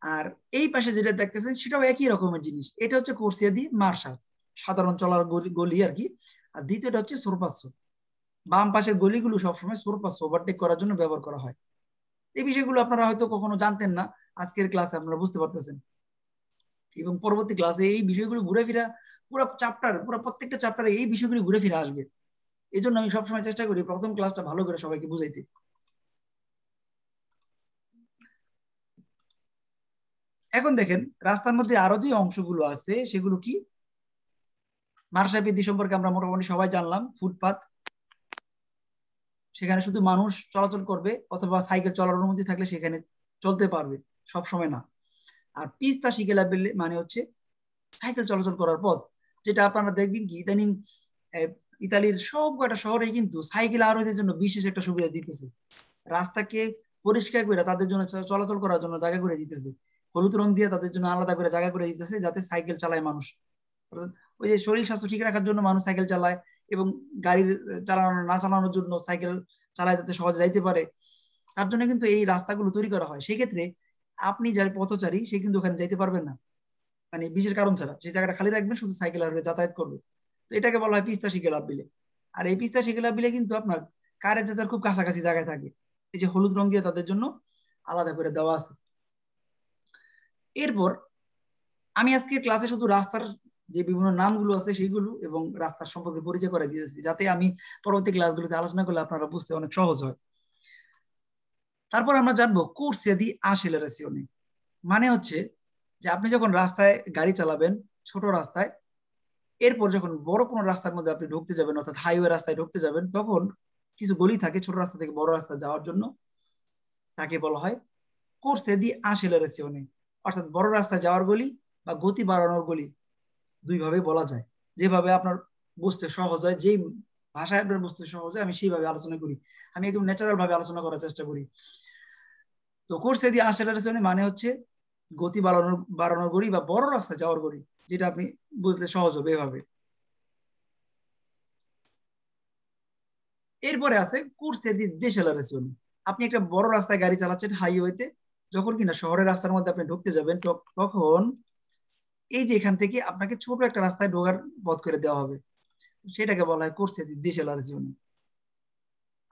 আর এই পাশে যেটা দেখতেছেন সেটাও একই রকমের জিনিস, এটা হচ্ছে কোর্সিয়া দি মার্শা, সাধারণ চলার গলি আর কি। আর দ্বিতীয়টা হচ্ছে সোরপাসো, বাম পাশের গলিগুলো সবসময় সোরপাসো, ওভারটেক করার জন্য ব্যবহার করা হয়। এই বিষয়গুলো আপনারা হয়তো কখনো জানতেন না, আজকের ক্লাসে আপনারা বুঝতে পারতেছেন, এবং পরবর্তী ক্লাসে এই বিষয়গুলো ঘুরে ফিরা পুরো প্রত্যেকটা চ্যাপ্টারে এই বিষয়গুলো ঘুরে ফিরে আসবে। এই জন্য আমি সবসময় চেষ্টা করি প্রথম ক্লাসটা ভালো করে সবাইকে বুঝাইতে। এখন দেখেন রাস্তার মধ্যে আরো যে অংশগুলো আছে সেগুলো কি, মার্শাপিদি সম্পর্কে আমরা মোটামুটি সবাই জানলাম। ফুটপাত, সেখানে শুধু মানুষ চলাচল করবে, অথবা সাইকেল চলার অনুমতি থাকলে সেখানে চলতে পারবে, সব সময় না। আর পিস্তা শিকেলাবেলে মানে হচ্ছে সাইকেল চলাচল করার পথ, যেটা আপনারা দেখবেন কি ইদানিং ইতালির সব কয়টা শহরে কিন্তু সাইকেল আরোহীদের জন্য বিশেষ একটা সুবিধা দিতেছে, রাস্তাকে পরিষ্কার করে তাদের জন্য চলাচল করার জন্য জায়গা করে দিতেছে, হলুদ রং দিয়ে তাদের জন্য আলাদা করে জায়গা করে দিতেছে, যাতে সাইকেল চালায় মানুষ। ওই যে শরীর স্বাস্থ্য ঠিক রাখার জন্য মানুষ সাইকেল চালায়, এবং গাড়ির চালানোর জন্য সাইকেল চালায় যাতে সহজে যাইতে পারে, তার জন্য কিন্তু এই রাস্তাগুলো তৈরি করা হয়। সেক্ষেত্রে আপনি যার পথচারী সে কিন্তু ওখানে যাইতে পারবেন না, মানে বিশেষ কারণ ছাড়া সেই জায়গাটা খালি রাখবেন, শুধু সাইকেল আর যাতায়াত করবে। তো এটাকে বলা হয় পিস্তা শিকেলাব বিলে। আর এই পিস্তা শিকেলাব বিলে কিন্তু আপনার কারের যাতায়াত খুব কাছাকাছি জায়গায় থাকে, এই যে হলুদ রং দিয়ে তাদের জন্য আলাদা করে দেওয়া আছে। এরপর আমি আজকে ক্লাসে শুধু রাস্তার যে বিভিন্ন নামগুলো আছে সেইগুলো এবং রাস্তার সম্পর্কে পরিচয় করে দিয়েছি, যাতে আমি পরবর্তী ক্লাসগুলোতে আলোচনা করলে আপনারা বুঝতে অনেক সহজ হয়। তারপর আমরা জানবো corsia di accelerazione, মানে হচ্ছে যে আপনি যখন রাস্তায় গাড়ি চালাবেন ছোট রাস্তায়, এরপর যখন বড় কোনো রাস্তার মধ্যে আপনি ঢুকতে যাবেন, অর্থাৎ হাইওয়ে রাস্তায় ঢুকতে যাবেন, তখন কিছু গলি থাকে ছোট রাস্তা থেকে বড় রাস্তা যাওয়ার জন্য, তাকে বলা হয় corsia di accelerazione, অর্থাৎ বড় রাস্তায় যাওয়ার গলি বা গতি বাড়ানোর গলি, দুইভাবে বলা যায়। যেভাবে আপনার বুঝতে সহজ হয়, যেই ভাষায় আপনার বুঝতে সহজ হয় আমি সেইভাবে আলোচনা করি, আমি একদম ন্যাচারাল ভাবে আলোচনা করার চেষ্টা করি। তো corsia di accelerazione মানে হচ্ছে গতি বাড়ানোর গলি বা বড় রাস্তায় যাওয়ার গলি, যেটা আপনি বুঝতে সহজ হবে এভাবে। এরপরে আছে corsia di decelerazione, আপনি একটা বড় রাস্তায় গাড়ি চালাচ্ছেন হাইওয়েতে, যখন কিনা শহরের রাস্তার মধ্যে আপনি ঢুকতে যাবেন, তখন এই যে এখান থেকে আপনাকে ছোট একটা রাস্তায় ঢোকার পথ করে দেওয়া হবে, সেটাকে বলা হয় corsia di decelerazione।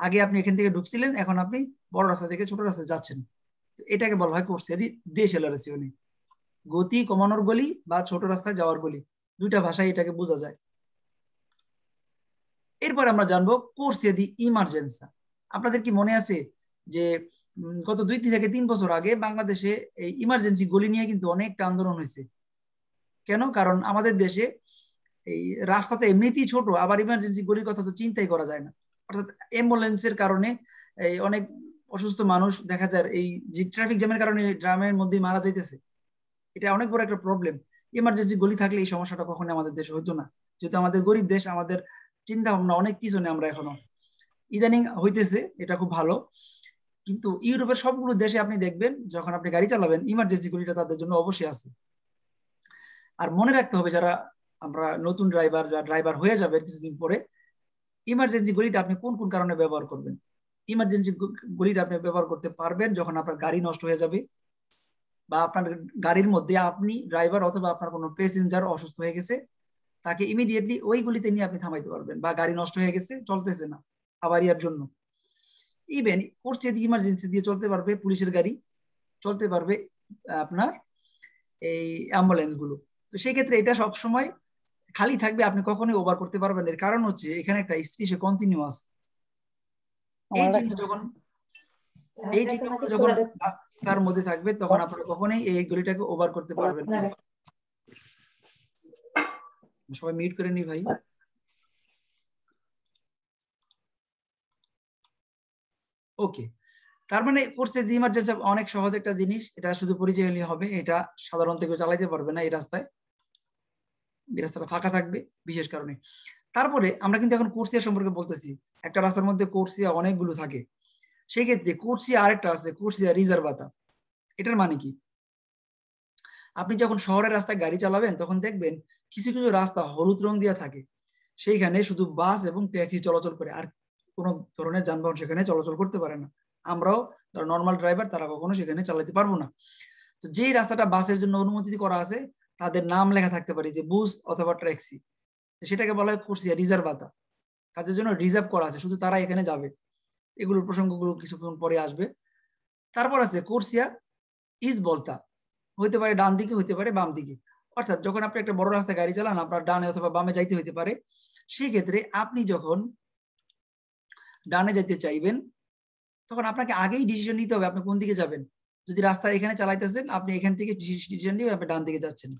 আগে আপনি এখান থেকে ঢুকছিলেন, এখন আপনি বড় রাস্তা থেকে ছোট রাস্তায় যাচ্ছেন, এটাকে বলা হয় corsia di decelerazione, গতি কমানোর গলি বা ছোট রাস্তায় যাওয়ার গলি, দুইটা ভাষায় এটাকে বোঝা যায়। এরপর আমরা জানবো corsia di emergenza। আপনাদের কি মনে আছে যে গত 2 থেকে 3 বছর আগে বাংলাদেশে এই ইমার্জেন্সি গলি নিয়ে কিন্তু অনেকটা আন্দোলন হয়েছে। কেন? কারণ আমাদের দেশে এই রাস্তাতে এমনিতেই ছোট, আবার ইমার্জেন্সি গলির কথা তো চিন্তাই করা যায় না। অর্থাৎ অ্যাম্বুলেন্সের কারণে এই অনেক অসুস্থ মানুষ দেখা যায় এই যে ট্রাফিক জ্যামের কারণে ড্রামের মধ্যে মারা যাইতেছে, এটা অনেক বড় একটা প্রবলেম। ইমার্জেন্সি গলি থাকলে এই সমস্যাটা কখনো আমাদের দেশে হইতো না, যেহেতু আমাদের গরিব দেশ, আমাদের চিন্তা ভাবনা অনেক পিছনে আমরা এখনো। ইদানিং হইতেছে, এটা খুব ভালো, কিন্তু ইউরোপের সবগুলো দেশে আপনি দেখবেন যখন আপনি গাড়ি চালাবেন ইমার্জেন্সি গলিটা তাদের জন্য অবশ্যই আছে। আর মনে রাখতে হবে, যারা আমরা নতুন ড্রাইভার হয়ে যাবেন কিছুদিন পরে, ইমার্জেন্সি গলিটা আপনি কোন কোন কারণে ব্যবহার করবেন। ইমার্জেন্সি গলিটা আপনি ব্যবহার করতে পারবেন যখন আপনার গাড়ি নষ্ট হয়ে যাবে, বা আপনার গাড়ির মধ্যে আপনি ড্রাইভার অথবা আপনার কোনো প্যাসেঞ্জার অসুস্থ হয়ে গেছে, তাকে ইমিডিয়েটলি ওই গলিতে নিয়ে আপনি থামাইতে পারবেন, বা গাড়ি নষ্ট হয়ে গেছে, চলতেছে না আবারিয়ার জন্য, ইভেন corsia di ইমার্জেন্সি দিয়ে চলতে পারবে পুলিশের গাড়ি, চলতে পারবে আপনার এই অ্যাম্বুলেন্স গুলো। তো সেই ক্ষেত্রে এটা সব সময় খালি থাকবে, আপনি কখনোই ওভার করতে পারবেন। এর কারণ হচ্ছে এখানে একটা স্ত্রীশে কন্টিনিউয়াস, এই চিহ্ন যখন রাস্তার মধ্যে থাকবে তখন আপনারা কখনোই এই গলিটাকে ওভার করতে পারবেন না। সবাই মিউট করে নি ভাই। ওকে, তার মানে corsia di emergenza অনেক সহজ একটা জিনিস, এটা শুধু পরিচয় নিয়ে হবে, এটা সাধারণত কেউ চালাইতে পারবে না এই রাস্তায়, এই রাস্তাটা ফাঁকা থাকবে বিশেষ কারণে। তারপরে আমরা কিন্তু এখন corsia সম্পর্কে বলতেছি, একটা রাস্তার মধ্যে corsia অনেকগুলো থাকে, সেই ক্ষেত্রে corsia আরেকটা আছে, corsia riservata। এটার মানে কি? আপনি যখন শহরের রাস্তায় গাড়ি চালাবেন তখন দেখবেন কিছু কিছু রাস্তা হলুদ রং দেওয়া থাকে, সেইখানে শুধু বাস এবং ট্যাক্সি চলাচল করে, আর কোনো ধরনের যানবাহন সেখানে চলাচল করতে পারে না। আমরাও যারা নর্মাল ড্রাইভার তারা কখনো সেখানে চালাতে পারবো না। তো যেই রাস্তাটা বাসের জন্য অনুমতি করা আছে তাদের নাম লেখা থাকতে পারে, যে বুস অথবা ট্যাক্সি, সেটাকে বলা হয় corsia riservata, তাদের জন্য রিজার্ভ করা আছে, শুধু তারা এখানে যাবে। এগুলোর প্রসঙ্গগুলো কিছুক্ষণ পরে আসবে। তারপর আছে corsia svolta, হইতে পারে ডান দিকে, হইতে পারে বাম দিকে, অর্থাৎ যখন আপনি একটা বড় রাস্তায় গাড়ি চালান আপনার ডানে অথবা বামে যাইতে হইতে পারে, সেই ক্ষেত্রে আপনি যখন ডানে যাইতে চাইবেন তখন আপনাকে আগেই ডিসিশন নিতে হবে আপনি কোন দিকে যাবেন। যদি রাস্তা এখানে চালাইতেছেন আপনি এখান থেকে ডিসিশন নিয়ে আপনি ডান দিকে যাচ্ছেন,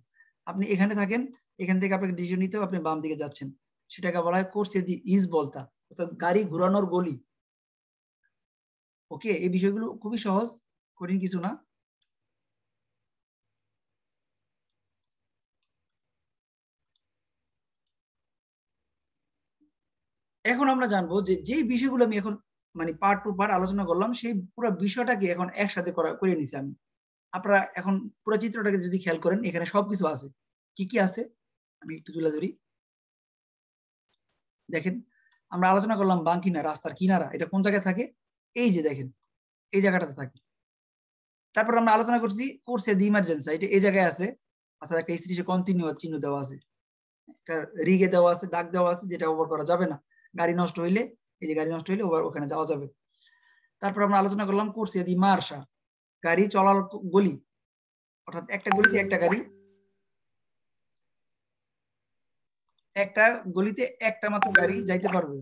আপনি এখানে থাকেন এখান থেকে আপনাকে ডিসিশন নিতে হবে আপনি বাম দিকে যাচ্ছেন, সেটাকে বলা হয় corsia di svolta, অর্থাৎ গাড়ি ঘোরানোর গলি। ওকে, এই বিষয়গুলো খুবই সহজ, কঠিন কিছু না। এখন আমরা জানবো যে যে বিষয়গুলো আমি এখন মানে পার্ট টু পার্ট আলোচনা করলাম, সেই পুরো বিষয়টাকে এখন একসাথে করে নিছি আমি। আপনারা এখন পুরো চিত্রটাকে যদি খেয়াল করেন এখানে সবকিছু আছে। কি কি আছে আমি একটু তুলে ধরি। দেখেন, আমরা আলোচনা করলাম বাঙ্কিনা, রাস্তার কিনারা, এটা কোন জায়গায় থাকে? এই যে দেখেন এই জায়গাটাতে থাকে। তারপর আমরা আলোচনা করছি corsia di emergenza, এটা এই জায়গায় আছে, অর্থাৎ একটা স্ত্রী কন্টিনিউয়াস চিহ্ন দেওয়া আছে, একটা রিগে দেওয়া আছে, দাগ দেওয়া আছে, যেটা ওভার করা যাবে না। গাড়ি নষ্ট হইলে, এই যে গাড়ি নষ্ট হইলে ওখানে যাওয়া যাবে। তারপর আমরা আলোচনা করলাম corsia di marcia, গাড়ি চলার গলি, অর্থাৎ একটা গলিতে একটা মাত্র গাড়ি যাইতে পারবে।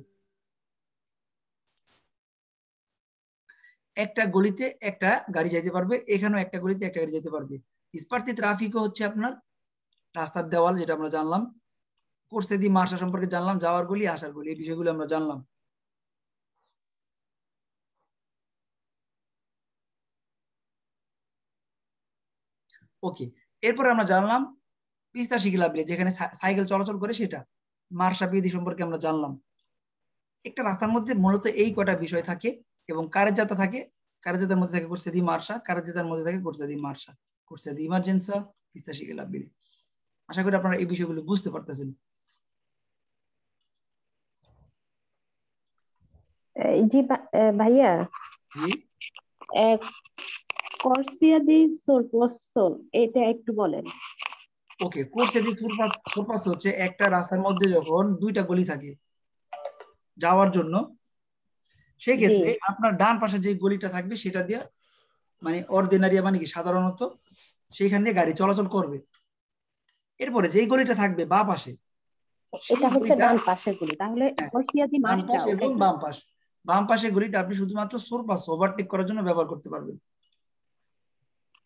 একটা গলিতে একটা গাড়ি যাইতে পারবে, এখানেও একটা গলিতে একটা গাড়ি যেতে পারবে। স্পার্তি ট্রাফিকও হচ্ছে আপনার রাস্তার দেওয়াল, যেটা আমরা জানলাম। কোর্সে দি মার্শা সম্পর্কে জানলাম, যাওয়ার গলি আসার গলি, এই বিষয়গুলো আমরা জানলাম। ওকে, এরপরে আমরা জানলাম পিস্তা শিকিলাবিলে, যেখানে সাইকেল চলাচল করে, সেটা মার্শা বিধি সম্পর্কে আমরা জানলাম। একটা রাস্তার মধ্যে মূলত এই কটা বিষয় থাকে এবং কারের যাত্রা থাকে। কারের যাত্রার মধ্যে থাকে কোর্সে দি মার্শা, কারের যাত্রার মধ্যে থাকে কোর্সে দি মার্শা, কোর্সে দি ইমার্জেন্সা, পিস্তা শিকিলাবিলে। আশা করি আপনারা এই বিষয়গুলো বুঝতে পারতেছেন। জি ভাইয়া, জি, কর্সিয়া দি সোরপোসল এটা একটু বলেন। ওকে, কোর্সে দি সুরপাস হচ্ছে একটা রাস্তার মধ্যে যখন দুইটা গলি থাকে যাওয়ার জন্য, সেই ক্ষেত্রে আপনার ডান পাশে যে গলিটা থাকবে সেটা দিয়ে, মানে অর্ডিনারিয়া মানে কি সাধারণত, সেইখান দিয়ে গাড়ি চলাচল করবে। এরপরে যেই গলিটা থাকবে বাম পাশে, এটা হচ্ছে ডান পাশের গলি, তাহলে কর্সিয়া দি ডান পাশ মার্শা এবং বাম পাশ, বাম পাশে গলিটা আপনি শুধুমাত্র সুরপাস ওভারটেক করার জন্য ব্যবহার করতে পারবেন।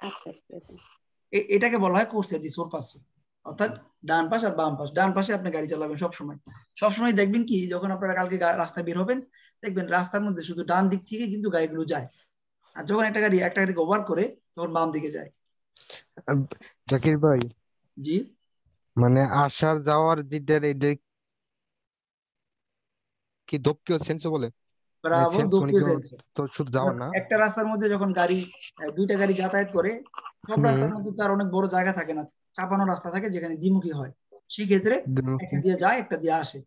আচ্ছা, এটাকে বলা হয় কোর্সিয়া দি সুরপাস, অর্থাৎ ডান পাশ আর বাম পাশ। ডান পাশে আপনি গাড়ি চালাবেন সবসময়। সবসময় দেখবেন কি, যখন আপনারা কালকে রাস্তায় বের হবেন, দেখবেন রাস্তার মধ্যে শুধু ডান দিক থেকে কিন্তু গাড়িগুলো যায়, আর যখন একটা গাড়িকে ওভার করে তখন বাম দিকে যায়। জাকির ভাই, জি, মানে আসার যাওয়ার যেটার এটা কি দোপকিও সেন্সও বলে? ব্রাভো, দোপকিও সেন্সো। তো শুধু যাওয়ার না, একটা রাস্তার মধ্যে যখন দুইটা গাড়ি যাতায়াত করে, সব রাস্তার মধ্যে তার অনেক বড় জায়গা থাকে না, চাপানো রাস্তা থাকে যেখানে দ্বিমুখী হয়, সেই ক্ষেত্রে একটা দিয়ে যায় একটা দিয়ে আসে।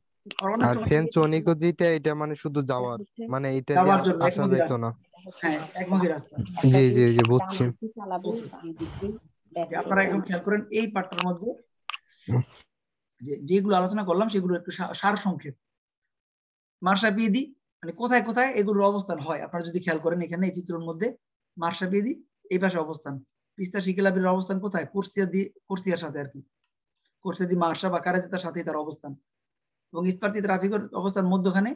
আর সেন্সোনিকো যেটা, এটা মানে শুধু যাওয়ার, মানে এটা দিয়ে যাওয়ার জন্য আসা যাইতো না। হ্যাঁ, একমুখী রাস্তা। জি জি জি, বুঝছি। আপনারা এখন খেয়াল করেন এই পার্টটার মধ্যে যেগুলো আলোচনা করলাম সেগুলো একটু সার সংক্ষেপ। মার্শা পিয়েদি মানে কোথায় কোথায় এগুলোর অবস্থান হয়, আপনারা যদি খেয়াল করেন এখানে এই চিত্রের মধ্যে মার্শা পিয়েদি এই পাশে অবস্থান, পিস্তা শিকিলাবির অবস্থান কোথায়, কোর্সিয়ার সাথে আর কি, কোর্সিয়া দি মার্শা বা কারাজেতার সাথেই তার অবস্থান। এবং স্পার্তি ট্রাফিকের অবস্থান মধ্যখানে,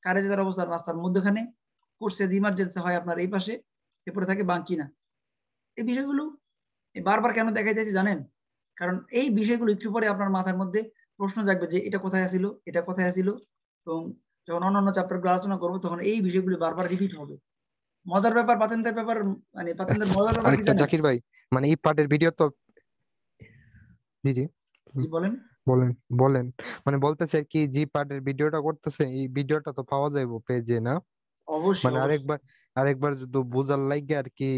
কারাজেতার অবস্থান রাস্তার মধ্যখানে, কোর্সিয়া দি ইমার্জেন্সি হয় আপনার এই পাশে, এরপরে থাকে বাঙ্কিনা। এই বিষয়গুলো বারবার কেন দেখা যাচ্ছে জানেন? কারণ এই বিষয়গুলো একটু পরে আপনার মাথার মধ্যে প্রশ্ন জাগবে যে এটা কোথায় আসিল, এটা কোথায় আসিল, এবং যখন অন্যান্য চ্যাপ্টারগুলো আলোচনা করবো তখন এই বিষয়গুলো বারবার রিপিট হবে। মজার ব্যাপার, পাতেন্টের ব্যাপার, মানে পাতেন্টের মজার ব্যাপার কি আরেকটা জানেন? জাকির ভাই, মানে এই পার্টের ভিডিও তো, জি জি জি বলেন বলেন বলেন, মানে বলতেছে কি, জি পার্টের ভিডিওটা করতেছে, এই ভিডিওটা তো পাওয়া যাবে পেজে না? অবশ্যই মানে আরেকবার যদি বুঝার লাগে আর কি,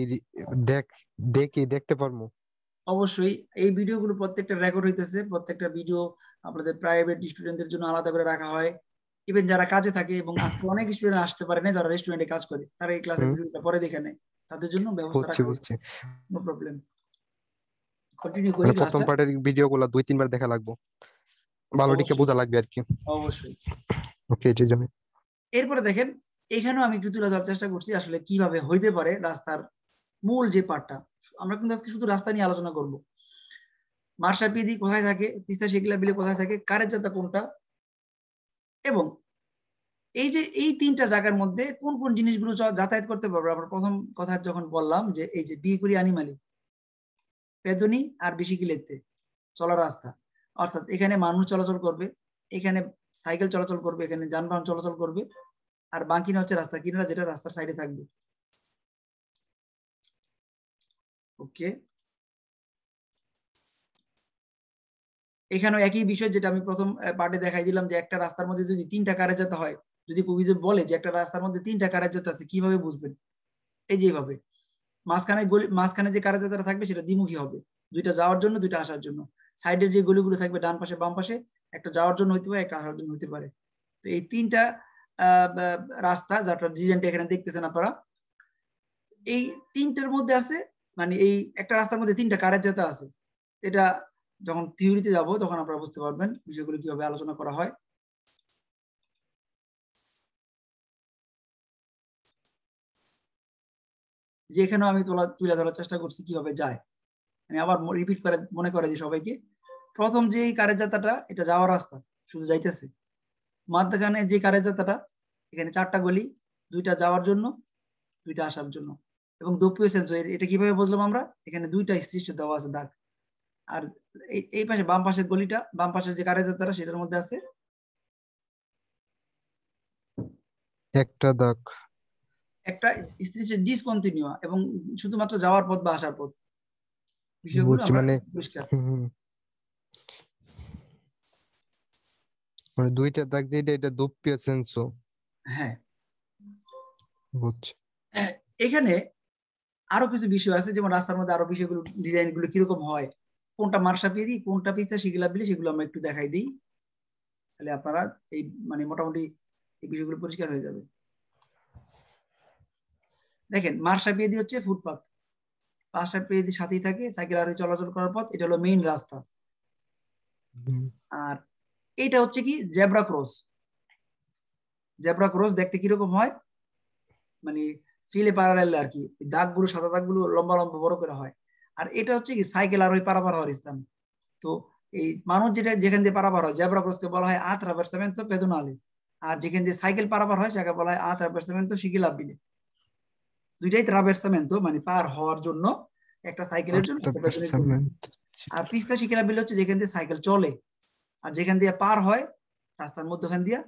দেখতে পারবো। অবশ্যই এই ভিডিওগুলো প্রত্যেকটা রেকর্ড হইতেছে, প্রত্যেকটা ভিডিও আপনাদের প্রাইভেট স্টুডেন্টদের জন্য আলাদা করে রাখা হয়। ইভেন যারা কাজে থাকে, এবং আজকে অনেক স্টুডেন্ট আসতে পারে না, যারা রেস্টুরেন্টে কাজ করে, তারা এই ক্লাসের ভিডিওটা পরে দেখে নেয়, তাদের জন্য ব্যবস্থা রাখা হয়েছে। নো প্রবলেম, কন্টিনিউ করি মানে প্রথম ক্লাসটা। পার্টের ভিডিওগুলো 2-3 বার দেখা লাগবে, ভালো দিকে বোঝা লাগবে আর কি। অবশ্যই। ওকে, এটার জন্য এরপরে দেখেন, এখানেও আমি একটু তুলে ধরার চেষ্টা করছি আসলে কিভাবে হইতে পারে রাস্তার মূল যে পার্টটা। আমরা কিন্তু আজকে শুধু রাস্তা নিয়ে আলোচনা করব। মার্শা পিদি কোথায় থাকে, পিস্তা শিকিলাবিলে কোথায় থাকে, কারের যাত্রা কোনটা, এবং এই যে এই তিনটা জায়গার মধ্যে কোন কোন জিনিসগুলো যাতায়াত করতে পারবে। আমরা প্রথম কথা যখন বললাম যে এই যে বিকুরি আনিমালি, পেদনি আর বিশিকিলেতে চলার রাস্তা, অর্থাৎ এখানে মানুষ চলাচল করবে, এখানে সাইকেল চলাচল করবে, এখানে যানবাহন চলাচল করবে, আর বাকি হচ্ছে রাস্তা কিনারা, যেটা রাস্তার সাইডে থাকবে। ওকে, এখানেও একই বিষয় যেটা আমি প্রথম পার্টে দেখাই দিলাম, যে একটা রাস্তার মধ্যে যদি তিনটা কারে যেতে হয়, যদি কুইজে বলে যে একটা রাস্তার মধ্যে তিনটা কারে যেতে আছে, কিভাবে বুঝবেন? এই যে এইভাবে মাঝখানে যে কারে যেতে থাকবে সেটা দ্বিমুখী হবে, দুইটা যাওয়ার জন্য দুইটা আসার জন্য। সাইডের যে গলিগুলো থাকবে ডান পাশে বাম পাশে, একটা যাওয়ার জন্য হইতে পারে, একটা আসার জন্য হইতে পারে। তো এই তিনটা রাস্তা, যাটা ডিজাইনটা এখানে দেখতেছেন আপনারা, এই তিনটার মধ্যে আছে, মানে এই একটা রাস্তার মধ্যে তিনটা কারের যেতে আছে। এটা যখন থিওরিতে যাব তখন আপনারা বুঝতে পারবেন বিষয়গুলো কিভাবে আলোচনা করা হয়। যেখানেও আমি তুলে ধরার চেষ্টা করছি কিভাবে যায়। আমি আবার রিপিট করে মনে করে দিই সবাইকে। প্রথম যে কারের যাত্রাটা, এটা যাওয়ার রাস্তা, শুধু যাইতেছে। মাঝখানে যে কারের যাত্রাটা, এখানে চারটা গলি, দুইটা যাওয়ার জন্য, দুইটা আসার জন্য। এবং দোপীয় সেন্সর এটা কিভাবে বুঝলাম আমরা, এখানে দুইটা স্থির দেওয়া আছে দাগ, আর এই পাশে বাম পাশের গলিটা, বাম পাশের যে কারের যাত্রা সেটার মধ্যে আছে একটা দাগ, একটা স্থির ডিসকন্টিনিউ এবং শুধুমাত্র যাওয়ার পথ বা আসার পথ, বিষয়গুলো বুঝছি। আমরা মানে পরিষ্কার। মানে দুইটা দাগ যেটা এটা দোপীয় সেন্সর। হ্যাঁ বুঝছি। এখানে আরো কিছু বিষয় আছে, যেমন রাস্তার মধ্যে আরো বিষয়গুলো ডিজাইন গুলো কিরকম হয়, কোনটা মার্শাপিয়েদি কোনটা পিস্তা শিগিলাবিলি, সেগুলো আমরা একটু দেখাই দিই, তাহলে আপনারা এই মানে মোটামুটি এই বিষয়গুলো পরিষ্কার হয়ে যাবে। দেখেন মার্শাপিয়েদি হচ্ছে ফুটপাথ, মার্শাপিয়েদির সাথেই থাকে সাইকেল আরোহী চলাচল করার পথ, এটা হলো মেইন রাস্তা। আর এটা হচ্ছে কি জেব্রা ক্রস। জেব্রা ক্রস দেখতে কিরকম হয়, মানে ফিলে প্যারালাল আর কি, দাগগুলো সাদা দাগগুলো লম্বা লম্বা বড় করে হয়। আর এটা হচ্ছে কি সাইকেল আরোহী পারাপার হওয়ার স্থান। তো এই মানুষ যেটা যেখান দিয়ে পারাপার হয় জেব্রা ক্রসকে বলা হয় attraversamento pedonale, আর যেখান দিয়ে সাইকেল পারাপার হয় সেটাকে বলা হয় attraversamento ciclabile। দুইটাই ট্রাভার্সামেন্টো মানে পার হওয়ার জন্য, একটা সাইকেলের জন্য একটা পেডনের জন্য। আর পিস্তা শিকিলাবিল হচ্ছে যেখান দিয়ে সাইকেল চলে, আর যেখান দিয়ে পার হয় রাস্তার মধ্যখান দিয়ে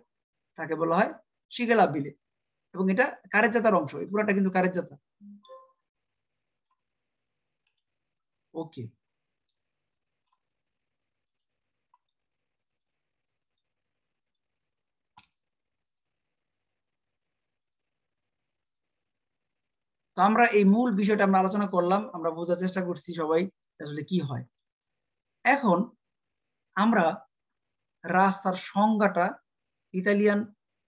তাকে বলা হয় শিকিলাবিলে। এবং এটা কারের জাতার অংশ, এই পুরাটা কিন্তু কারের জাতা। ওকে, তো আমরা এই মূল বিষয়টা আমরা আলোচনা করলাম, আমরা বোঝার চেষ্টা করছি সবাই আসলে কি হয়। এখন আমরা রাস্তার সংজ্ঞাটা ইতালিয়ান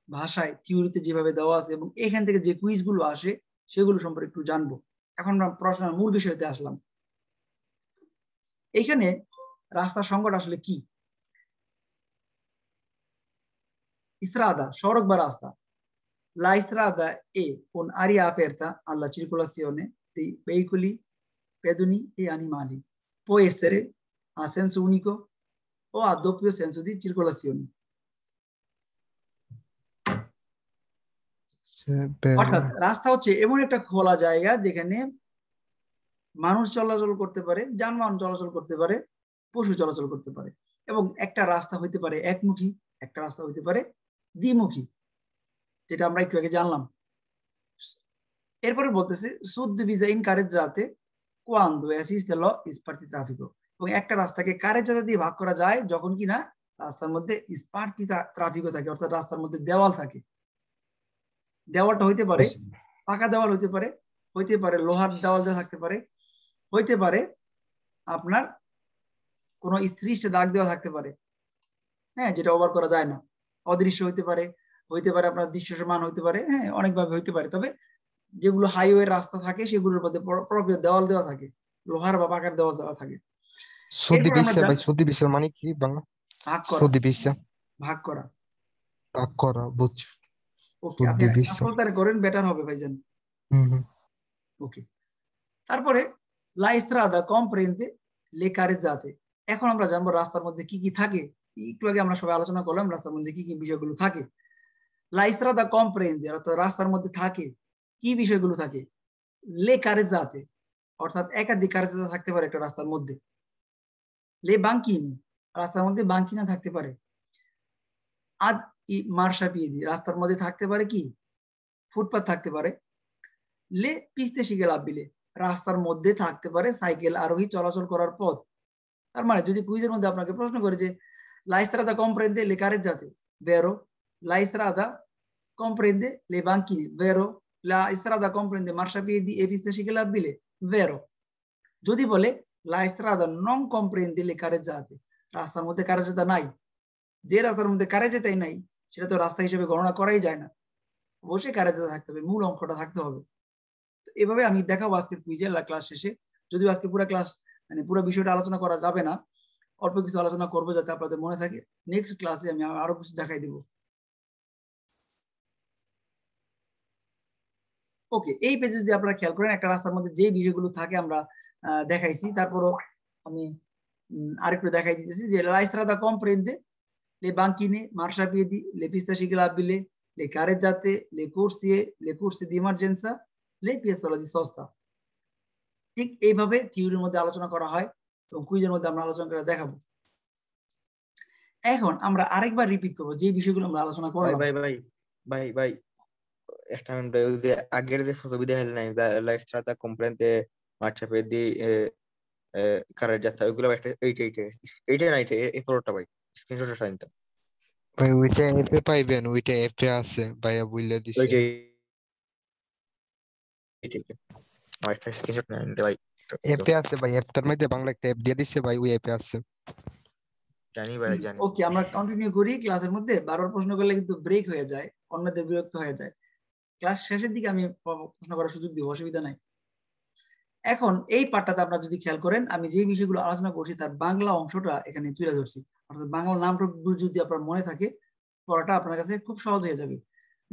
ভাষায় থিওরিতে যেভাবে দেওয়া আছে এবং এখান থেকে যে কুইজগুলো আসে সেগুলো সম্পর্কে একটু জানবো। এখন আমরা প্রশ্নের মূল বিষয়তে আসলাম। এখানে রাস্তার সংজ্ঞাটা আসলে কি? strada, সড়ক বা রাস্তা। La strada è un'area aperta alla circolazione dei veicoli, pedoni e animali. Può essere a senso unico o a doppio senso di circolazione. অর্থাৎ রাস্তা হচ্ছে এমন একটা খোলা জায়গা যেখানে মানুষ চলাচল করতে পারে, যানবাহন চলাচল করতে পারে, পশু চলাচল করতে পারে। এবং একটা রাস্তা হইতে পারে একমুখী, একটা রাস্তা হইতে পারে দ্বিমুখী, যেটা আমরা একটু আগে জানলাম। এরপরে বলতেছে suddivisa in carreggiate quando esiste lo spartitraffico, এবং একটা রাস্তাকে কারেজ্জাতা দিয়ে ভাগ করা যায় যখন কিনা রাস্তার মধ্যে স্পার্টিট্রাফিকও থাকে, অর্থাৎ রাস্তার মধ্যে দেওয়াল থাকে। দেওয়ালটা হইতে পারে পাকা দেওয়াল, হইতে পারে লোহার দেওয়াল দেওয়া থাকতে পারে, হইতে পারে আপনার কোন স্থির দাগ দেওয়া থাকতে পারে, হ্যাঁ, যেটা ওভার করা যায় না। অদৃশ্য হইতে পারে আপনার দৃশ্যমান হইতে পারে, হ্যাঁ, অনেকভাবে হইতে পারে। তবে যেগুলো হাইওয়ে রাস্তা থাকে সেগুলোর মধ্যে প্রপ্রিয় দেওয়াল দেওয়া থাকে, লোহার বা পাকার দেওয়াল দেওয়া থাকে। সুদিবিসা মানে কি বাংলা? ভাগ করা, সুদিবিসা ভাগ করা, ভাগ করা, বুঝছি। ওকে, আপনি আসলটা করেন বেটার হবে ভাইজান। ওকে, তারপরে la strada comprende le carreggiate। এখন আমরা জানবো রাস্তার মধ্যে কি কি থাকে। একটু আগে আমরা সবাই আলোচনা করলাম রাস্তার মধ্যে কি কি বিষয়গুলো থাকে। la strada comprende অর্থাৎ রাস্তার মধ্যে থাকে কি বিষয়গুলো থাকে, le carreggiate অর্থাৎ একাধিক কারেজ্জাতা থাকতে পারে একটা রাস্তার মধ্যে। le banchine রাস্তার মধ্যে বাঙ্কিনা থাকতে পারে। ad i marciapiedi রাস্তার মধ্যে থাকতে পারে কি ফুটপাথ থাকতে পারে। le piste ciclabili রাস্তার মধ্যে থাকতে পারে সাইকেল আরোহী চলাচল করার পথ। তার মানে যদি কুইজের মধ্যে আপনাকে প্রশ্ন করে যে la strada comprende le carreggiate, vero? La strada comprende le banchine, vero? La strada comprende marciapiedi e piste ciclabili, vero? যদি বলে la strada non comprende le carreggiate রাস্তার মধ্যে কারেজ্জাতা নাই, যে রাস্তার মধ্যে কারেজ্জাতাই নাই সেটা তো রাস্তা হিসেবে গণনা করাই যায় না, অবশ্যই কারেজ্জাতা থাকতে হবে, মূল অঙ্কটা থাকতে হবে। এভাবে আমি দেখাবো আজকের কুইজের ক্লাস শেষে, যদিও আজকে পুরো ক্লাস মানে পুরো বিষয়টা আলোচনা করা যাবে না, অল্প কিছু আলোচনা করবো যাতে আপনাদের মনে থাকে। নেক্সট ক্লাসে আমি আরো কিছু দেখাই দিব। ওকে, এই পেজে যদি আপনারা খেয়াল করেন একটা রাস্তার মধ্যে যে বিষয়গুলো থাকে আমরা দেখাইছি, তারপরও আমি আরেকটু দেখাই দিতেছি যে la strada comprende le banchine, marciapiedi, le piste ciclabili, le carreggiate, le corsie di emergenza, le piazzola di sosta। ঠিক এইভাবে থিওরির মধ্যে আলোচনা করা হয় এবং কুইজের মধ্যে আমরা আলোচনা করে দেখাবো। এখন আমরা আরেকবার রিপিট করবো যে বিষয়গুলো আমরা আলোচনা করলাম। ভাই একটা মিনিট ভাই, ওই যে আগের যে ছবি দেখাইলেন নাই, la strada comprende marciapiedi carreggiata, ওইগুলো একটা এইটা না, এই পুরোটা ভাই স্ক্রিনশট টাইম দাও ভাই। ওইটা এপে পাইবেন, ওইটা এপে আছে ভাইয়া, বুঝলে দিছি ওইটা আমার একটা স্ক্রিনশট নেন ভাই। এপে আছে ভাই, অ্যাপটার মধ্যে বাংলা একটা অ্যাপ দিয়ে দিছে ভাই, ওই অ্যাপে আছে। জানি ভাই জানি। ওকে, আমরা কন্টিনিউ করি। ক্লাসের মধ্যে বারবার প্রশ্ন করলে কিন্তু ব্রেক হয়ে যায়, অন্যদের বিরক্ত হয়ে যায়। ক্লাস শেষের দিকে আমি প্রশ্ন করার সুযোগ দিব, অসুবিধা নাই। এখন এই পার্টটাতে আপনারা যদি খেয়াল করেন, আমি যে বিষয়গুলো আলোচনা করছি তার বাংলা অংশটা এখানে তুলে ধরছি। অর্থাৎ বাংলা নামগুলো যদি আপনার মনে থাকে, পড়াটা আপনার কাছে খুব সহজ হয়ে যাবে।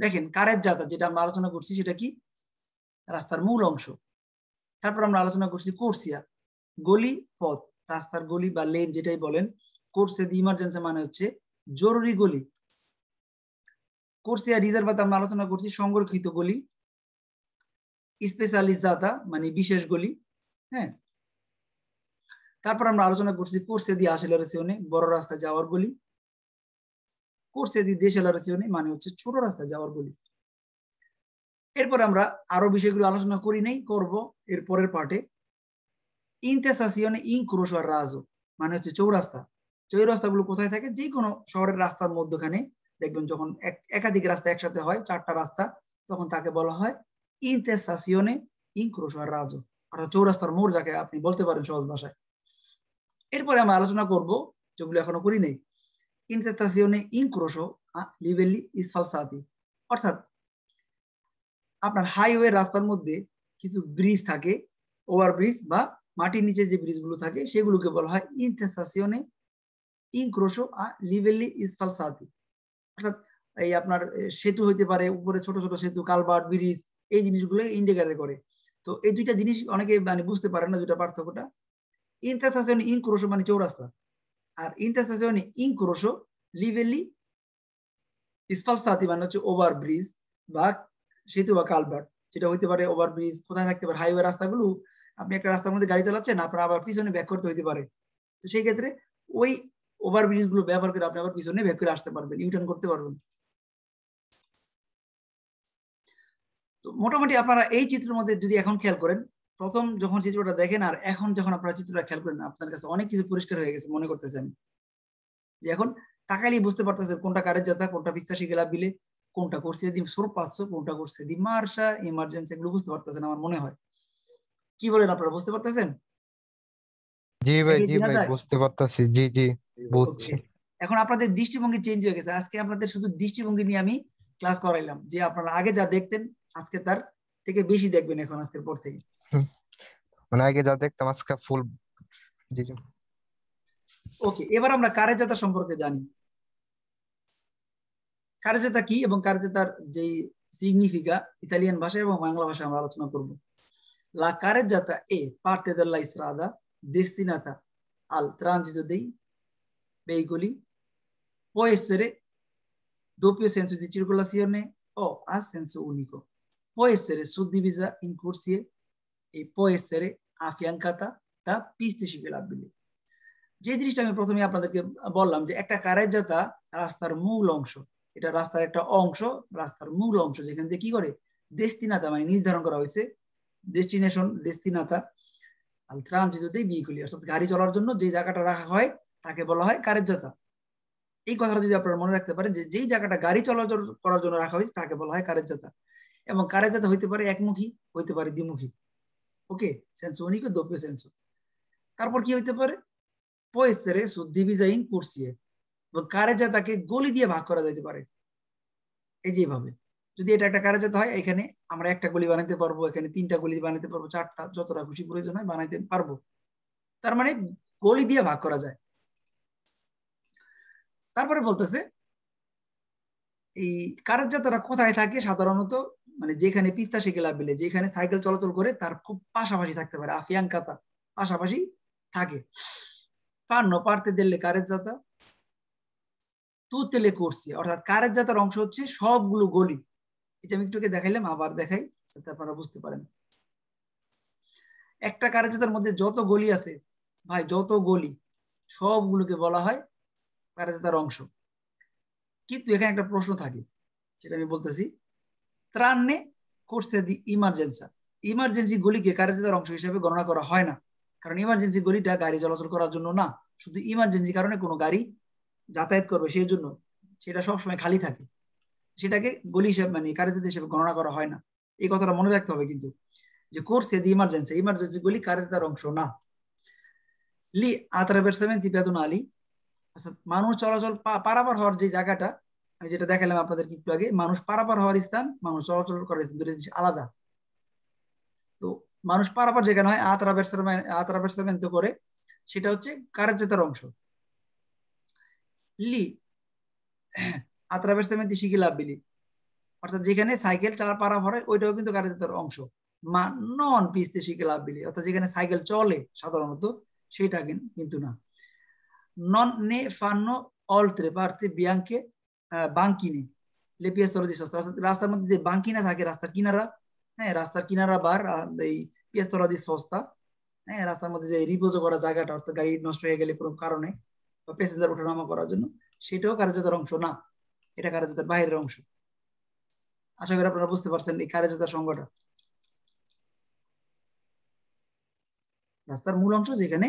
দেখেন, কারেজ্জাতা যেটা আমরা আলোচনা করছি সেটা কি? রাস্তার মূল অংশ। তারপর আমরা আলোচনা করছি কোর্সিয়া, গলি পথ, রাস্তার গলি বা লেন যেটাই বলেন। কোর্সে দি ইমার্জেন্সি মানে হচ্ছে জরুরি গলি। কোর্সিয়া রিজার্ভাতে আমরা আলোচনা করছি সংরক্ষিত গলি। স্পেশালিজাতা মানে বিশেষ গলি। হ্যাঁ, তারপর আমরা আলোচনা করছি কোর্সে দি আসেলারেশনে বড় রাস্তায় যাওয়ার গলি। কোর্সে দি দেশেলারেশনে মানে হচ্ছে ছোট রাস্তায় যাওয়ার গলি। এরপর আমরা আরো বিষয়গুলো আলোচনা করি নাই, করব এর পরের পার্টে। ইন্তেসাসিয়নে ইনক্রোশো আর রাজো মানে হচ্ছে চৌরাস্তা। চৌরাস্তাগুলো কোথায় থাকে? যে কোনো শহরের রাস্তার মধ্যখানে দেখবেন যখন একাধিক রাস্তা একসাথে হয়, 4টা রাস্তা, তখন তাকে বলা হয় ইন্তেসাসিয়নে ইনক্রোশো আর রাজো, অর্থাৎ চৌরাস্তার মোড় যাকে আপনি বলতে পারেন সহজ ভাষায়। এরপরে আমরা আলোচনা করব যেগুলো এখনো করি নাই, ইন্তেসাসিয়নে ইনক্রোশো লিভেলি স্ফালসাতি, অর্থাৎ আপনার হাইওয়ে রাস্তার মধ্যে কিছু ব্রিজ থাকে, ওভারব্রিজ বা মাটির নিচে যে ব্রিজগুলো থাকে সেগুলোকে বলা হয় ইন্তেসাসিয়নে ইনক্রোশো লিভেলি স্ফালসাতি। অর্থাৎ এই আপনার সেতু হইতে পারে, উপরে ছোট ছোট সেতু, কালভার্ট, ব্রিজ, এই জিনিসগুলো ইন্ডিকেট করে। তো এই দুইটা জিনিস অনেকে মানে বুঝতে পারেন না, দুইটা পার্থক্যটা। ইন্তেসাসিয়নে ইনক্রোশো মানে চৌরাস্তা, আর ইন্তেসাসিয়নে ইনক্রোশো লিভেলি স্ফালসাতি মানে হচ্ছে ওভারব্রিজ বা সেতু বা কালভার্ট, যেটা হইতে পারে ওভারব্রিজ। কোথায় থাকতে পারে? হাইওয়ে রাস্তাগুলো, আপনি একটা রাস্তার মধ্যে গাড়ি চালাচ্ছেন, আপনার আবার পিছনে ব্যাক করতে হইতে পারে। তো সেই ক্ষেত্রে ওই ওভারব্রিজ গুলো ব্যবহার করে আপনি আবার পিছনে ব্যাক করে আসতে পারবেন, ইউটার্ন করতে পারবেন। তো মোটামুটি আপনারা এই চিত্রের মধ্যে যদি এখন খেয়াল করেন, প্রথম যখন চিত্রটা দেখেন আর এখন যখন আপনারা চিত্রটা খেয়াল করেন, আপনার কাছে অনেক কিছু পরিষ্কার হয়ে গেছে মনে করতেছেন। যে এখন তাকালেই বুঝতে পারতেছেন কোনটা কারেজ্জাতা, কোনটা পিস্তাশি গেলাবিলে, কোনটা করছে দি সোরপাচ্ছ, কোনটা করছে দি মার্শা, ইমার্জেন্সি, এগুলো বুঝতে পারতেছেন আমার মনে হয়। কি বলেন আপনারা, বুঝতে পারতেছেন? জি ভাই বুঝতে পারতাছি। জি জি বুঝছি। এখন আপনাদের দৃষ্টিভঙ্গি চেঞ্জ হয়ে গেছে। আজকে আপনাদের শুধু দৃষ্টিভঙ্গি নিয়ে আমি ক্লাস করাইলাম, যে আপনারা আগে যা দেখতেন আজকে তার থেকে বেশি দেখবেন এখন আজকের পর থেকে। মানে আগে যা দেখতাম আজকে ফুল। জি জি। ওকে, এবার আমরা কারেজ্জাতা সম্পর্কে জানি। কারেজ্জাতা কি এবং কারেজ্জাতার যে সিগনিফিকা ইতালিয়ান ভাষা এবং বাংলা ভাষায় আমরা আলোচনা করব। La carreggiata è parte della strada destinata al transito dei veicoli, può essere doppio senso di circolazione o a senso unico, può essere suddivisa in corsie e può essere affiancata da piste ciclabili। যে জিনিসটা আমি প্রথমে আপনাদেরকে বললাম যে একটা কারেজ্জাতা রাস্তার মূল অংশ, এটা রাস্তার একটা অংশ, রাস্তার মূল অংশ, যেখান থেকে কি করে ডেস্টিনাতা মানে নির্ধারণ করা হয়েছে, ডেস্টিনেশন ডেস্টিনাতা আল ট্রানজিটো দেই ভেহিকলি, অর্থাৎ গাড়ি চলার জন্য যে জায়গাটা রাখা হয় তাকে বলা হয় কারেজ্জাতা। এই কথাটা যদি আপনারা মনে রাখতে পারেন যে যেই জায়গাটা গাড়ি চলাচল করার জন্য রাখা হয়েছে তাকে বলা হয় কারেজ্জাতা। এবং কারেজ্জাতা হইতে পারে একমুখী, হইতে পারে দ্বিমুখী। ওকে, সেন্সো উনিকো doppio senso। তারপর কি হইতে পারে? può essere suddivisa in corsie, এবং কারেজ্জাতাকে গলি দিয়ে ভাগ করা যেতে পারে। এই যেভাবে যদি এটা একটা কারেজ্জাতা হয়, এখানে আমরা একটা গলি বানাতে পারবো, এখানে 3টা গলি বানাতে পারবো, 4টা, যতটা খুশি প্রয়োজন হয় বানাইতে পারবো। তার মানে গলি দিয়ে ভাগ করা যায়। তারপরে বলতেছে এই কারেজ্জাতারা কোথায় থাকে সাধারণত, মানে যেখানে পিস্তা সেকেলাবিলে, যেখানে সাইকেল চলাচল করে তার খুব পাশাপাশি থাকতে পারে, আফিয়াঙ্কাতা পাশাপাশি থাকে। fanno parte delle carreggiata tutte le corsie, অর্থাৎ কারেজ্জাতার অংশ হচ্ছে সবগুলো গলি। এটা আমি একটুকে দেখাইলাম, আবার দেখাই। যাতে আপনারা বুঝতে পারেন। একটা কারেজাতার মধ্যে যত গলি আছে ভাই, যত গলি সবগুলোকে বলা হয় কারেজাতার অংশ। কিন্তু এখানে একটা প্রশ্ন থাকে, সেটা আমি বলতেছি। ত্রান্নে করছে দি ইমার্জেন্সা, ইমার্জেন্সি গলিকে কারেজাতার অংশ হিসেবে গণনা করা হয় না, কারণ ইমার্জেন্সি গলিটা গাড়ি চলাচল করার জন্য না, শুধু ইমার্জেন্সি কারণে কোনো গাড়ি যাতায়াত করবে সেই জন্য সেটা সবসময় খালি থাকে, সেটাকে গলি হিসেবে মানে কারেজাত হিসেবে গণনা করা হয় না। এই কথাটা মনে রাখতে হবে কিন্তু, যে করছে দি ইমার্জেন্সি, ইমার্জেন্সি গলি কারেজাতার অংশ না। লি attraversamenti pedonali, অর্থাৎ মানুষ চলাচল পারাপার হওয়ার যে জায়গাটা আমি যেটা দেখালাম আপনাদের একটু আগে, মানুষ পারাপার হওয়ার স্থান, মানুষ চলাচল করার স্থান দুটো জিনিস আলাদা। তো মানুষ পারাপার যেখানে হয় attraversamento করে, সেটা হচ্ছে কারেজাতার অংশ। লি attraversamenti ciclabili, অর্থাৎ যেখানে সাইকেল চালা পারাপার হয় ওইটাও কিন্তু কারেজাতার অংশ। নন পিস্তে ciclabili, অর্থাৎ যেখানে সাইকেল চলে সাধারণত সেটা কিন্তু না। non ne fanno oltre parte bianche banchine le piazzole di sosta, অর্থাৎ রাস্তার মধ্যে যে বাঙ্কিনা থাকে রাস্তার কিনারা, হ্যাঁ রাস্তার কিনারা বার এই পিয়াস্তোলা দি সোস্তা, হ্যাঁ রাস্তার মধ্যে যে রিপোজ করা জায়গাটা, অর্থাৎ গাড়ি নষ্ট হয়ে গেলে কোনো কারণে বা প্যাসেঞ্জার ওঠানামা করার জন্য, সেটাও কারেজাতার অংশ না, এটা কারেজাতার বাইরের অংশ। আশা করি আপনারা বুঝতে পারছেন এই কারেজাতার সংজ্ঞাটা। রাস্তার মূল অংশ যেখানে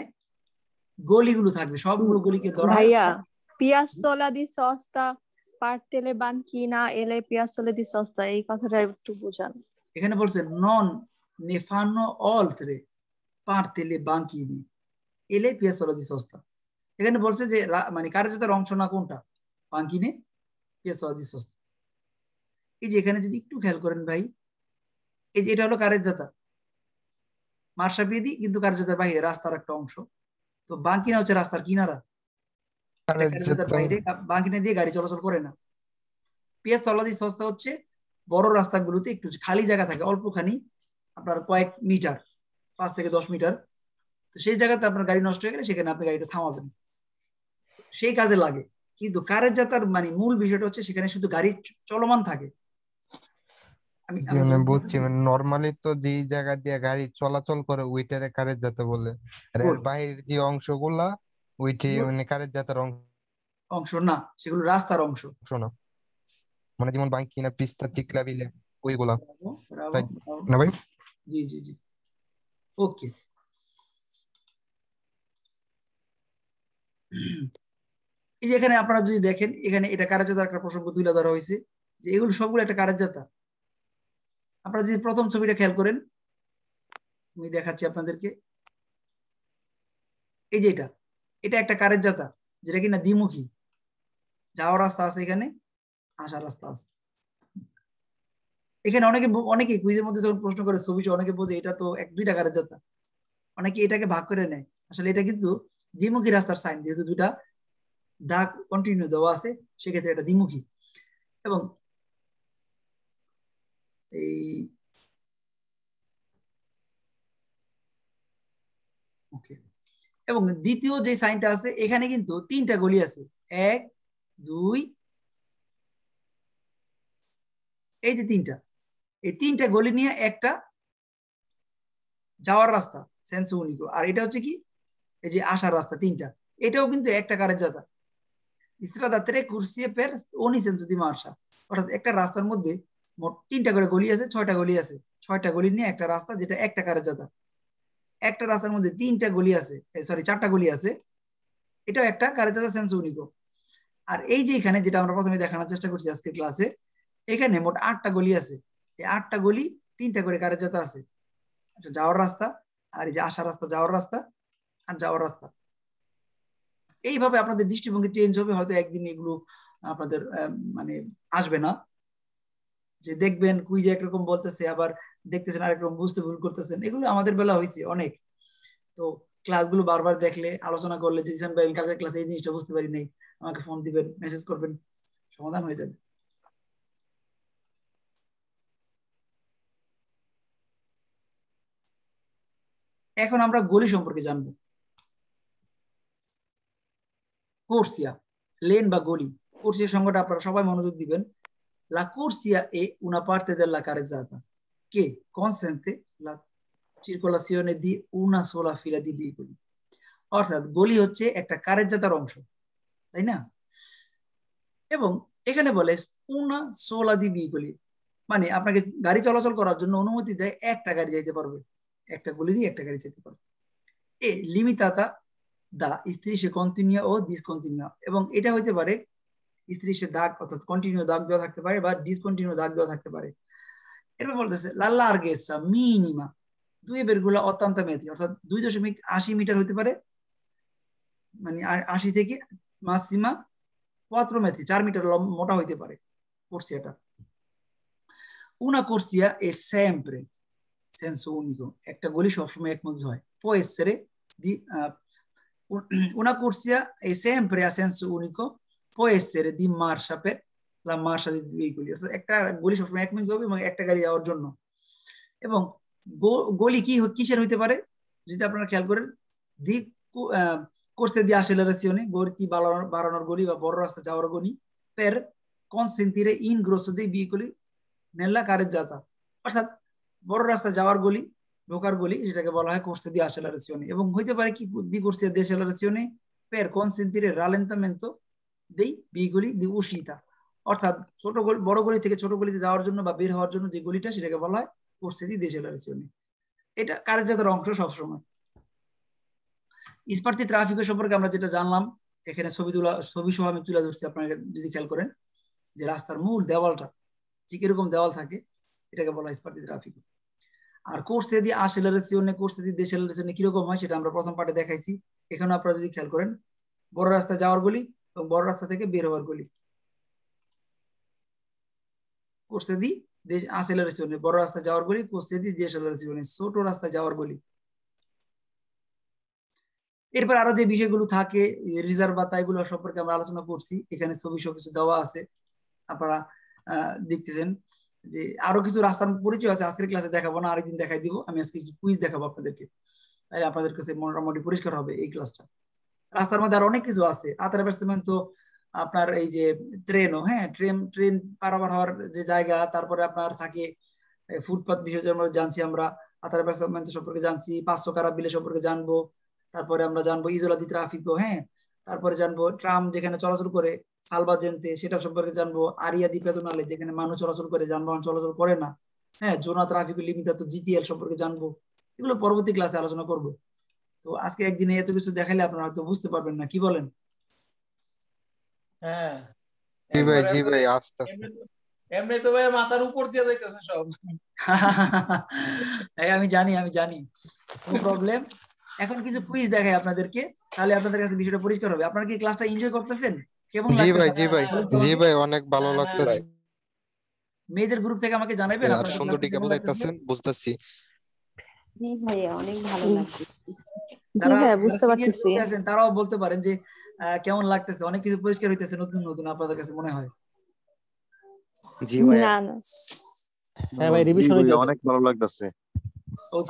গলিগুলো থাকবে, সবগুলো গলিকে ধরা হয়। ভাইয়া, পিয়াসোলা দি সস্তা পার্টেলে বানকিনা এলে পিয়াসোলা দি সস্তা, এই কথাটা একটু বোঝান। এখানে বলছে নন ne fanno oltre parte le banchine e le piazzole di sosta, এখানে বলছে যে মানে কারেজাতার অংশ না কোনটা, বাঙ্কিনে পিয়াজোলা দি সোস্তা। এই যে এখানে যদি একটু খেয়াল করেন ভাই, এই যে এটা হলো কারেজাতা মার্শাপিয়েদি, কিন্তু কারেজাতার বাইরে রাস্তার একটা অংশ। তো বাঙ্কিনা হচ্ছে রাস্তার কিনারা, কারেজাতার বাইরে বাঙ্কিনা দিয়ে গাড়ি চলাচল করে না। পিয়াজোলা দি সোস্তা হচ্ছে বড় রাস্তাগুলোতে একটু খালি জায়গা থাকে অল্পখানি, আপনার কয়েক মিটার, 5 থেকে 10 মিটার, তো সেই জায়গাতে আপনার গাড়ি নষ্ট হয়ে গেলে সেখানে আপনি গাড়িটা থামাবেন, সেই কাজে লাগে। কিন্তু কারেজাতার মানে মূল বিষয়টা হচ্ছে সেখানে শুধু গাড়ি চলমান থাকে। আমি বুঝছি, মানে নর্মালি তো যে জায়গা দিয়ে গাড়ি চলাচল করে ওইটারে কারেজাতা বলে, আর এর বাইরের যে অংশগুলা ওইটাই মানে কারেজাতার অংশ না, সেগুলো রাস্তার অংশ না, মানে যেমন বাঙ্কিনা পিস্তা চিকলাবিলে ওইগুলা, তাই না ভাই? জি জি জি, ওকে। এই যে এখানে আপনারা যদি দেখেন, এখানে এটা কারেজাতার একটা প্রসঙ্গ তুলে ধরা হয়েছে, যে এগুলো সবগুলো একটা কারেজাতা। আপনারা যদি প্রথম ছবিটা খেয়াল করেন, আমি দেখাচ্ছি আপনাদেরকে, এই যে এটা একটা কারেজাতা যেটা কিনা দ্বিমুখী, যাওয়ার রাস্তা আছে, এখানে আসার রাস্তা আছে। এখানে অনেকে কুইজের মধ্যে যখন প্রশ্ন করে ছবি, অনেকে বোঝে এটা তো 1-2টা কারেজাতা, অনেকে এটাকে ভাগ করে নেয়। আসলে এটা কিন্তু দ্বিমুখী রাস্তার সাইন, যেহেতু দুইটা দাগ কন্টিনিউ দেওয়া আছে সেক্ষেত্রে এটা দ্বিমুখী। এবং এই ওকে, এবং দ্বিতীয় যে সাইনটা আছে এখানে কিন্তু 3টা গলি আছে, 1 2, এই যে 3টা, এই 3টা গলি নিয়ে একটা যাওয়ার রাস্তা সেন্সো উনিকো, আর এটা হচ্ছে কি এই যে আসার রাস্তা 3টা, এটাও কিন্তু একটা কারেজাতা। strada 3 corsie per ogni senso di marcia, অর্থাৎ একটা রাস্তার মধ্যে মোট 3টা করে গলি আছে, 6টা গলি আছে, 6টা গলি নিয়ে একটা রাস্তা, যেটা একটা কারেজাতা। একটা রাস্তার মধ্যে 3টা গলি আছে, সরি 4টা গলি আছে, এটাও একটা কারেজাতা সেন্সো উনিকো। আর এই যে এখানে যেটা আমরা প্রথমে দেখানোর চেষ্টা করছি আজকে ক্লাসে, এখানে মোট 8টা গলি আছে, এই 8টা গলি 3টা করে কারেজাতা আছে, যাওয়ার রাস্তা, আর এই যে আসার রাস্তা, যাওয়ার রাস্তা আর যাওয়ার রাস্তা। এইভাবে আপনাদের দৃষ্টিভঙ্গি চেঞ্জ হবে, হয়তো একদিন এগুলো আপনাদের মানে আসবে না, যে দেখবেন কুইজে একরকম বলতেছে আবার দেখতেছেন আরেকরকম, বুঝতে ভুল করতেছেন, এগুলো আমাদের বেলা হয়েছে অনেক। তো ক্লাসগুলো বারবার দেখলে, আলোচনা করলে, যে জিসান ভাই আমি কালকের ক্লাসে এই জিনিসটা বুঝতে পারি নাই, আমাকে ফোন দিবেন, মেসেজ করবেন, সমাধান হয়ে যাবে। এখন আমরা গলি সম্পর্কে জানবো। কোর্সিয়া, লেন বা গলি, কোর্সিয়া সংজ্ঞাটা আপনারা সবাই মনোযোগ দিবেন। La corsia è una parte della carreggiata che consente la circolazione di una sola fila di veicoli। অর্থাৎ গলি হচ্ছে একটা কারের জাতার অংশ, তাই না? এবং এখানে বলে una sola di veicoli, মানে আপনাকে গাড়ি চলাচল করার জন্য অনুমতি দেয় একটা গাড়ি যাইতে পারবে, একটা গলি দিয়ে একটা গাড়ি যেতে পারবে। এ limitata da strisce continua o discontinua, এবং এটা হইতে পারে strisce দাগ অর্থাৎ কন্টিনিউ দাগ দেওয়া থাকতে পারে বা ডিসকন্টিনিউ দাগ দেওয়া থাকতে পারে। এরপর বলতেছে la larghezza minima 2,80 metri, অর্থাৎ 2.80 মিটার হইতে পারে, মানে 80 থেকে মাসিমা 4 metri 4 মিটার মোটা হইতে পারে কোর্সিয়াটা। una corsia è sempre senso unico, একটা গলি সবসময় একমুখী হয়। può essere di una corsia è sempre a senso unico, può essere di marcia per la marcia dei veicoli, অর্থাৎ একটা গলি সবসময় একমুখী হবে এবং একটা গাড়ি যাওয়ার জন্য। এবং গলি কি কিসের হইতে পারে যদি আপনারা খেয়াল করেন, দি corsia di accelerazione, গতি বাড়ানোর গলি বা বড় রাস্তা যাওয়ার গলি, per consentire ingrosso dei veicoli nella carreggiata, অর্থাৎ বড় রাস্তা যাওয়ার গলি ঢোকার গলি, সেটাকে বলা হয় corsia di accelerazione। এবং হইতে পারে কি di corsia di accelerazione per consentire rallentamento dei veicoli di uscita, অর্থাৎ ছোট গলি বড় গলি থেকে ছোট গলিতে যাওয়ার জন্য বা বের হওয়ার জন্য যে গলিটা সেটাকে বলা হয় corsia di accelerazione। এটা কারেজ্জাতার অংশ সবসময়। স্পার্তি ট্রাফিক সম্পর্কে আমরা যেটা জানলাম, এখানে ছবি সহ আমি তুলে ধরছি, আপনারা যদি খেয়াল করেন যে রাস্তার মূল দেওয়ালটা ঠিক এরকম দেওয়াল থাকে, এটাকে বলা হয় স্পার্তি ট্রাফিক। আর corsia di accelerazione, corsia di decelerazione কিরকম হয় সেটা আমরা প্রথম পার্টে দেখাইছি। এখানে আপনারা যদি খেয়াল করেন বড় রাস্তা যাওয়ার গলি এবং বড় রাস্তা থেকে বের হওয়ার গলি, corsia di accelerazione বড় রাস্তা যাওয়ার গলি, corsia di decelerazione ছোট রাস্তা যাওয়ার গলি। এরপর আরো যে বিষয়গুলো থাকে রিজার্ভাতা, এগুলো সম্পর্কে আমরা আলোচনা করছি, এখানে ছবি সব কিছু দেওয়া আছে, আপনারা দেখতেছেন যে আরো কিছু রাস্তার পরিচয় আছে, আজকের ক্লাসে দেখাবো না, আরেকদিন দেখাই দিব। আমি আজকে কিছু কুইজ দেখাবো আপনাদেরকে, তাই আপনাদের কাছে মোটামুটি পরিষ্কার হবে এই ক্লাসটা। রাস্তার মধ্যে আরো অনেক কিছু আছে, attraversamento আপনার এই যে ট্রেনও, হ্যাঁ ট্রেন পারাপার হওয়ার যে জায়গা, তারপরে আপনার থাকে ফুটপাথ বিষয় আমরা জানছি, আমরা attraversamento সম্পর্কে জানছি, পাঁচশো কারাবিলে সম্পর্কে জানবো, তারপরে আমরা জানবো ইজোলা দি ট্রাফিকো, হ্যাঁ তারপরে জানবো ট্রাম যেখানে চলাচল করে সালভাজেন্তে সেটা সম্পর্কে জানবো, আরিয়া দি পেদোনালে যেখানে মানুষ চলাচল করে যানবাহন চলাচল করে না, হ্যাঁ জোনা ট্রাফিক লিমিটাতো জিটিএল সম্পর্কে জানবো। এগুলো পরবর্তী ক্লাসে আলোচনা করব। তো আজকে একদিনে এত কিছু দেখাইলে আপনারা হয়তো বুঝতে পারবেন না, কি বলেন? হ্যাঁ জি ভাই, একবারে জি তো ভাই, আস্তে এমনি তো ভাই মাথার উপর দিয়ে যাইতেছে সব। আমি জানি, নো প্রবলেম। এখন কিছু কুইজ দেখাই আপনাদেরকে, তাহলে আপনাদের কাছে বিষয়টা পরিষ্কার হবে। আপনারা কি ক্লাসটা এনজয় করতেছেন? কেমন জি ভাই, লাগতেছে? জি ভাই, জি ভাই, অনেক ভালো লাগতেছে। মেয়েদের গ্রুপ থেকে আমাকে জানাবেন আর আপনাদের সুন্দর ক্লাসটা টিকা কেমন লাগতেছে। বুঝাইতেছেন, বুঝতেছি। জি ভাইয়া অনেক ভালো লাগছে। জি ভাইয়া বুঝতে পারতেছি। আছেন তারাও বলতে পারেন যে কেমন লাগতেছে, অনেক কিছু পরিষ্কার হইতেছে নতুন নতুন আপনাদের কাছে মনে হয়। জি ভাইয়া, না হ্যাঁ ভাই রিভিশন অনেক ভালো লাগতেছে।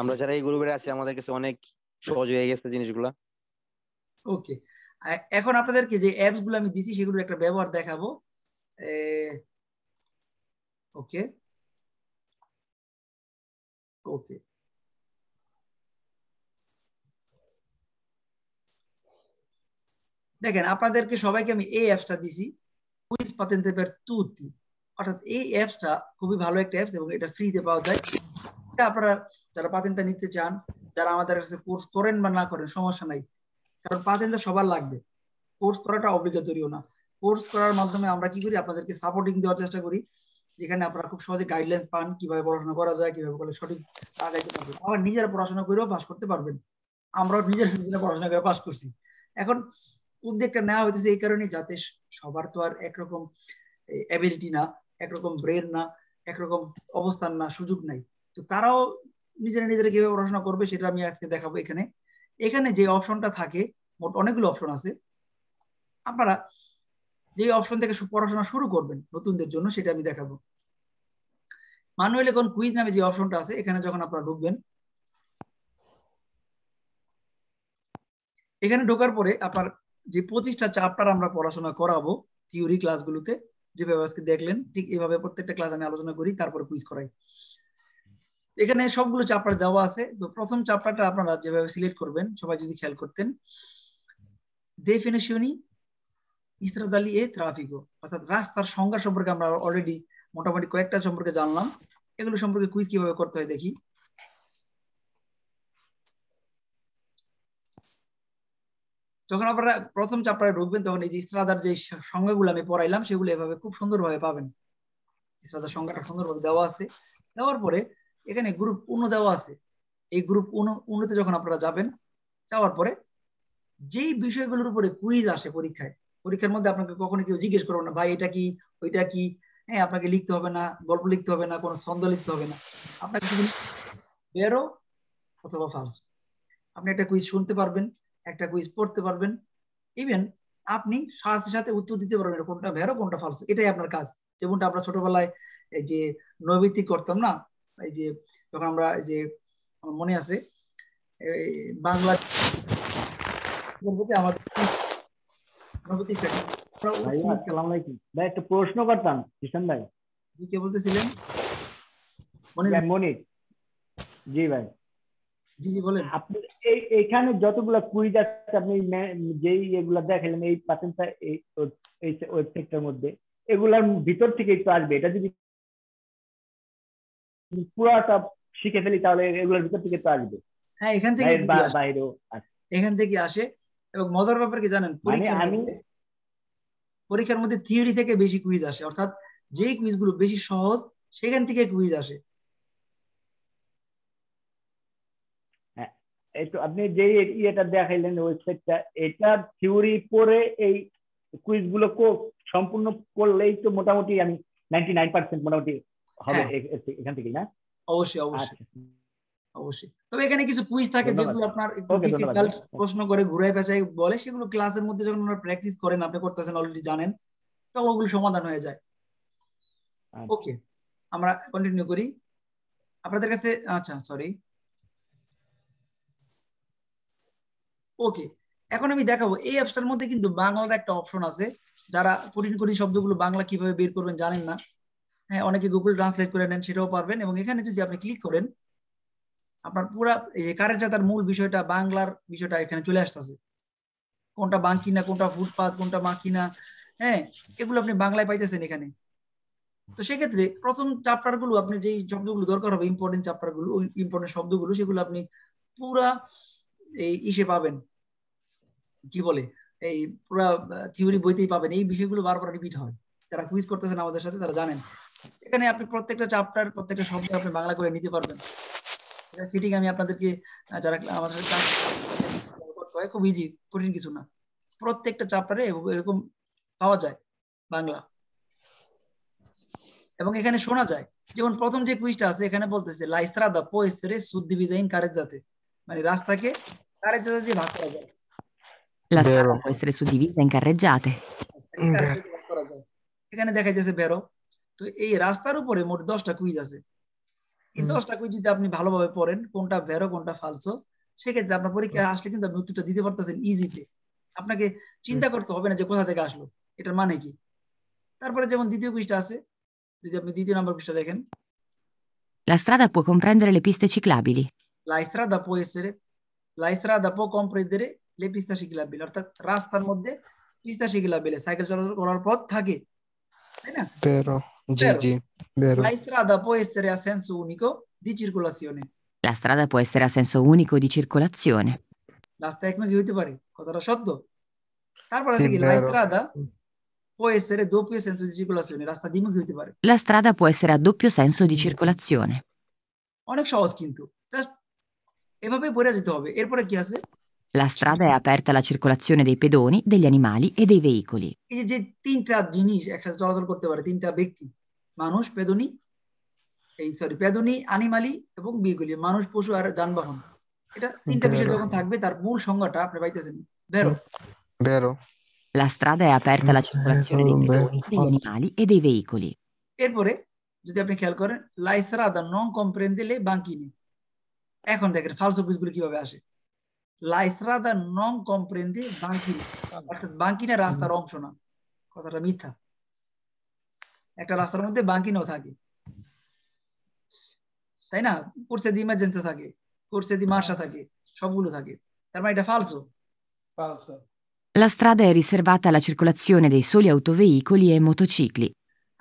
আমরা যারা এই গ্রুপে আছি আমাদের কাছে অনেক সহজ হয়ে গেছে জিনিসগুলা। ওকে, এখন আপনাদেরকে যে অ্যাপস গুলো আমি দিছি সেগুলোর একটা ব্যবহার দেখাবো। ওকে ওকে দেখেন আপনাদেরকে সবাইকে আমি এই অ্যাপসটা দিছি, কুইজ পাতেন্তে পের তুতি, অর্থাৎ এই অ্যাপসটা খুবই ভালো একটা অ্যাপস এবং এটা ফ্রিতে পাওয়া যায়। এটা আপনারা যারা পাতেন্টটা নিতে চান, যারা আমাদের কাছে কোর্স করেন বা না করেন সমস্যা নাই, কারণ পাতেন্টটা সবার লাগবে, কোর্স করাটা অব্লিগেটরিও না। কোর্স করার মাধ্যমে আমরা কি করি, আপনাদেরকে সাপোর্টিং দেওয়ার চেষ্টা করি, যেখানে আপনারা খুব সহজে গাইডলাইন্স পান কিভাবে পড়াশোনা করা যায়, কিভাবে করলে সঠিক আগাইতে পারবেন, আবার নিজেরা পড়াশোনা করেও পাস করতে পারবেন। আমরাও নিজেরা পড়াশোনা করে পাস করছি। এখন উদ্যোগটা নেওয়া হইতেছে এই কারণে যাতে সবার তো আর একরকম অ্যাবিলিটি না, একরকম ব্রেন না, একরকম অবস্থান না, সুযোগ নাই, তো তারাও নিজেরা কিভাবে পড়াশোনা করবে সেটা আমি আজকে দেখাবো। এখানে যে অপশনটা থাকে, মোট অনেকগুলো অপশন আছে, আপনারা যে অপশন থেকে পড়াশোনা শুরু করবেন নতুনদের জন্য সেটা আমি দেখাবো। ম্যানুয়াল এখন কুইজ নামে যে অপশনটা আছে, এখানে যখন আপনারা ঢুকবেন, এখানে ঢোকার পরে আপনার যে 25টা চ্যাপ্টার আমরা পড়াশোনা করাবো থিওরি ক্লাসগুলোতে, যেভাবে আজকে দেখলেন ঠিক এইভাবে প্রত্যেকটা ক্লাস আমি আলোচনা করি, তারপরে কুইজ করাই। এখানে সবগুলো চ্যাপ্টার দেওয়া আছে। তো প্রথম চ্যাপ্টারটা আপনারা যেভাবে সিলেক্ট করবেন, সবাই যদি খেয়াল করতেন, ডেফিনেশনি ইস্ট্রাদালি এ ট্রাফিকো, অর্থাৎ রাস্তার সংজ্ঞা সম্পর্কে আমরা অলরেডি মোটামুটি কয়েকটা সম্পর্কে জানলাম। এগুলো সম্পর্কে কুইজ কিভাবে করতে হয় দেখি। যখন আপনারা প্রথম চ্যাপ্টারে ঢুকবেন তখন এই যে ইস্ট্রাদার যে সংজ্ঞাগুলো আমি পড়াইলাম সেগুলো এভাবে খুব সুন্দরভাবে পাবেন। ইস্ট্রাদার সংজ্ঞাটা সুন্দরভাবে দেওয়া আছে। দেওয়ার পরে এখানে গ্রুপ 1 দেওয়া আছে। এই গ্রুপ 1 যখন আপনারা যাবেন, যাওয়ার পরে যেই বিষয়গুলোর উপরে কুইজ আসে পরীক্ষার মধ্যে আপনাকে কখনো কেউ জিজ্ঞেস করবে না ভাই এটা কি ওইটা কি, হ্যাঁ আপনাকে লিখতে হবে না, গল্প লিখতে হবে না, কোনো ছন্দ লিখতে হবে না, আপনাকে শুধু বেরো অথবা ফালস। আপনি একটা কুইজ শুনতে পারবেন, একটা কুইজ পড়তে পারবেন, ইভেন আপনি সাথে সাথে উত্তর দিতে পারবেন কোনটা ভেরো কোনটা ফালস। এটাই আপনার কাজ। যেমনটা আমরা ছোটবেলায় এই যে নৈবিত্তিক করতাম না, এই যে যখন আমরা এই যে আমার মনে আছে বাংলা আমাদের নৈবিত্তিক ভাইয়া আসসালামু আলাইকুম। ভাই একটা প্রশ্ন করতাম কিষান ভাই। কে বলতেছিলেন? মনির। জি ভাই। জি জি বলেন। আপনি এইখানে যতগুলা কুইজ আছে আপনি যেই এগুলা দেখালেন এই পার্সেন্টটা এই ওয়েবসাইটটার মধ্যে, এগুলার ভিতর থেকে একটু আসবে। এটা যদি পুরাটা শিখে ফেলি তাহলে এগুলোর ভিতর থেকে তো আসবে। হ্যাঁ এখান থেকে বাইরেও এখান থেকে আসে। এবং মজার ব্যাপার কি জানেন, পরীক্ষার মধ্যে থিওরি থেকে বেশি কুইজ আসে, অর্থাৎ যেই কুইজগুলো বেশি সহজ সেখান থেকে কুইজ আসে। একটু আপনি যে ইয়েটা দেখাইলেন ওয়েবসাইটটা, এটা থিওরি পড়ে এই কুইজগুলো সম্পূর্ণ করলেই তো মোটামুটি আমি 99% মোটামুটি হবে এখান থেকে, না? অবশ্যই অবশ্যই অবশ্যই। তবে এখানে কিছু কুইজ থাকে যেগুলো আপনার একটু ডিফিকাল্ট প্রশ্ন করে ঘুরাই পেঁচাই বলে, সেগুলো ক্লাসের মধ্যে যখন আপনারা প্র্যাকটিস করেন, আপনি করতেছেন অলরেডি জানেন, তখন ওগুলো সমাধান হয়ে যায়। ওকে আমরা কন্টিনিউ করি আপনাদের কাছে। আচ্ছা সরি, ওকে এখন আমি দেখাবো এই অ্যাপসটার মধ্যে কিন্তু বাংলার একটা অপশন আছে। যারা কঠিন কঠিন শব্দগুলো বাংলা কিভাবে বের করবেন জানেন না, হ্যাঁ অনেকে গুগল ট্রান্সলেট করে নেন, সেটাও পারবেন। এবং এখানে যদি আপনি ক্লিক করেন, আপনার পুরা কারেন্ট যাত্রার মূল বিষয়টা, বাংলার বিষয়টা এখানে চলে আসতেছে। কোনটা বাঙ্কিনা, কোনটা ফুটপাত, কোনটা মাকিনা, হ্যাঁ এগুলো আপনি বাংলায় পাইতেছেন এখানে। তো সেক্ষেত্রে প্রথম চ্যাপ্টার গুলো আপনি যেই শব্দগুলো দরকার হবে, ইম্পর্টেন্ট চ্যাপ্টার গুলো, ইম্পর্টেন্ট শব্দগুলো, সেগুলো আপনি পুরা এই ইসে পাবেন, কি বলে এই পুরা থিওরি বইতেই পাবেন। এই বিষয়গুলো বারবার রিপিট হয়। যারা কুইজ করতেছেন আমাদের সাথে তারা জানেন। এখানে আপনি প্রত্যেকটা চ্যাপ্টার, প্রত্যেকটা শব্দ আপনি বাংলা করে নিতে পারবেন। সিটিং আমি আপনাদেরকে যারা আমাদের সাথে ক্লাস করতে হয়, খুব ইজি, কঠিন কিছু না। প্রত্যেকটা চ্যাপ্টারে এরকম পাওয়া যায় বাংলা, এবং এখানে শোনা যায়। যেমন প্রথম যে কুইজটা আছে এখানে বলতেছে লা strada può essere suddivisa in carreggiate, মানে রাস্তাকে carreggiate দিয়ে ভাগ করা যায়। La strada può essere suddivisa in carreggiate. এখানে দেখা যাচ্ছে বেরো। তো এই রাস্তার উপরে মোট 10টা কুইজ আছে। এই 10টা কুইজ যদি আপনি ভালোভাবে পড়েন, কোনটা বেরো কোনটা ফালসো, সেক্ষেত্রে আপনার পরীক্ষায় আসলে কিন্তু আপনি উত্তরটা দিতে পারতেছেন ইজিতে। আপনাকে চিন্তা করতে হবে না যে কোথা থেকে আসলো, এটার মানে কি। তারপরে যেমন দ্বিতীয় কুইজটা আছে, যদি আপনি দ্বিতীয় নাম্বার কুইজটা দেখেন, La strada può comprendere le piste ciclabili. La strada può comprendere le piste ciclabili, অর্থাৎ রাস্তার মধ্যে পিস্তা ciclabile, সাইকেল চলাচল করার পথ থাকে, তাই না? Vero, G G vero. La strada può essere a senso unico di circolazione. La strada può essere a senso unico di circolazione. রাস্তা একমুখী হইতে পারে, কথাটা সত্য। তারপর আছে Sì, কি, la vero. strada può essere doppio senso di circolazione, রাস্তা দ্বিমুখী হইতে পারে। La strada può essere a doppio senso di circolazione. অনেক সহজ, কিন্তু জাস্ট এভাবে পড়ে যেতে হবে। এরপরে কি আছে, La strada è aperta alla circolazione dei pedoni, degli animali e dei veicoli. এই যে তিনটা জিনিস একসাথে চলাচল করতে পারে, তিনটা ব্যক্তি, মানুষ, পেদনি, পেদনি, আনিমালি এবং ভেহিকল, মানুষ, পশু আর যানবাহন। এটা তিনটা বিষয় যখন থাকবে, তার মূল সংজ্ঞাটা আপনি পাইতেছেন, ভেরো। Vero. La strada è aperta alla circolazione dei pedoni, degli animali e dei veicoli. এরপরে যদি আপনি খেয়াল করেন, la strada non comprende le banchine। এখন দেখেন ফালসো কুইজগুলো কিভাবে আসে। La strada non comprende banchine, অর্থাৎ বাঙ্কিনা রাস্তার অংশ না, কথাটা মিথ্যা। একটা রাস্তার মধ্যে বাঙ্কিনাও থাকে। তাই না? কোর্সে দি ইমার্জেন্সি থাকে, কোর্সে দি মার্শা থাকে, সবগুলো থাকে। তার মানে এটা ফালসো। falso La strada è riservata alla circolazione dei soli autoveicoli e motocicli.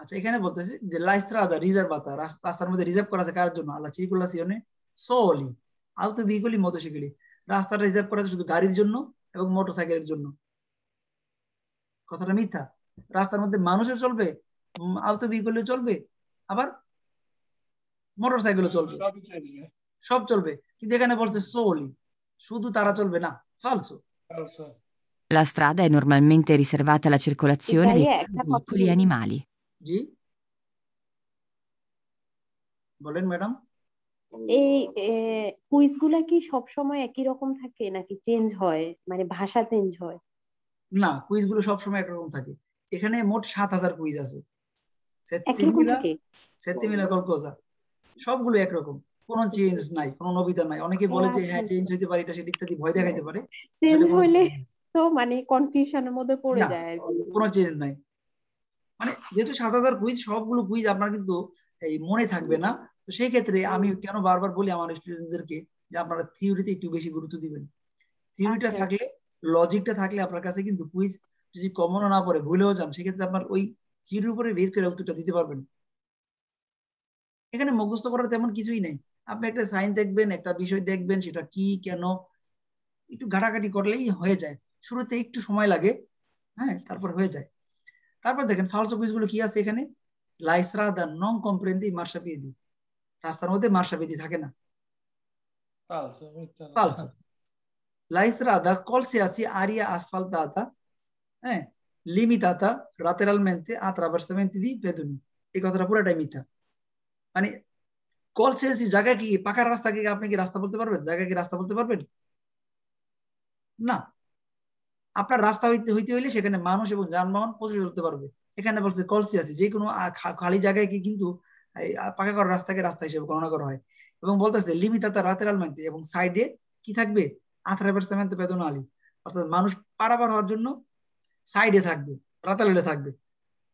আচ্ছা, এখানে বলতেছে যে লা স্ট্রাদা রিজার্ভাতা, রাস্তার মধ্যে রিজার্ভ করা আছে কার জন্য? আলা চিরকুলাসিওনে সোলি আউটো ভেহিকলি মোটরসাইকেলি। রাস্তাটা রিজার্ভ করা আছে শুধু গাড়ির জন্য এবং মোটরসাইকেলের জন্য। কথাটা মিথ্যা। রাস্তার মধ্যে মানুষও চলবে, আউটো ভেহিকলও চলবে, আবার মোটরসাইকেলও চলবে, সবই চলবে সব চলবে। কিন্তু এখানে বলছে সোলি, শুধু তারা চলবে না, ফালসো। falso La strada è normalmente riservata alla circolazione dei ভাইয়া একটা কথা veicoli e বলবো। animali. জি বলেন ম্যাডাম। এই কুইজ গুলা কি সবসময় একই রকম থাকে নাকি চেঞ্জ হয়, মানে ভাষা চেঞ্জ হয়? না, কুইজ গুলো সবসময় একরকম থাকে। এখানে মোট 7000 কুইজ আছে। একই রকম থাকে? সেত্তিমিলা কলকোজা সবগুলো একরকম, কোনো চেঞ্জ নাই, কোনো নবিতা নাই। অনেকে বলে যে হ্যাঁ চেঞ্জ হইতে পারে, এটা সেটা ইত্যাদি ভয় দেখাইতে পারে। চেঞ্জ আসলে কোনো হইলে change নাই। তো মানে কনফিউশনের মধ্যে পড়ে না, যায় আর কি। কোনো চেঞ্জ নাই। মানে যেহেতু 7000 কুইজ, সবগুলো কুইজ আপনার কিন্তু এই মনে থাকবে না। তো সেই ক্ষেত্রে আমি কেন বারবার বলি আমার স্টুডেন্টদেরকে যে আপনারা থিওরিতে একটু বেশি গুরুত্ব দিবেন। থিওরিটা আচ্ছা থাকলে, লজিকটা থাকলে আপনার কাছে কিন্তু কুইজ যদি কমনও না পড়ে, ভুলেও যান, সেক্ষেত্রে আপনার ওই থিওরির উপরে বেস করে উত্তরটা দিতে পারবেন। এখানে মুখস্থ করার তেমন কিছুই নেই। আপনি একটা সাইন দেখবেন, একটা বিষয় দেখবেন, সেটা কি কেন একটু ঘাটাঘাটি করলেই হয়ে যায়। শুরুতে একটু সময় লাগে, হ্যাঁ, তারপর হয়ে যায়। তারপর দেখেন ফালসো কুইজ গুলো কি আছে এখানে। লা strada non comprende i marciapiedi, রাস্তার মধ্যে মার্শাপিয়েদি থাকে না, falso মিথ্যা না। ফালসো। La strada qualsiasi area asfaltata, limitata lateralmente a attraversamenti di pedoni, এই কথাটা পুরোটাই মিথ্যা। মানে কলসিয়াসি জায়গা কি পাকা রাস্তাকে আপনি কি রাস্তা বলতে পারবেন? জায়গা কি রাস্তা বলতে পারবেন? না। আপনার রাস্তা হইতে হইতে হইলে সেখানে মানুষ এবং যানবাহন প্রচুর করতে পারবে। এখানে বলছে কলসিয়াসি, যে কোনো খালি জায়গায় কি কিন্তু পাকা করা রাস্তাকে রাস্তা হিসেবে গণনা করা হয়। এবং বলতেছে লিমিটাতা lateralmente, এবং সাইডে কি থাকবে? attraversamento pedonali, অর্থাৎ মানুষ পারাপার হওয়ার জন্য সাইডে থাকবে, রাতালে থাকবে।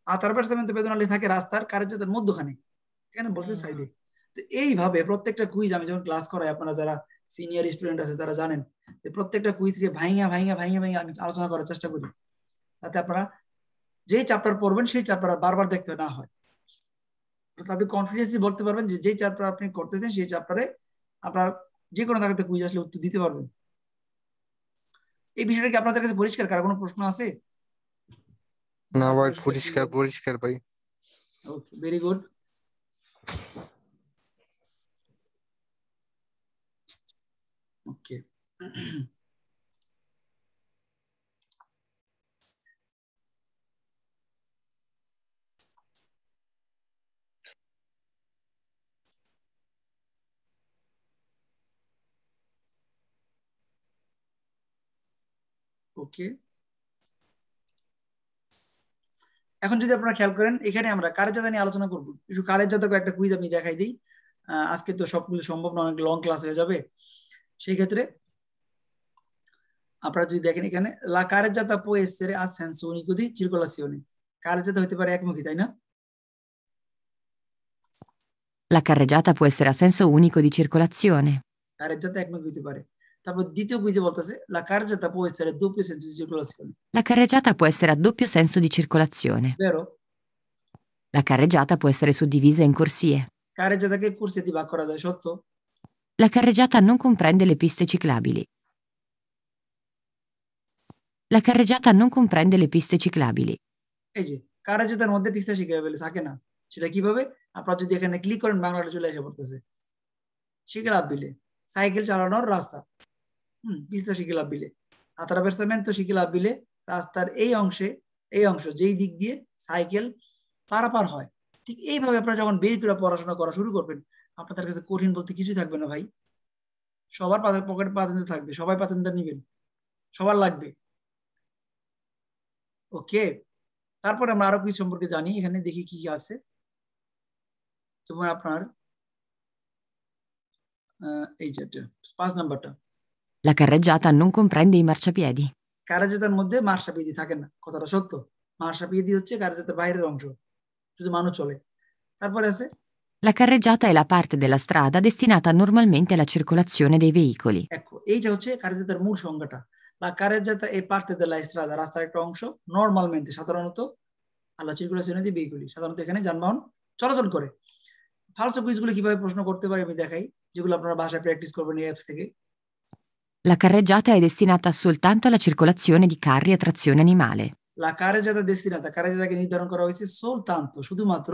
attraversamento pedonali থাকে রাস্তার কার্যতার মধ্যখানে, এখানে বলছে সাইডে। তো এইভাবে প্রত্যেকটা কুইজ আমি যখন ক্লাস করাই, আপনারা যারা সিনিয়র স্টুডেন্ট আছে তারা জানেন যে প্রত্যেকটা কুইজকে ভাঙিয়া ভাঙিয়া ভাঙিয়া ভাঙিয়া আমি আলোচনা করার চেষ্টা করি, যাতে আপনারা যেই চ্যাপ্টার পড়বেন সেই চ্যাপ্টার বারবার দেখতে না হয়। আপনি কনফিডেন্সলি বলতে পারবেন যে যেই চ্যাপ্টার আপনি করতেছেন সেই চ্যাপ্টারে আপনার যে কোনো জায়গাতে কুইজ আসলে উত্তর দিতে পারবেন। এই বিষয়টা কি আপনাদের কাছে পরিষ্কার? কার কোনো প্রশ্ন আছে? না ভাই, পরিষ্কার পরিষ্কার ভাই। ওকে, ভেরি গুড। ওকে, ওকে। এখন যদি আপনারা খেয়াল করেন, এখানে আমরা কারের জাতা নিয়ে আলোচনা করবো। একটু কারের জাতা একটা কুইজ আমি দেখাই দিই। আজকে তো সবগুলো সম্ভব না, অনেক লং ক্লাস হয়ে যাবে। সেই ক্ষেত্রে আপনারা যদি দেখেন এখানে লা carreggiata può essere a senso unico di circolazione, carreggiata হতে পারে একমুখী, তাই না? La carreggiata può essere a senso unico di circolazione. carreggiata একমুখী হতে পারে। তারপর দ্বিতীয় কুইজে বলতেছে la carreggiata può essere doppio senso di circolazione, La carreggiata può essere a doppio senso di circolazione. vero? La carreggiata può essere suddivisa in corsie. carreggiataকে corsie ভাগ করা যায়, সত্য? La carreggiata non comprende le piste ciclabili. La carreggiata non comprende le piste ciclabili. এই যে carreggiataর মধ্যে পিস্তা শিখাবেলে থাকে না, সেটা কিভাবে? আপনারা যদি এখানে ক্লিক করেন বাংলাটা চলে এসে পড়তেছে শিখলাবিলে, সাইকেল চালানোর রাস্তা। পিস্তা শিখলাবিলে, attraversamento শিখলাবিলে, রাস্তার এই অংশ যেই দিক দিয়ে সাইকেল পারাপার হয়। ঠিক এইভাবে আপনারা যখন বের করে পড়াশোনা করা শুরু করবেন, আপনাদের কাছে কঠিন বলতে কিছুই থাকবে না ভাই। সবার পকেটে পাতেন্দ্র থাকবে, সবাই পাতেন্দ্র নিবেন, সবার লাগবে। ওকে, তারপর আমরা আরো কিছু সম্পর্কে জানি। এখানে দেখি কি কি আছে। যেমন আপনার এই যে 5 নাম্বারটা, La carreggiata non comprende i marciapiedi. কারাজাতার মধ্যে মার্শাপিয়েদি থাকে না, কথাটা সত্য। মার্শাপিয়েদি হচ্ছে কারাজাতার বাইরের অংশ, শুধু মানুষ চলে। তারপরে আছে La carreggiata è la parte della strada destinata normalmente alla circolazione dei veicoli. ecco এইটা হচ্ছে কারেজাতার মূল সংজ্ঞাটা। La carreggiata è parte della strada, রাস্তার একটা অংশ, নরমালmente সাধারণত alla circolazione dei veicoli, সাধারণত এখানে যানবাহন চলাচল করে। ফালসো কুইজগুলো কিভাবে প্রশ্ন করতে পারি আমি দেখাই, যেগুলো আপনারা বাসায় প্র্যাকটিস করবেন এই অ্যাপস থেকে। La carreggiata è destinata soltanto alla circolazione di carri a trazione animale. La carreggiata destinata, carreggiataকে নির্ধারণ করা হয়েছে soltanto, শুধুমাত্র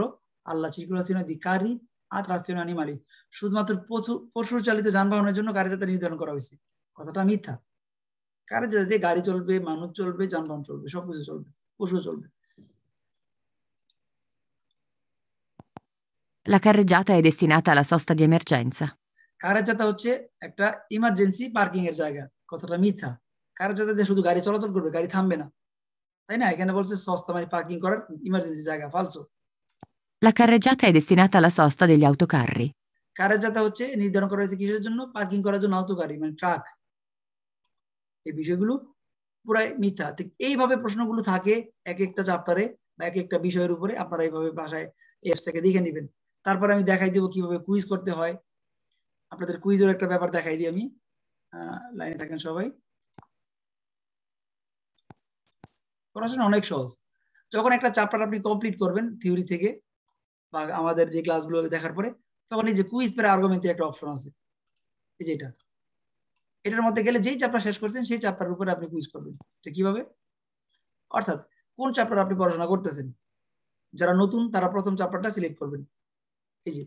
alla circolazione di carri a trazione animali, শুধুমাত্র পশু চালিত যানবাহনের জন্য কারেজাতা নির্ধারণ করা হয়েছে। কথাটা মিথ্যা। কারেজাতা দিয়ে গাড়ি চলবে, মানুষ চলবে, যানবাহন চলবে, সবকিছু চলবে, পশু চলবে। La carreggiata è destinata alla sosta di emergenza. কারেজাতা হচ্ছে একটা ইমার্জেন্সি পার্কিং এর জায়গা। কথাটা মিথ্যা। কারেজাতা দিয়ে শুধু গাড়ি চলাচল করবে, গাড়ি থামবে না, তাই না? এখানে বলছে সস্তা মানে পার্কিং করার ইমার্জেন্সি জায়গা, ফালসো। La carreggiata è destinata alla sosta degli autocarri. কারেজাতা হচ্ছে নির্ধারণ করা হয়েছে কিসের জন্য? পার্কিং করার জন্য অটো গাড়ি মানে ট্রাক। এই বিষয়গুলো পুরাই মিথ্যা। ঠিক এইভাবে প্রশ্নগুলো থাকে এক একটা চ্যাপ্টারে বা এক একটা বিষয়ের উপরে। আপনারা এইভাবে ভাষায় অ্যাপস থেকে দেখে নেবেন। তারপর আমি দেখাই দেবো কিভাবে কুইজ করতে হয়। আপনাদের কুইজের একটা ব্যাপার দেখাই দিই আমি। লাইনে থাকেন সবাই। পড়াশোনা অনেক সহজ। যখন একটা চ্যাপ্টার আপনি কমপ্লিট করবেন থিওরি থেকে বা আমাদের যে ক্লাসগুলো দেখার পরে, তখন এই যে কুইজ পের আর্গুমেন্টের একটা অপশন আছে, এই যে এটার মধ্যে গেলে যেই চ্যাপ্টার শেষ করছেন সেই চ্যাপ্টারের উপরে আপনি কুইজ করবেন। এটা কিভাবে? অর্থাৎ কোন চ্যাপ্টার আপনি পড়াশোনা করতেছেন, যারা নতুন তারা প্রথম চ্যাপ্টারটা সিলেক্ট করবেন। এই যে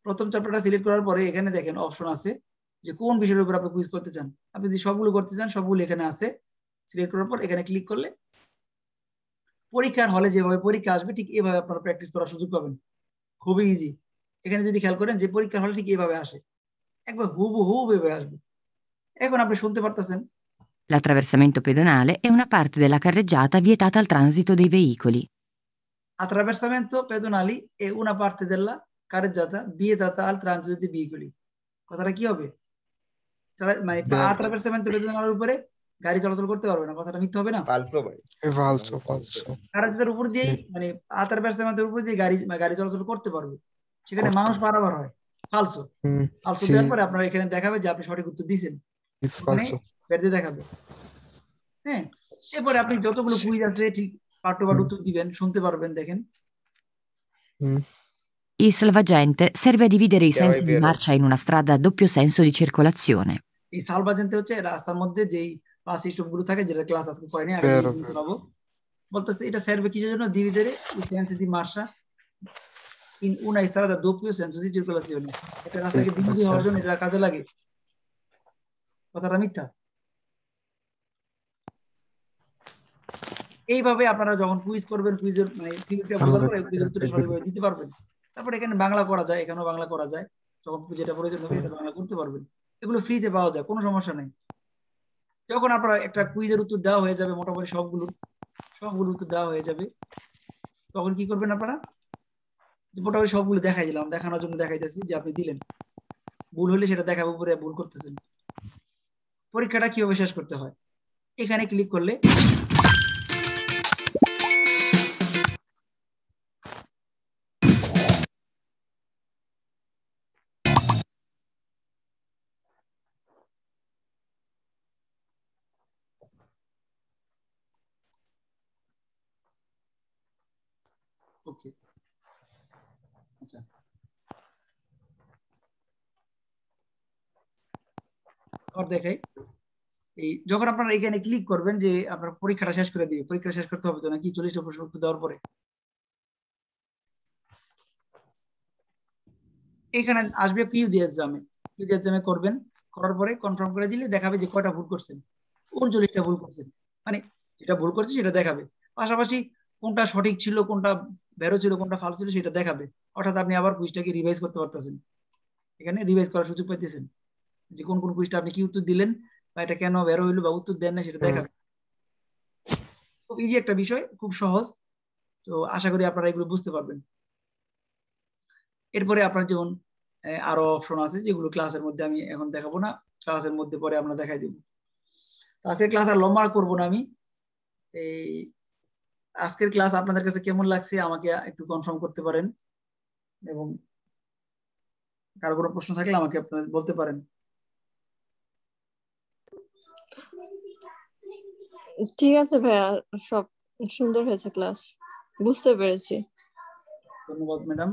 প্রথম চ্যাপ্টারটা সিলেক্ট করার পরে এখানে দেখেন অপশন আছে যে কোন বিষয়ের উপর আপনি কুইজ করতে চান। আপনি যদি সবগুলো করতে চান সবগুলো এখানে আছে। সিলেক্ট করার পর এখানে ক্লিক করলে পরীক্ষার হলে যেভাবে পরীক্ষা আসবে ঠিক এভাবে আপনারা প্র্যাকটিস করার সুযোগ পাবেন। খুবই ইজি। এখানে যদি খেয়াল করেন যে পরীক্ষার হলে ঠিক এইভাবে আসে, একবার হুবহু এভাবে আসবে। এখন আপনি শুনতে পারতেছেন। L'attraversamento pedonale è una parte della carreggiata vietata al transito dei veicoli. Attraversamento pedonali è una parte della carreggiata vietata al transito dei veicoli. কথাটা কি হবে? মানে attraversamento pedonale উপরে গাড়ি চলাচল করতে পারবে না, কথাটা মিথ্যা হবে না? ফালসো ভাই, ফালসো ফালসো। কারেজাতার উপর দিয়ে মানে attraversamento উপর দিয়ে গাড়ি চলাচল করতে পারবে, সেখানে মানুষ পারাবার হয়। ফালসো। ফালসো দেওয়ার পরে আপনারা এখানে দেখাবে যে আপনি সঠিক উত্তর দিয়েছেন, ফালসো বের দিয়ে দেখাবে। হ্যাঁ, এরপরে আপনি যতগুলো কুইজ আছে ঠিক পার্ট টু পার্ট উত্তর দিবেন, শুনতে পারবেন। দেখেন Il salvagente serve a dividere i sensi di marcia in una strada a doppio senso di circolazione. এই সালভাজেন্টে হচ্ছে রাস্তার মধ্যে যেই পাঁচ সিস্টেমগুলো থাকে, যেটা ক্লাস আজকে করেনি, আগে শোনাবো। বলতেছে এটা সার্ভে কিসের জন্য? dividere i sensi di marcia in una strada a doppio senso di circolazione. একটা রাস্তাকে দ্বিমুখী হওয়ার জন্য এটা কাজে লাগে। কথাটা মিথ্যা। এইভাবে আপনারা যখন কুইজ করবেন, কুইজের মানে থিওরিটা বোঝার পরে কুইজের উত্তরটা সঠিকভাবে দিতে পারবেন। তারপর এখানে বাংলা করা যায়, এখানেও বাংলা করা যায়। যখন যেটা প্রয়োজন হবে এটা বাংলা করতে পারবেন। এগুলো ফ্রিতে পাওয়া যায়, কোনো সমস্যা নেই। যখন আপনারা একটা কুইজের উত্তর দেওয়া হয়ে যাবে, মোটামুটি সবগুলো উত্তর দেওয়া হয়ে যাবে, তখন কি করবেন আপনারা? মোটামুটি সবগুলো দেখাই দিলাম, দেখানোর জন্য দেখাইতেছি যে আপনি দিলেন। ভুল হলে সেটা দেখাবো, উপরে ভুল করতেছেন। পরীক্ষাটা কিভাবে শেষ করতে হয়, এখানে ক্লিক করলে ওকে। আচ্ছা, আর দেখাই। এই যখন আপনারা এখানে ক্লিক করবেন যে আপনার পরীক্ষাটা শেষ করে দিবে, পরীক্ষা শেষ করতে হবে তো নাকি 40টা প্রশ্ন উত্তর দেওয়ার পরে এখানে আসবে পিউ দিয়ে এক্সামে করবেন। করার পরে কনফার্ম করে দিলে দেখাবে যে কয়টা ভুল করছেন, 39টা ভুল করছেন। মানে যেটা ভুল করছে সেটা দেখাবে, পাশাপাশি কোনটা সঠিক ছিল, কোনটা বেরো ছিল, কোনটা ফালস ছিল সেটা দেখাবে। অর্থাৎ আপনি আবার কুইজটাকে রিভাইজ করতে পারতেছেন। এখানে রিভাইজ করার সুযোগ পাইতেছেন যে কোন কোন কুইজটা আপনি কি উত্তর দিলেন বা এটা কেন বেরো হইলো বা উত্তর দেন না সেটা দেখাবে। খুব ইজি একটা বিষয়, খুব সহজ। তো আশা করি আপনারা এগুলো বুঝতে পারবেন। এরপরে আপনার যেমন আরো অপশন আছে যেগুলো ক্লাসের মধ্যে আমি এখন দেখাবো না, ক্লাসের মধ্যে পরে আমরা দেখাই দেব। আজকের ক্লাস আর লম্বা করবো না আমি। এই আজকের ক্লাস আপনাদের কাছে কেমন লাগছে আমাকে একটু কনফার্ম করতে পারেন। এবং কারো কোনো প্রশ্ন থাকলে আমাকে আপনারা বলতে পারেন। ঠিক আছে ভাইয়া, সব সুন্দর হয়েছে ক্লাস, বুঝতে পেরেছি। ধন্যবাদ ম্যাডাম।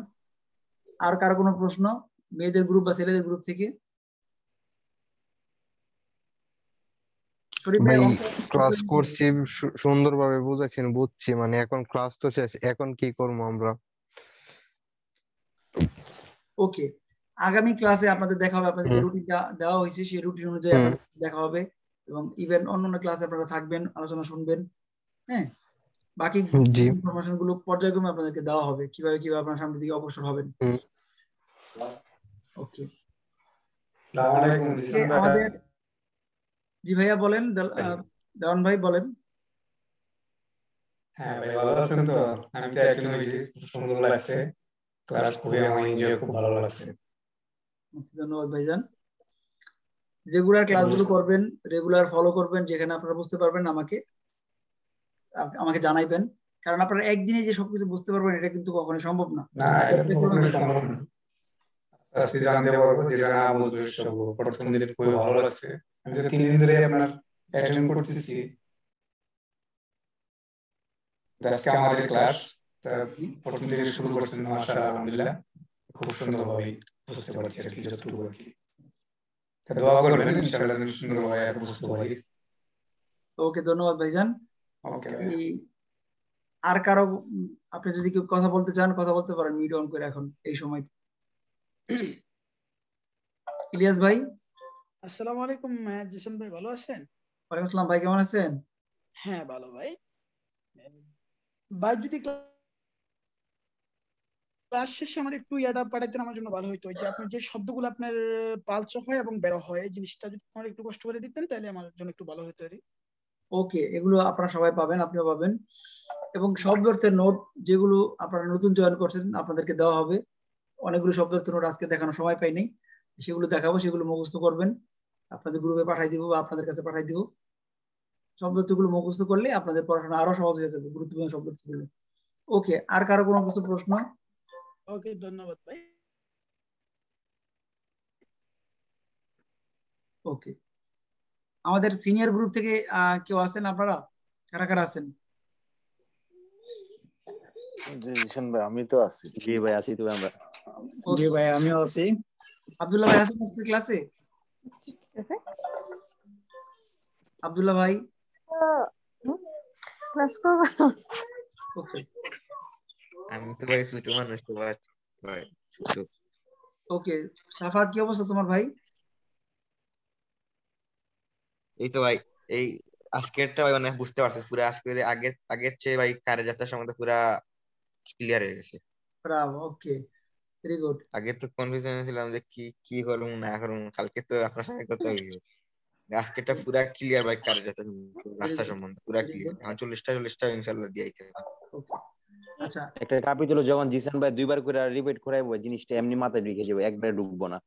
আর কারো কোনো প্রশ্ন মেয়েদের গ্রুপ বা ছেলেদের গ্রুপ থেকে? ভাই ক্লাস করছি, সুন্দরভাবে বুঝাচ্ছেন, বুঝছি, মানে এখন ক্লাস তো শেষ, এখন কি করবো আমরা? ওকে, আগামী ক্লাসে আপনাদের দেখা হবে, আপনাদের যে রুটিনটা দেওয়া হয়েছে সেই রুটিন অনুযায়ী আপনাদের দেখা হবে, এবং ইভেন অন্যান্য ক্লাসে আপনারা থাকবেন, আলোচনা শুনবেন। হ্যাঁ, বাকি ইনফরমেশন গুলো পর্যায়ক্রমে আপনাদেরকে দেওয়া হবে, কিভাবে কিভাবে আপনারা সামনের দিকে অগ্রসর হবেন। ওকে, আমাদের জি ভাইয়া বলেন, দেওয়ান ভাই বলেন। হ্যাঁ ভাই, ভালো আছেন তো? আমি তো একজন হয়েছি, খুব সুন্দর লাগছে ক্লাস, খুবই আমার এনজয়, খুব ভালো লাগছে। ধন্যবাদ ভাইজান। রেগুলার ক্লাসগুলো করবেন, রেগুলার ফলো করবেন, যেখানে আপনারা বুঝতে পারবেন আমাকে জানাইবেন, কারণ আপনারা একদিনে যে সবকিছু বুঝতে পারবেন এটা কিন্তু কখনোই সম্ভব না। না, এটা তো কখনোই সম্ভব না। আস্তে জানতে পারবো, যেটা না বুঝবো সব। প্রথম দিনে খুবই ভালো লাগছে, আমি তো 3 দিন ধরে আপনার অ্যাটেন্ড করতেছি। আজকে আমাদের ক্লাস প্রথম থেকে শুরু করছেন, মাশাআল্লাহ, আলহামদুলিল্লাহ, খুব সুন্দরভাবে বুঝতে পারছি আর কি, যতটুকু আর কি। দোয়া করবেন ইনশাআল্লাহ যেন সুন্দরভাবে বুঝতে পারি। ওকে, ধন্যবাদ ভাইজান। ওকে, আর কারো আপনি যদি কেউ কথা বলতে চান কথা বলতে পারেন, মিউট অন করে এখন এই সময়। ইলিয়াস ভাই। আসসালামু আলাইকুম জিসান ভাই, ভালো আছেন? ওয়ালাইকুম আসসালাম ভাই, কেমন আছেন? হ্যাঁ ভালো ভাই। ভাই যদি ক্লাস শেষে আমার একটু ইয়াটা পাঠাইতেন আমার জন্য ভালো হইতো, যে আপনার যে শব্দগুলো আপনার পালচ হয় এবং বের হয়, এই জিনিসটা যদি আমার একটু কষ্ট করে দিতেন তাহলে আমার জন্য একটু ভালো হইতো। ওকে, এগুলো আপনারা সবাই পাবেন, আপনিও পাবেন, এবং শব্দার্থের নোট যেগুলো আপনারা নতুন জয়েন করছেন আপনাদেরকে দেওয়া হবে। অনেকগুলো শব্দার্থের নোট আজকে দেখানোর সময় পাইনি, সেগুলো দেখাবো, সেগুলো মুখস্থ করবেন, আপনাদের গ্রুপে পাঠাই দিব বা আপনাদের কাছে পাঠাই দিব। শব্দার্থগুলো মুখস্থ করলে আপনাদের পড়াশোনা আরো সহজ হয়ে যাবে, গুরুত্বপূর্ণ শব্দার্থগুলো। ওকে, আর কারো কোনো কিছু প্রশ্ন? ওকে, ধন্যবাদ ভাই। ওকে, আমাদের সিনিয়র গ্রুপ থেকে কেউ আছেন আপনারা? কারা কারা আছেন? জি জিশান ভাই, আমি তো আছি। জি ভাই, আছি তো আমরা। জি ভাই, আমিও আছি। আব্দুল্লাহ ভাই আছেন আজকে ক্লাসে? আব্দুল্লাহ ভাই ক্লাস করব? ওকে, আমি তো ভাই ছোট মানুষ তো ভাই ছোট। ওকে, সাফাত কি অবস্থা তোমার ভাই? এই তো ভাই, এই আজকেরটা ভাই মানে বুঝতে পারছি পুরো, আজকের আগের চেয়ে ভাই কারে যাত্রার সময় পুরা ক্লিয়ার হয়ে গেছে। ব্রাভো, ওকে, ভেরি গুড। আগে তো কনফিউশন ছিলাম যে কি করুম না করুম, কালকে তো আপনার সঙ্গে কথা হয়ে গেছে, আজকেরটা পুরা ক্লিয়ার ভাই, কারে যাত্রা রাস্তা সম্বন্ধে পুরা ক্লিয়ার। এখন 40টা ইনশাআল্লাহ দিয়ে আইতে হবে। আচ্ছা, একটা ক্যাপিটাল যখন জিসান ভাই 2বার করে রিপিট করাইবো, জিনিসটা এমনি মাথায় ঢুকে যাবে, একবারে ঢুকবো না।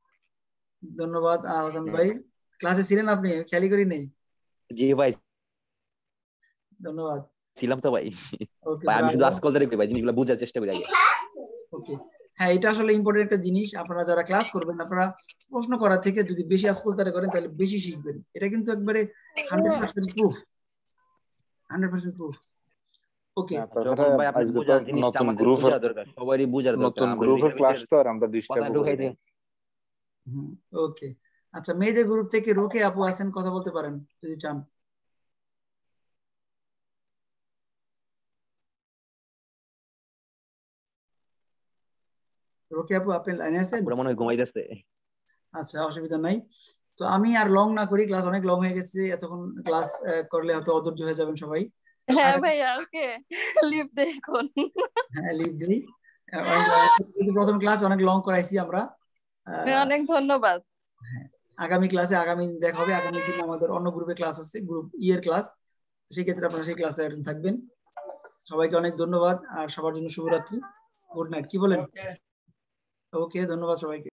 ধন্যবাদ আহসান ভাই, ক্লাসে ছিলেন আপনি? খেয়ালই করি নেই। জি ভাই, ধন্যবাদ। ছিলাম তো ভাই। ওকে, ভাই আমি শুধু আজকাল ধরে ভাই জিনিসগুলো বোঝার চেষ্টা করি আগে। ওকে, হ্যাঁ, এটা আসলে ইম্পর্টেন্ট একটা জিনিস। আপনারা যারা ক্লাস করবেন, আপনারা প্রশ্ন করা থেকে যদি বেশি আজকাল তারা করেন তাহলে বেশি শিখবেন। এটা কিন্তু একবারে 100% প্রুফ, 100% প্রুফ। ওকে, যখন ভাই আপনি বোঝার জিনিসটা আমাদের বোঝা দরকার, সবারই বোঝার দরকার। নতুন গ্রুপের ক্লাস তো আর আমরা ডিস্টার্ব করি না। ওকে, আচ্ছা, মেয়েদের গ্রুপ থেকে রোকে আপু আছেন, কথা বলতে পারেন যদি চান। রোকে আপু, আপনি লাইনে আছেন? পুরো মনে হয় ঘুমাইতেছে। আচ্ছা, অসুবিধা নাই। তো আমি আর লং না করি, ক্লাস অনেক লং হয়ে গেছে, এতক্ষণ ক্লাস করলে হয়তো অধৈর্য হয়ে যাবেন সবাই। হ্যাঁ ভাই, ওকে, লিভ দেখুন। হ্যাঁ, লিভ দিই। প্রথম ক্লাস অনেক লং করাইছি আমরা। অনেক ধন্যবাদ। আগামী ক্লাসে আগামী দেখা হবে। আগামী দিন আমাদের অন্য গ্রুপে ক্লাস আছে, গ্রুপ ইয়ের ক্লাস, সেই ক্ষেত্রে আপনারা সেই ক্লাসে অ্যাটেন্ড থাকবেন। সবাইকে অনেক ধন্যবাদ, আর সবার জন্য শুভরাত্রি, গুড নাইট। কি বলেন? ওকে, ধন্যবাদ সবাইকে।